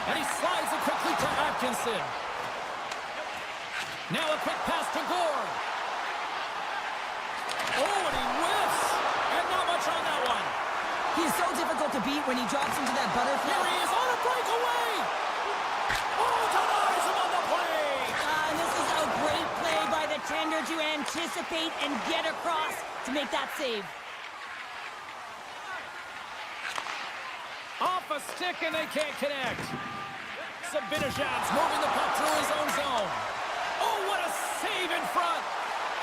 And he slides it quickly to Atkinson. Now a quick pass to Gore. Oh, and he whiffs. And not much on that one. He is so difficult to beat when he drops into that butterfly. Here he is on a breakaway. Oh, denies him on the play. And this is a great play by the tender to anticipate and get across to make that save. Off a stick and they can't connect. Sabinajad's moving the puck through his own zone. Oh, what a save in front.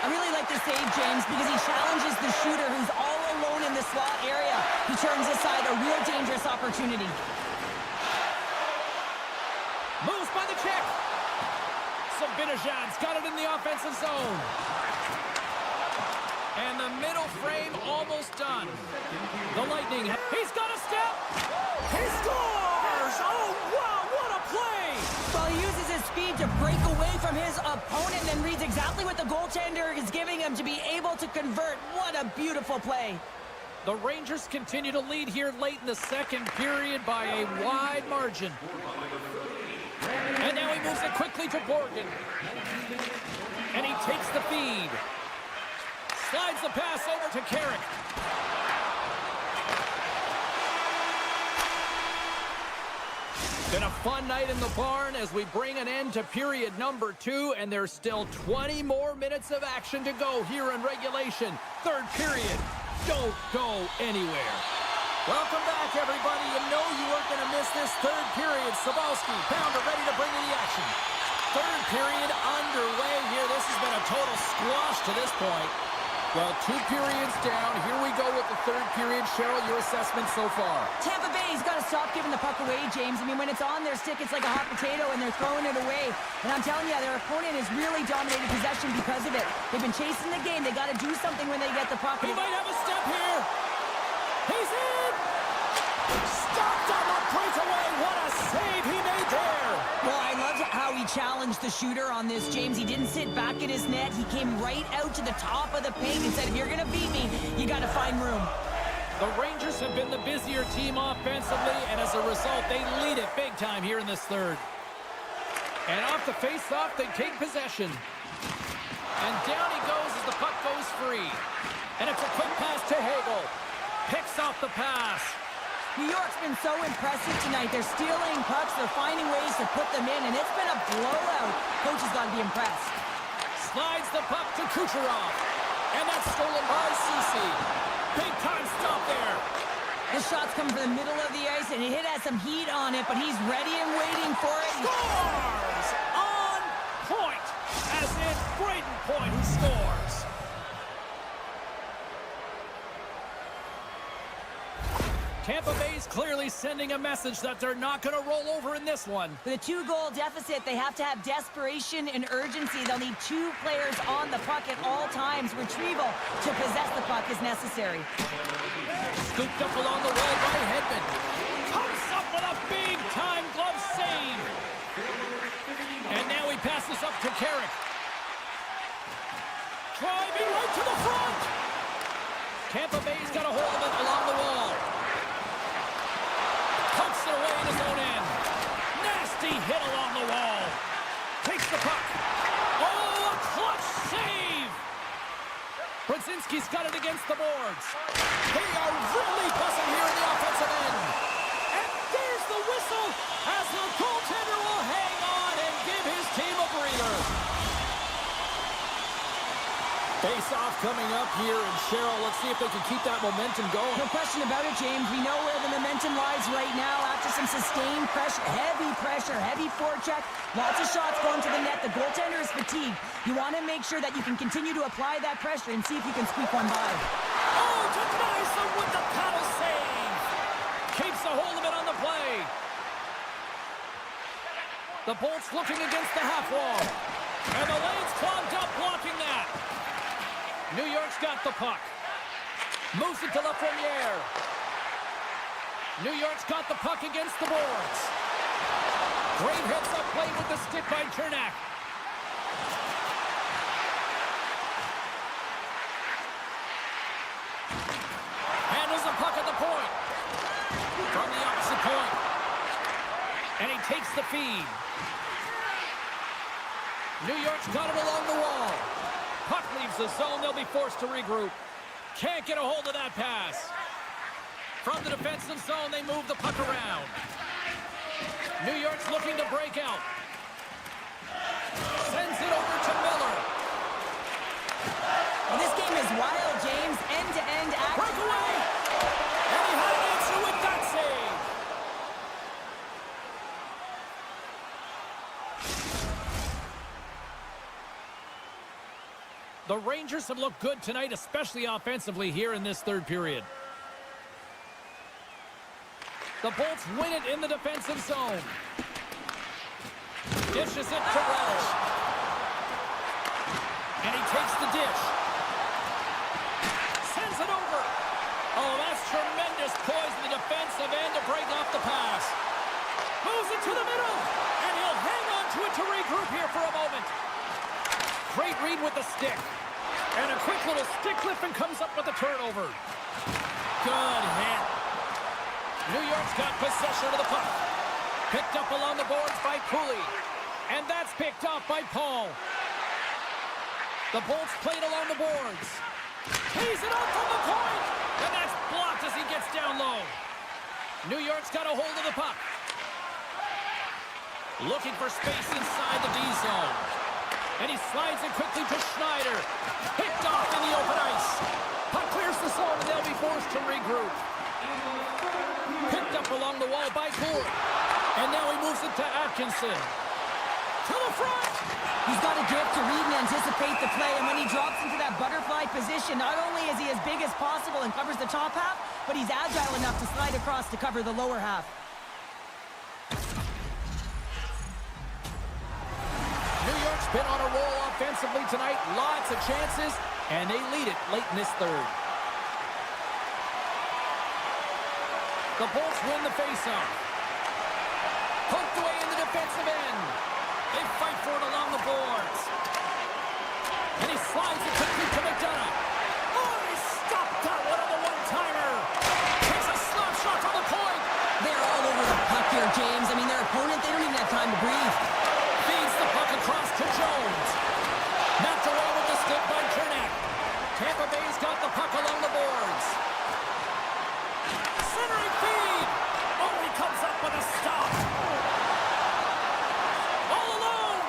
I really like the save, James, because he challenges the shooter who's all alone in the slot area. He turns aside a real dangerous opportunity. Moves by the check. Sabinajad's got it in the offensive zone. And the middle frame almost done. The Lightning, he's got a step. He scores! Oh, wow, what a play! Well, he uses his speed to break away from his opponent and reads exactly what the goaltender is giving him to be able to convert. What a beautiful play. The Rangers continue to lead here late in the second period by a wide margin. And now he moves it quickly to Borgen. And he takes the feed. Slides the pass over to Carrick. Been a fun night in the barn as we bring an end to period number 2, and there's still 20 more minutes of action to go here in regulation. Third period. Don't go anywhere. Welcome back, everybody. You know you weren't going to miss this third period. Sabalski, Pounder ready to bring in the action. Third period underway here. This has been a total squash to this point. Well, 2 periods down. Here we go with the third period. Cheryl, your assessment so far? Tampa Bay's got to stop giving the puck away, James. I mean, when it's on their stick, it's like a hot potato, and they're throwing it away. And I'm telling you, their opponent has really dominated possession because of it. They've been chasing the game. They got to do something when they get the puck. He might have a step here. He's in. Stopped on the breakaway. What a save he made there. Well, I loved how he challenged the shooter on this, James. He didn't sit back in his net. He came right out to the top of the paint and said, if you're going to beat me, you got to find room. The Rangers have been the busier team offensively, and as a result, they lead it big time here in this third. And off the face-off, they take possession. And down he goes as the puck goes free. And it's a quick pass to Hagel. Picks off the pass. New York's been so impressive tonight. They're stealing pucks. They're finding ways to put them in, and it's been a blowout. Coach has got to be impressed. Slides the puck to Kucherov. And that's stolen by Ceci. Big time stop there. The shot's coming from the middle of the ice, and it has some heat on it, but he's ready and waiting for it. Scores! On point! As in Braden Point who scores. Tampa Bay's clearly sending a message that they're not going to roll over in this one. With a 2-goal deficit, they have to have desperation and urgency. They'll need 2 players on the puck at all times. Retrieval to possess the puck is necessary. Scooped up along the wall by Hedman. Comes up with a big-time glove save. And now he passes up to Carrick. Driving right to the front. Tampa Bay's got a hold of it along the wall. Pumps it away in his own end. Nasty hit along the wall. Takes the puck. Oh, a clutch save! Brzezinski's got it against the boards. They are really buzzing here in the offensive end. And there's the whistle as the goaltender will hang on and give his team a breather. Face-off coming up here, and Cheryl, let's see if they can keep that momentum going. No question about it, James. We know where the momentum lies right now after some sustained pressure, heavy forecheck, lots of shots going to the net. The goaltender is fatigued. You want to make sure that you can continue to apply that pressure and see if you can squeak one by. Oh, denies them with the paddle save. Keeps a hold of it on the play. The Bolts looking against the half wall. And the lane's clogged up blocking that. New York's got the puck. Moves it to Lafreniere. New York's got the puck against the boards. Great heads-up play with the stick by Cernak. Handles the puck at the point. From the opposite point. And he takes the feed. New York's got it along the wall. Puck leaves the zone. They'll be forced to regroup. Can't get a hold of that pass. From the defensive zone, they move the puck around. New York's looking to break out. Sends it over to Miller. Well, this game is wild, James. End-to-end action. Breakaway! And he had an answer with that save. The Rangers have looked good tonight, especially offensively here in this third period. The Bolts win it in the defensive zone. Dishes it to Relish. And he takes the dish. Sends it over. Oh, that's tremendous poise in the defensive end to break off the pass. Moves it to the middle. And he'll hang on to it to regroup here for a moment. Great read with the stick. And a quick little stick lift and comes up with a turnover. Good hit. New York's got possession of the puck. Picked up along the boards by Cooley. And that's picked off by Paul. The Bolts played along the boards. Tees it up from the point. And that's blocked as he gets down low. New York's got a hold of the puck. Looking for space inside the D zone. And he slides it quickly to Schneider. Picked off in the open ice. Puck clears the zone and they'll be forced to regroup. Picked up along the wall by Gould. And now he moves it to Atkinson. To the front. He's got a gift to read and anticipate the play, and when he drops into that butterfly position, not only is he as big as possible and covers the top half, but he's agile enough to slide across to cover the lower half. New York's been on a roll offensively tonight. Lots of chances, and they lead it late in this third. The Bolts win the faceoff. Poked away in the defensive end. They fight for it along the boards. And he slides it quickly to McDonough. Oh, he stopped that one on the one-timer. Takes a slap shot from the point. They're all over the puck here, James. I mean, their opponent, they don't even have time to breathe. Feeds the puck across to Jones. Knocked away with the stick by Cernak. Tampa Bay's got the puck along the boards. Centering feed. Oh, he comes up with a stop. All alone.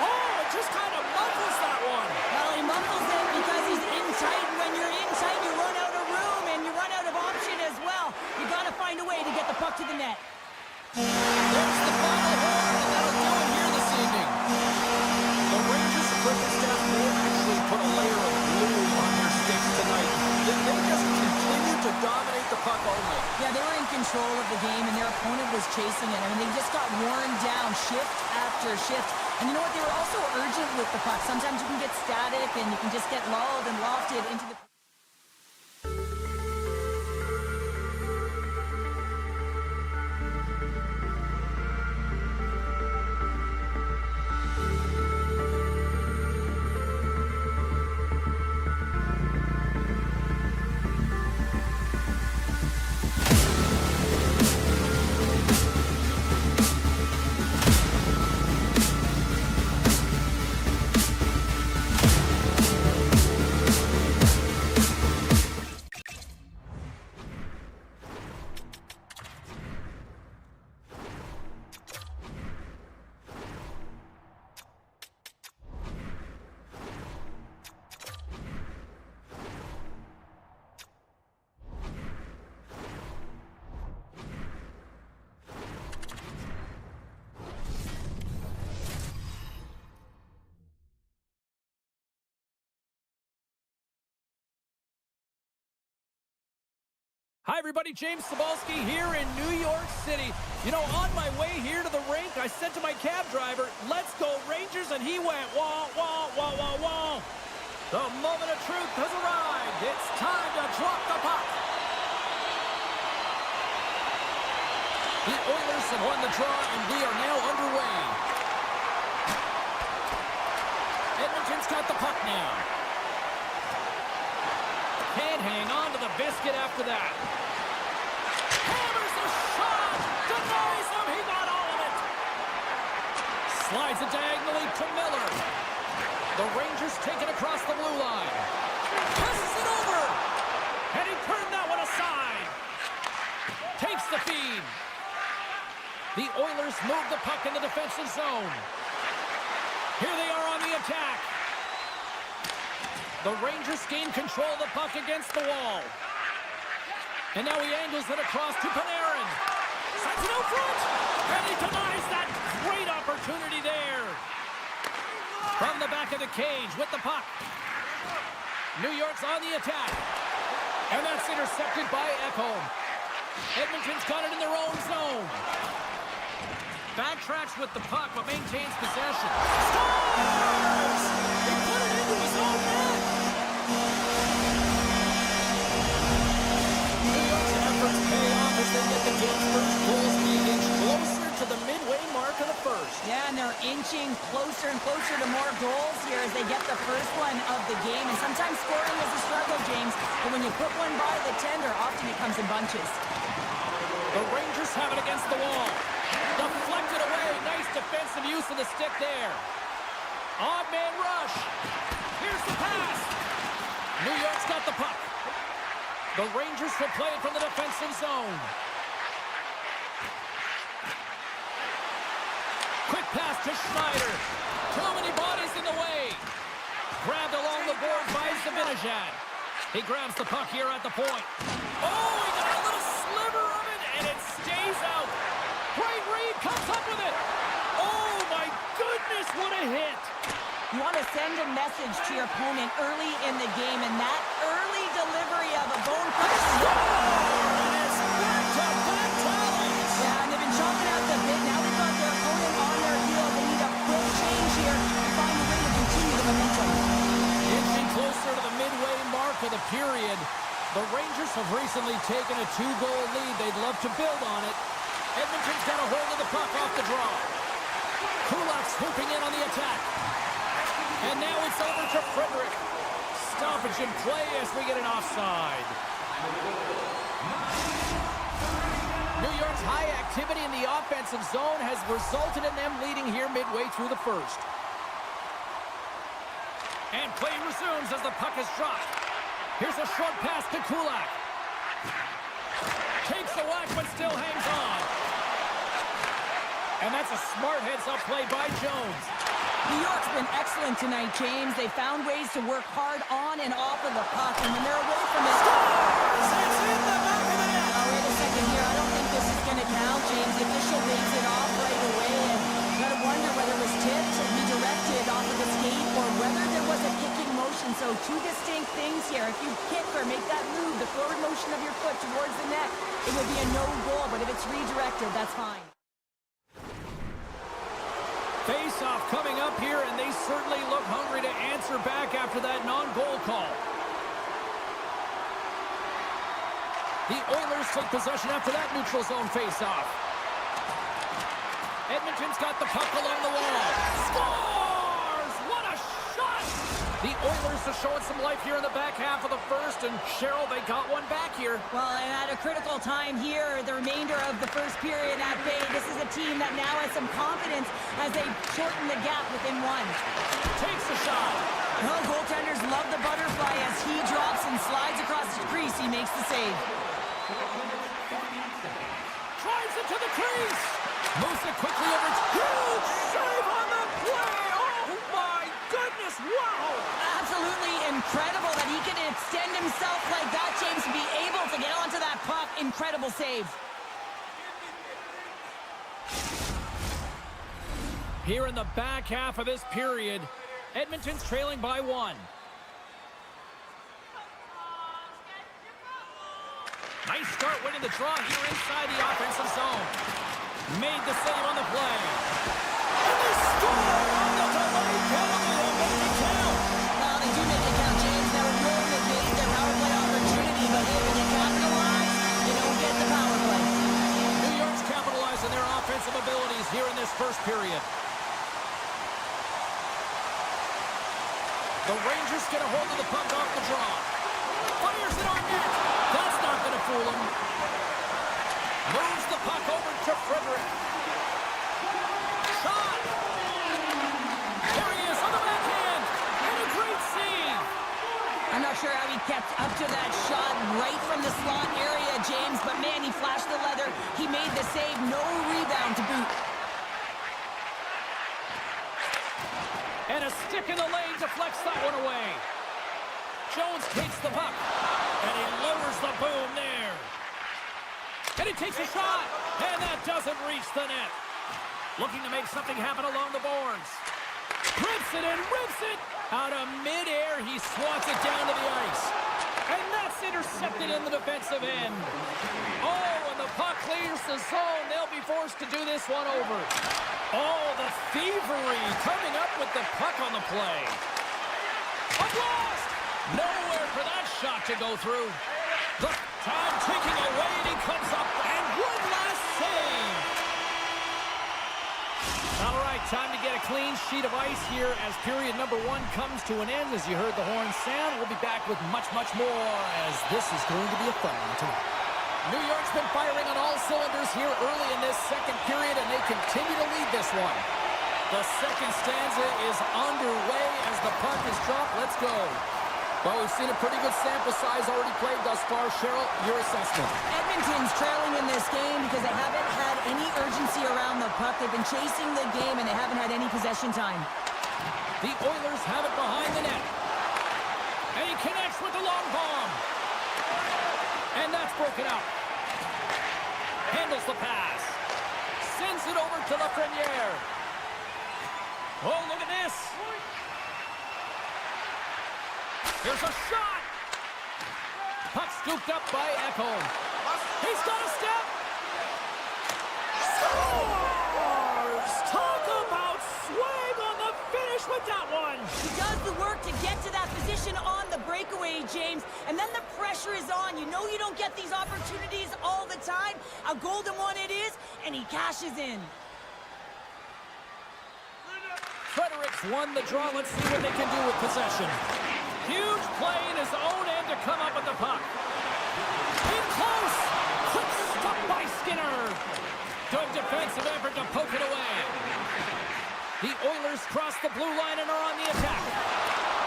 Oh, it just kind of muffles that one. Well, he muffles it because he's in tight, and when you're in tight, you run out of room, and you run out of option as well. You got to find a way to get the puck to the net. There's the final horn, and that'll do it here this evening. The Rangers' equipment staff may have actually put a layer of glue on their sticks tonight. They just continued to dominate the puck all night. Yeah, they were in control of the game, and their opponent was chasing it. I mean, they just got worn down shift after shift. And you know what? They were also urgent with the puck. Sometimes you can get static, and you can just get lulled and lofted into the... Hi, everybody. James Cybulski here in New York City. You know, on my way here to the rink, I said to my cab driver, "Let's go Rangers," and he went, wah, wah, wah, wah, wah. The moment of truth has arrived. It's time to drop the puck. The Oilers Oilers have won the draw, and we are now underway. Edmonton's got the puck now. Can't hang on to the biscuit after that. Hammers a shot! Denies him! He got all of it! Slides it diagonally to Miller. The Rangers take it across the blue line. Passes it over! And he turned that one aside. Takes the feed. The Oilers move the puck in the defensive zone. Here they are on the attack. The Rangers gain control of the puck against the wall. And now he angles it across to Panarin. Sends it out front. And he denies that great opportunity there. From the back of the cage with the puck. New York's on the attack. And that's intercepted by Ekholm. Edmonton's got it in their own zone. Backtracks with the puck, but maintains possession. Scores! He put it into his own net. New York's efforts pay off as they get the game's first goals being inched closer to the midway mark of the first. Yeah, and they're inching closer and closer to more goals here as they get the first one of the game. And sometimes scoring is a struggle, James, but when you put one by the tender, often it comes in bunches. The Rangers have it against the wall. Deflected away. Nice defensive use of the stick there. Odd man rush. Here's the pass. New York's got the puck. The Rangers will play it from the defensive zone. Quick pass to Schneider. Too many bodies in the way. Grabbed along the board by Zibanejad. He grabs the puck here at the point. Oh, he got a little sliver of it, and it stays out. Great read, comes up with it. Oh, my goodness, what a hit. You want to send a message to your opponent early in the game, and that early delivery of a bone crush. And it's back-to-back tallies. Yeah, and they've been chomping out the bit. Now they've got their opponent on their heels. They need a quick change here to find a way to continue the momentum. Inching closer to the midway mark of the period. The Rangers have recently taken a 2-goal lead. They'd love to build on it. Edmonton's got a hold of the puck off the draw. Kulak swooping in on the attack. And now it's over to Frederick. Stoppage in play as we get an offside. New York's high activity in the offensive zone has resulted in them leading here midway through the first. And play resumes as the puck is dropped. Here's a short pass to Kulak. Takes the whack but still hangs on. And that's a smart heads-up play by Jones. New York's been excellent tonight, James. They found ways to work hard on and off of the puck, and when they're away from it... Scores! It's in the back of the net! Oh, wait a second here. I don't think this is going to count, James. The official takes it off right away, and you got to wonder whether it was tipped or redirected off of the skate, or whether there was a kicking motion. So two distinct things here. If you kick or make that move, the forward motion of your foot towards the net, it would be a no goal, but if it's redirected, that's fine. Face-off coming up here, and they certainly look hungry to answer back after that non-goal call. The Oilers take possession after that neutral zone face-off. Edmonton's got the puck along the wall. Scores! What a shot! The Oilers are showing some life here in the back half of the first, and Cheryl, they got one back here. Well, and at a critical time here, the remainder of the first period at bay, this is a team that now has some confidence as they shorten the gap within one. Takes the shot. Well, goaltenders love the butterfly as he drops and slides across the crease. He makes the save. Drives it to the crease. Moves it quickly over. Huge save on the play. Oh, my goodness. Wow. Absolutely incredible that he can extend himself like that, James, and be able to get onto that puck. Incredible save. Here in the back half of this period, Edmonton's trailing by 1. Nice start winning the draw here inside the offensive zone. Made the save on the play. And they score on the delay penalty. They make it count. Well, they do make it count, James. They were really negating their power play opportunity, but hey, when they capitalize, they don't get the power play. New York's capitalizing their offense. The Rangers get a hold of the puck off the draw. Fires it on net. That's not going to fool him. Moves the puck over to Frederick. Shot. There he is on the backhand. And a great save. I'm not sure how he kept up to that shot right from the slot area, James, but man, he flashed the leather. He made the save. No rebound to boot. And a stick in the lane deflects that one away. Jones takes the puck. And he lowers the boom there. And he takes a shot. And that doesn't reach the net. Looking to make something happen along the boards. Rips it and rips it. Out of midair, he swats it down to the ice. And that's intercepted in the defensive end. Oh, and the puck clears the zone. They'll be forced to do this one over. Oh, the thievery coming up with the puck on the play. A blast! Nowhere for that shot to go through. The time ticking away, and he comes up, and one last save. All right, time to get a clean sheet of ice here as period number 1 comes to an end. As you heard the horn sound, we'll be back with much, much more as this is going to be a fun one tonight. New York's been firing on all cylinders here early in this second period, and they continue to lead this one. The second stanza is underway as the puck is dropped. Let's go. Well, we've seen a pretty good sample size already played thus far. Cheryl, your assessment. Edmonton's trailing in this game because they haven't had any urgency around the puck. They've been chasing the game, and they haven't had any possession time. The Oilers have it behind the net. And he connects with the long bomb. And that's broken out. Handles the pass. Sends it over to Lafreniere. Oh, look at this. Here's a shot. Puck scooped up by Ekholm. He's got a step. Scores! Talk about swag on the finish with that one. He does the work to get to that position on the breakaway, James, and then the pressure is on. You know you don't get these opportunities all the time. A golden one it is, and he cashes in. Fredericks won the draw. Let's see what they can do with possession. Huge play in his own end to come up with the puck. In close. Quick stop by Skinner. Good defensive effort to poke it away. The Oilers cross the blue line and are on the attack.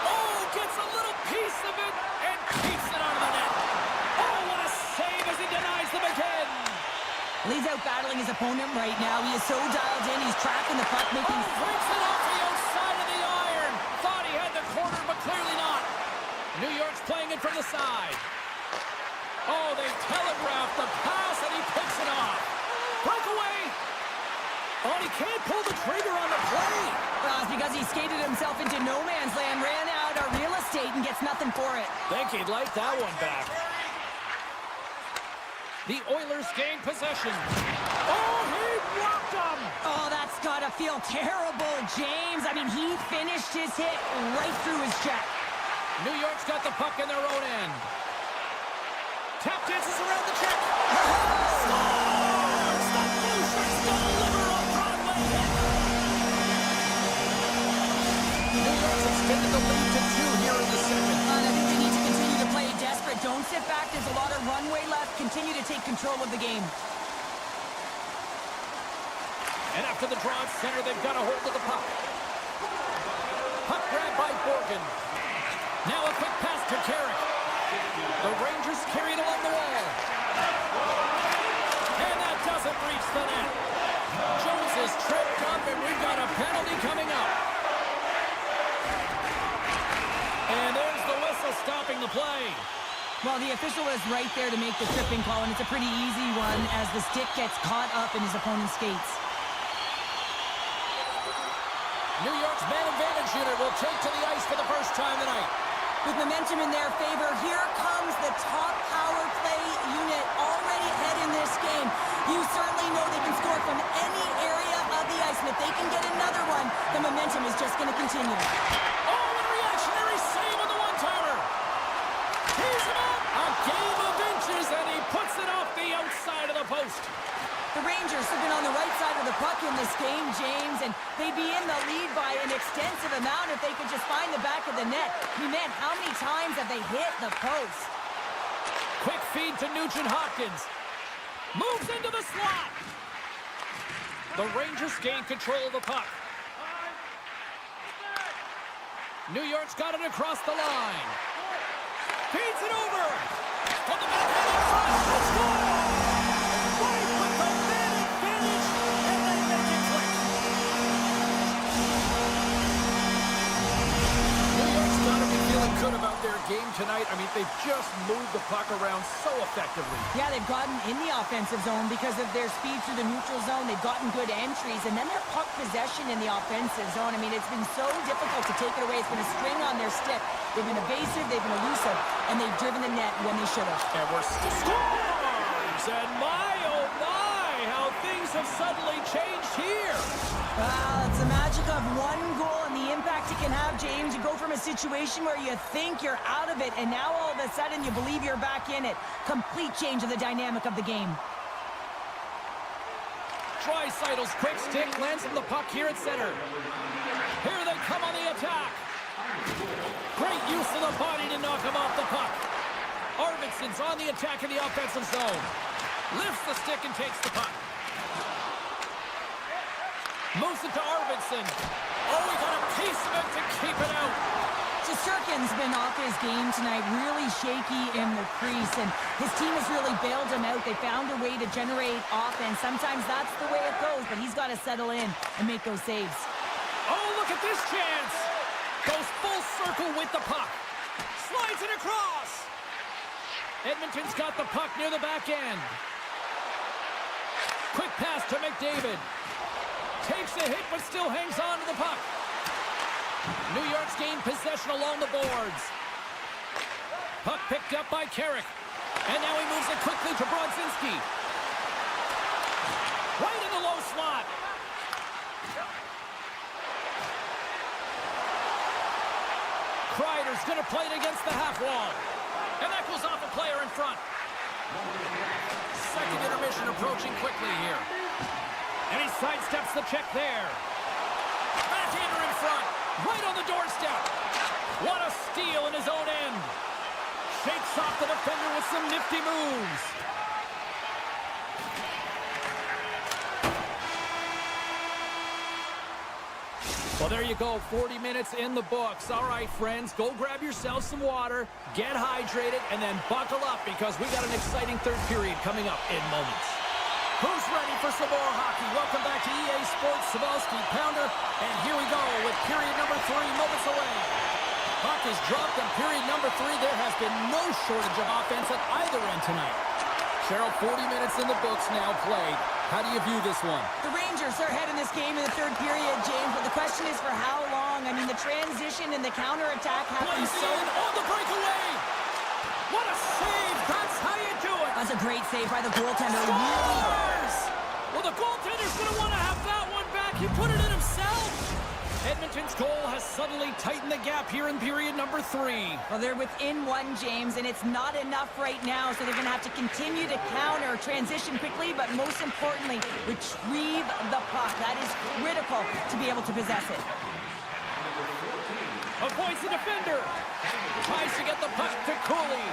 Oh, gets a little piece of it and keeps it out of the net. Oh, what a save as he denies them again. He's out battling his opponent right now. He is so dialed in. He's tracking the puck, making... Breaks it off the outside of the iron. Thought he had the corner, but clearly not. New York's playing it from the side. Oh, they telegraphed the pass, and he picks it off. Breakaway. Oh, he can't pull the trigger on the play. Well, it's because he skated himself into no man's land, ran out of real estate, and gets nothing for it. Think he'd like that one back. The Oilers gain possession. Oh, he blocked him. Oh, that's got to feel terrible, James. I mean, he finished his hit right through his check. New York's got the puck in their own end. Tap dances around the check. Scores! The Blue Shirts deliver on Broadway. New York's extended the lead to 2 here in the second. And I think they need to continue to play desperate. Don't sit back. There's a lot of runway left. Continue to take control of the game. And after the draw at center, they've got a hold of the puck. Puck grab by Borgen. Now a quick pass to Carrick. The Rangers carry it along the wall. And that doesn't reach the net. Jones is tripped up, and we've got a penalty coming up. And there's the whistle stopping the play. Well, the official is right there to make the tripping call, and it's a pretty easy one as the stick gets caught up in his opponent's skates. New York's man advantage unit will take to the ice for the first time tonight. With momentum in their favor, here comes the top power play unit already ahead in this game. You certainly know they can score from any area of the ice, and if they can get another one, the momentum is just going to continue. Oh, what a reactionary save on the one-timer. Tees him up. A game of inches, and he puts it off the outside of the post. The Rangers Rangers have been on the right side of the puck in this game, James, and they'd be in the lead by an extensive amount if they could just find the back of the net. I mean, man, how many times have they hit the post? Quick feed to Nugent-Hopkins. Moves into the slot. The Rangers gain control of the puck. New York's got it across the line. Feeds it over. On the backhand in front. Score! Right with the man advantage, and they make it click. New York's got to be feeling good about their game tonight. I mean, they've just moved the puck around so effectively. Yeah, they've gotten in the offensive zone because of their speed through the neutral zone. They've gotten good entries, and then their puck possession in the offensive zone. I mean, it's been so difficult to take it away. It's been a string on their stick. They've been evasive, they've been elusive, and they've driven the net when they should have. And we're scores! And my, oh my, how things have suddenly changed here. Well, it's the magic of one goal and the impact it can have, James. You go from a situation where you think you're out of it, and now all of a sudden you believe you're back in it. Complete change of the dynamic of the game. Draisaitl's quick stick lands him the puck here at center. Here they come on the attack. Great use of the body to knock him off the puck. Arvidsson's on the attack in the offensive zone. Lifts the stick and takes the puck. Moves it to Arvidsson. Oh, he got a piece of it to keep it out. Shesterkin's been off his game tonight, really shaky in the crease, and his team has really bailed him out. They found a way to generate offense. Sometimes that's the way it goes, but he's got to settle in and make those saves. Oh, look at this chance. Goes full circle with the puck. Slides it across. Edmonton's got the puck near the back end. Quick pass to McDavid. Takes a hit, but still hangs on to the puck. New York's gained possession along the boards. Puck picked up by Carrick. And now he moves it quickly to Brodzinski. Right in the low slot. Kreider's going to play it against the half wall. And that goes off a player in front. Second intermission approaching quickly here. And he sidesteps the check there. Backhander in front. Right on the doorstep. What a steal in his own end. Shakes off the defender with some nifty moves. Well, there you go. 40 minutes in the books. All right, friends, go grab yourself some water, get hydrated, and then buckle up because we got an exciting third period coming up in moments. Who's ready for some more hockey? Welcome back to EA Sports Savalsky Pounder. And here we go with period number 3 moments away. Puck is dropped in period number 3. There has been no shortage of offense at either end tonight. Cheryl, 40 minutes in the books now played. How do you view this one? The Rangers are ahead in this game in the third period, James, but the question is for how long? I mean, the transition and the counterattack happens so... on the breakaway! What a save! That's how you do it! That's a great save by the goaltender. Scores! Well, the goaltender's going to want to have that one back. He put it in himself. Edmonton's goal has suddenly tightened the gap here in period number 3. Well, they're within 1, James, and it's not enough right now, so they're going to have to continue to counter, transition quickly, but most importantly, retrieve the puck. That is critical to be able to possess it. Avoids the defender. Tries to get the puck to Cooley.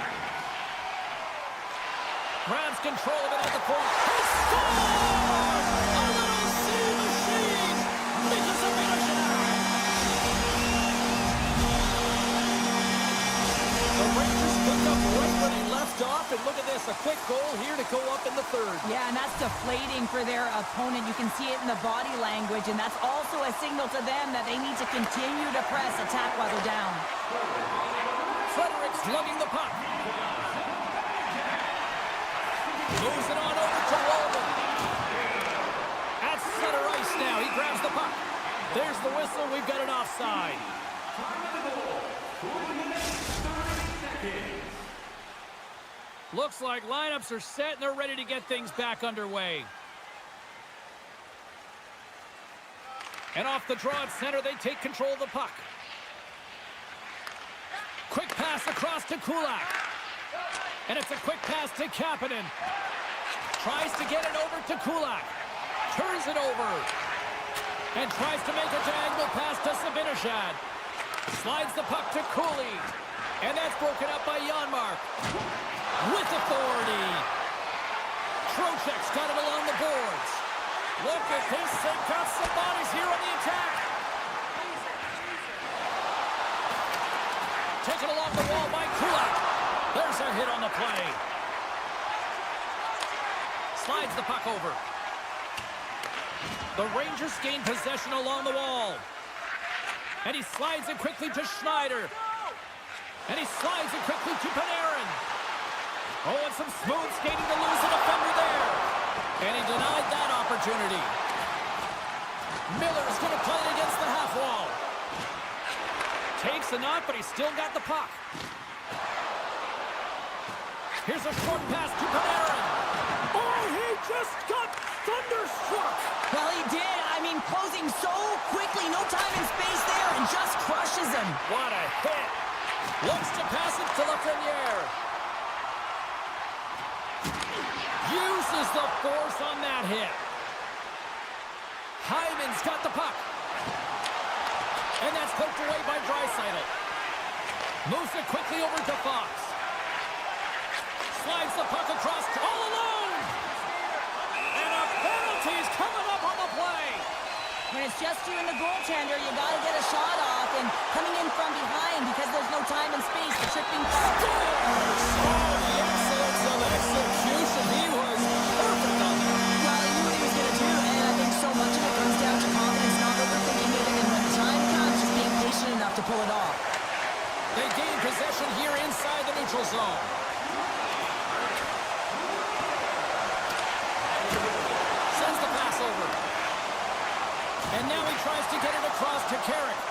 Grabs control of it at the point. He scores! A little sea machine! Because of the Rangers pick up right where they left off, and look at this, a quick goal here to go up in the third. Yeah, and that's deflating for their opponent. You can see it in the body language, and that's also a signal to them that they need to continue to press, attack while they're down. Fredericks lugging the puck. Moves it on over to Walden. At center ice now, he grabs the puck. There's the whistle, we've got an offside. Looks like lineups are set and they're ready to get things back underway. And off the draw at center, they take control of the puck. Quick pass across to Kulak. And it's a quick pass to Kapanen. Tries to get it over to Kulak. Turns it over. And tries to make a diagonal pass to Sabinishad. Slides the puck to Cooley. And that's broken up by Janmark. With authority. Trocheck's got it along the boards. Look at this. They've got some bodies here on the attack. Taken along the wall by Kulak. There's a hit on the play. Slides the puck over. The Rangers gain possession along the wall. And he slides it quickly to Schneider. And he slides it quickly to Panarin. Oh, and some smooth skating to lose the defender there. And he denied that opportunity. Miller's going to play it against the half wall. Takes a knock, but he's still got the puck. Here's a short pass to Panarin. Oh, he just got thunderstruck. Well, he did. I mean, closing so quickly. No time and space there, and just crushes him. What a hit. Looks to pass it to Lafreniere. Uses the force on that hit. Hyman's got the puck. And that's poked away by Draisaitl. Moves it quickly over to Fox. Slides the puck across all alone. And a penalty's coming up on the play. When it's just you and the goaltender, you got to get a shot off. And coming in from behind because there's no time and space, the tripping puck. Oh, the excellence of execution. He was perfect on that. Well, he knew what he was going to do, and I think so much of it comes down to confidence, not overthinking it, and when the time comes, just being patient enough to pull it off. They gain possession here inside the neutral zone. Sends the pass over. And now he tries to get it across to Carrick.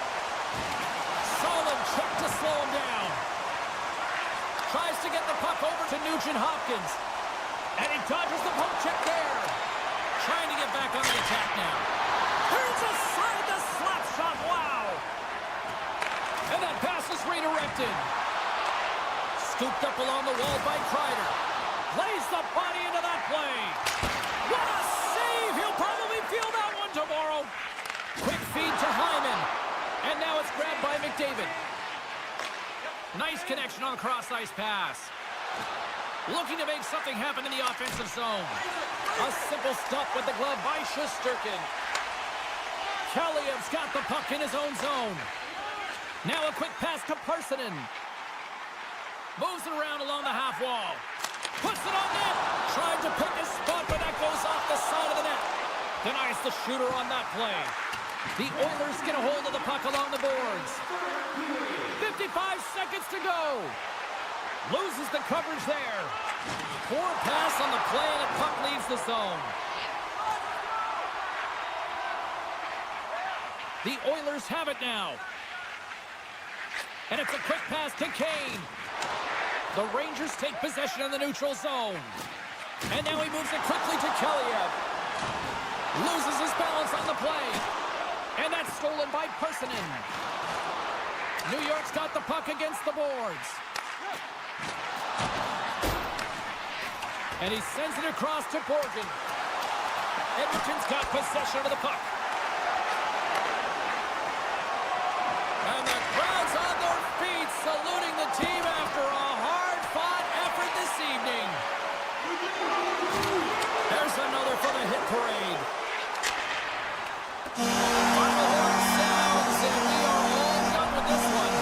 Solid check to slow him down. Tries to get the puck over to Nugent-Hopkins. And he dodges the poke check there. Trying to get back on the attack now. Here's a side-to-slap shot. Wow. And that pass is redirected. Scooped up along the wall by Kreider. Plays the body into that play. What a save. He'll probably feel that one tomorrow. Quick feed to Hyman. And now it's grabbed by McDavid. Nice connection on the cross-ice pass. Looking to make something happen in the offensive zone. A simple stop with the glove by Shesterkin. Kaliev's got the puck in his own zone. Now a quick pass to Parsonen. Moves it around along the half wall. Puts it on net. Trying to pick his spot, but that goes off the side of the net. Denies the shooter on that play. The Oilers get a hold of the puck along the boards. 55 seconds to go. Loses the coverage there. Poor pass on the play, and the puck leaves the zone. The Oilers have it now. And it's a quick pass to Kane. The Rangers take possession of the neutral zone. And now he moves it quickly to Kaliev. Loses his balance on the play. And that's stolen by Parsonen. New York's got the puck against the boards. And he sends it across to Borgen. Edmonton's got possession of the puck. And the crowd's on their feet, saluting the team after a hard-fought effort this evening. There's another for the hit parade. Final horn sounds, and we are all done with this one.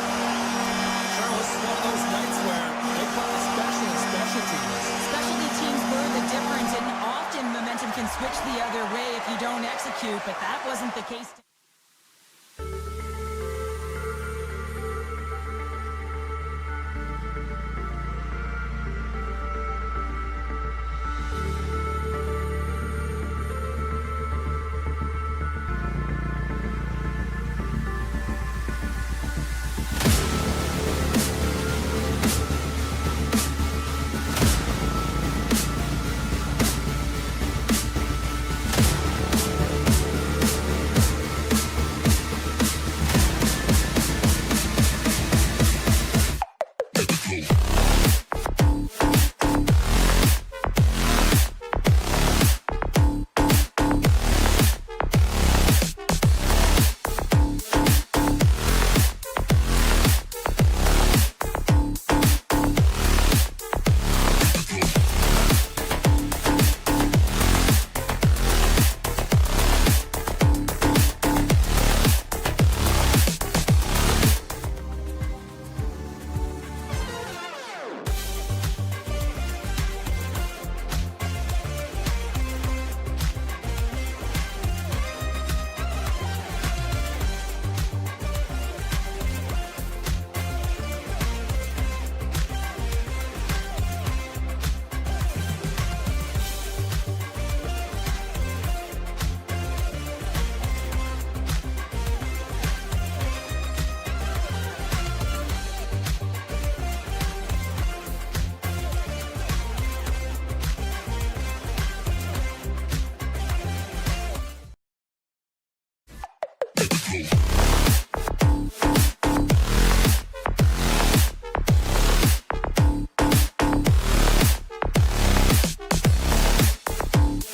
Sure was one of those nights where they call the special and special teams. Specialty teams were the difference, and often momentum can switch the other way if you don't execute, but that wasn't the case.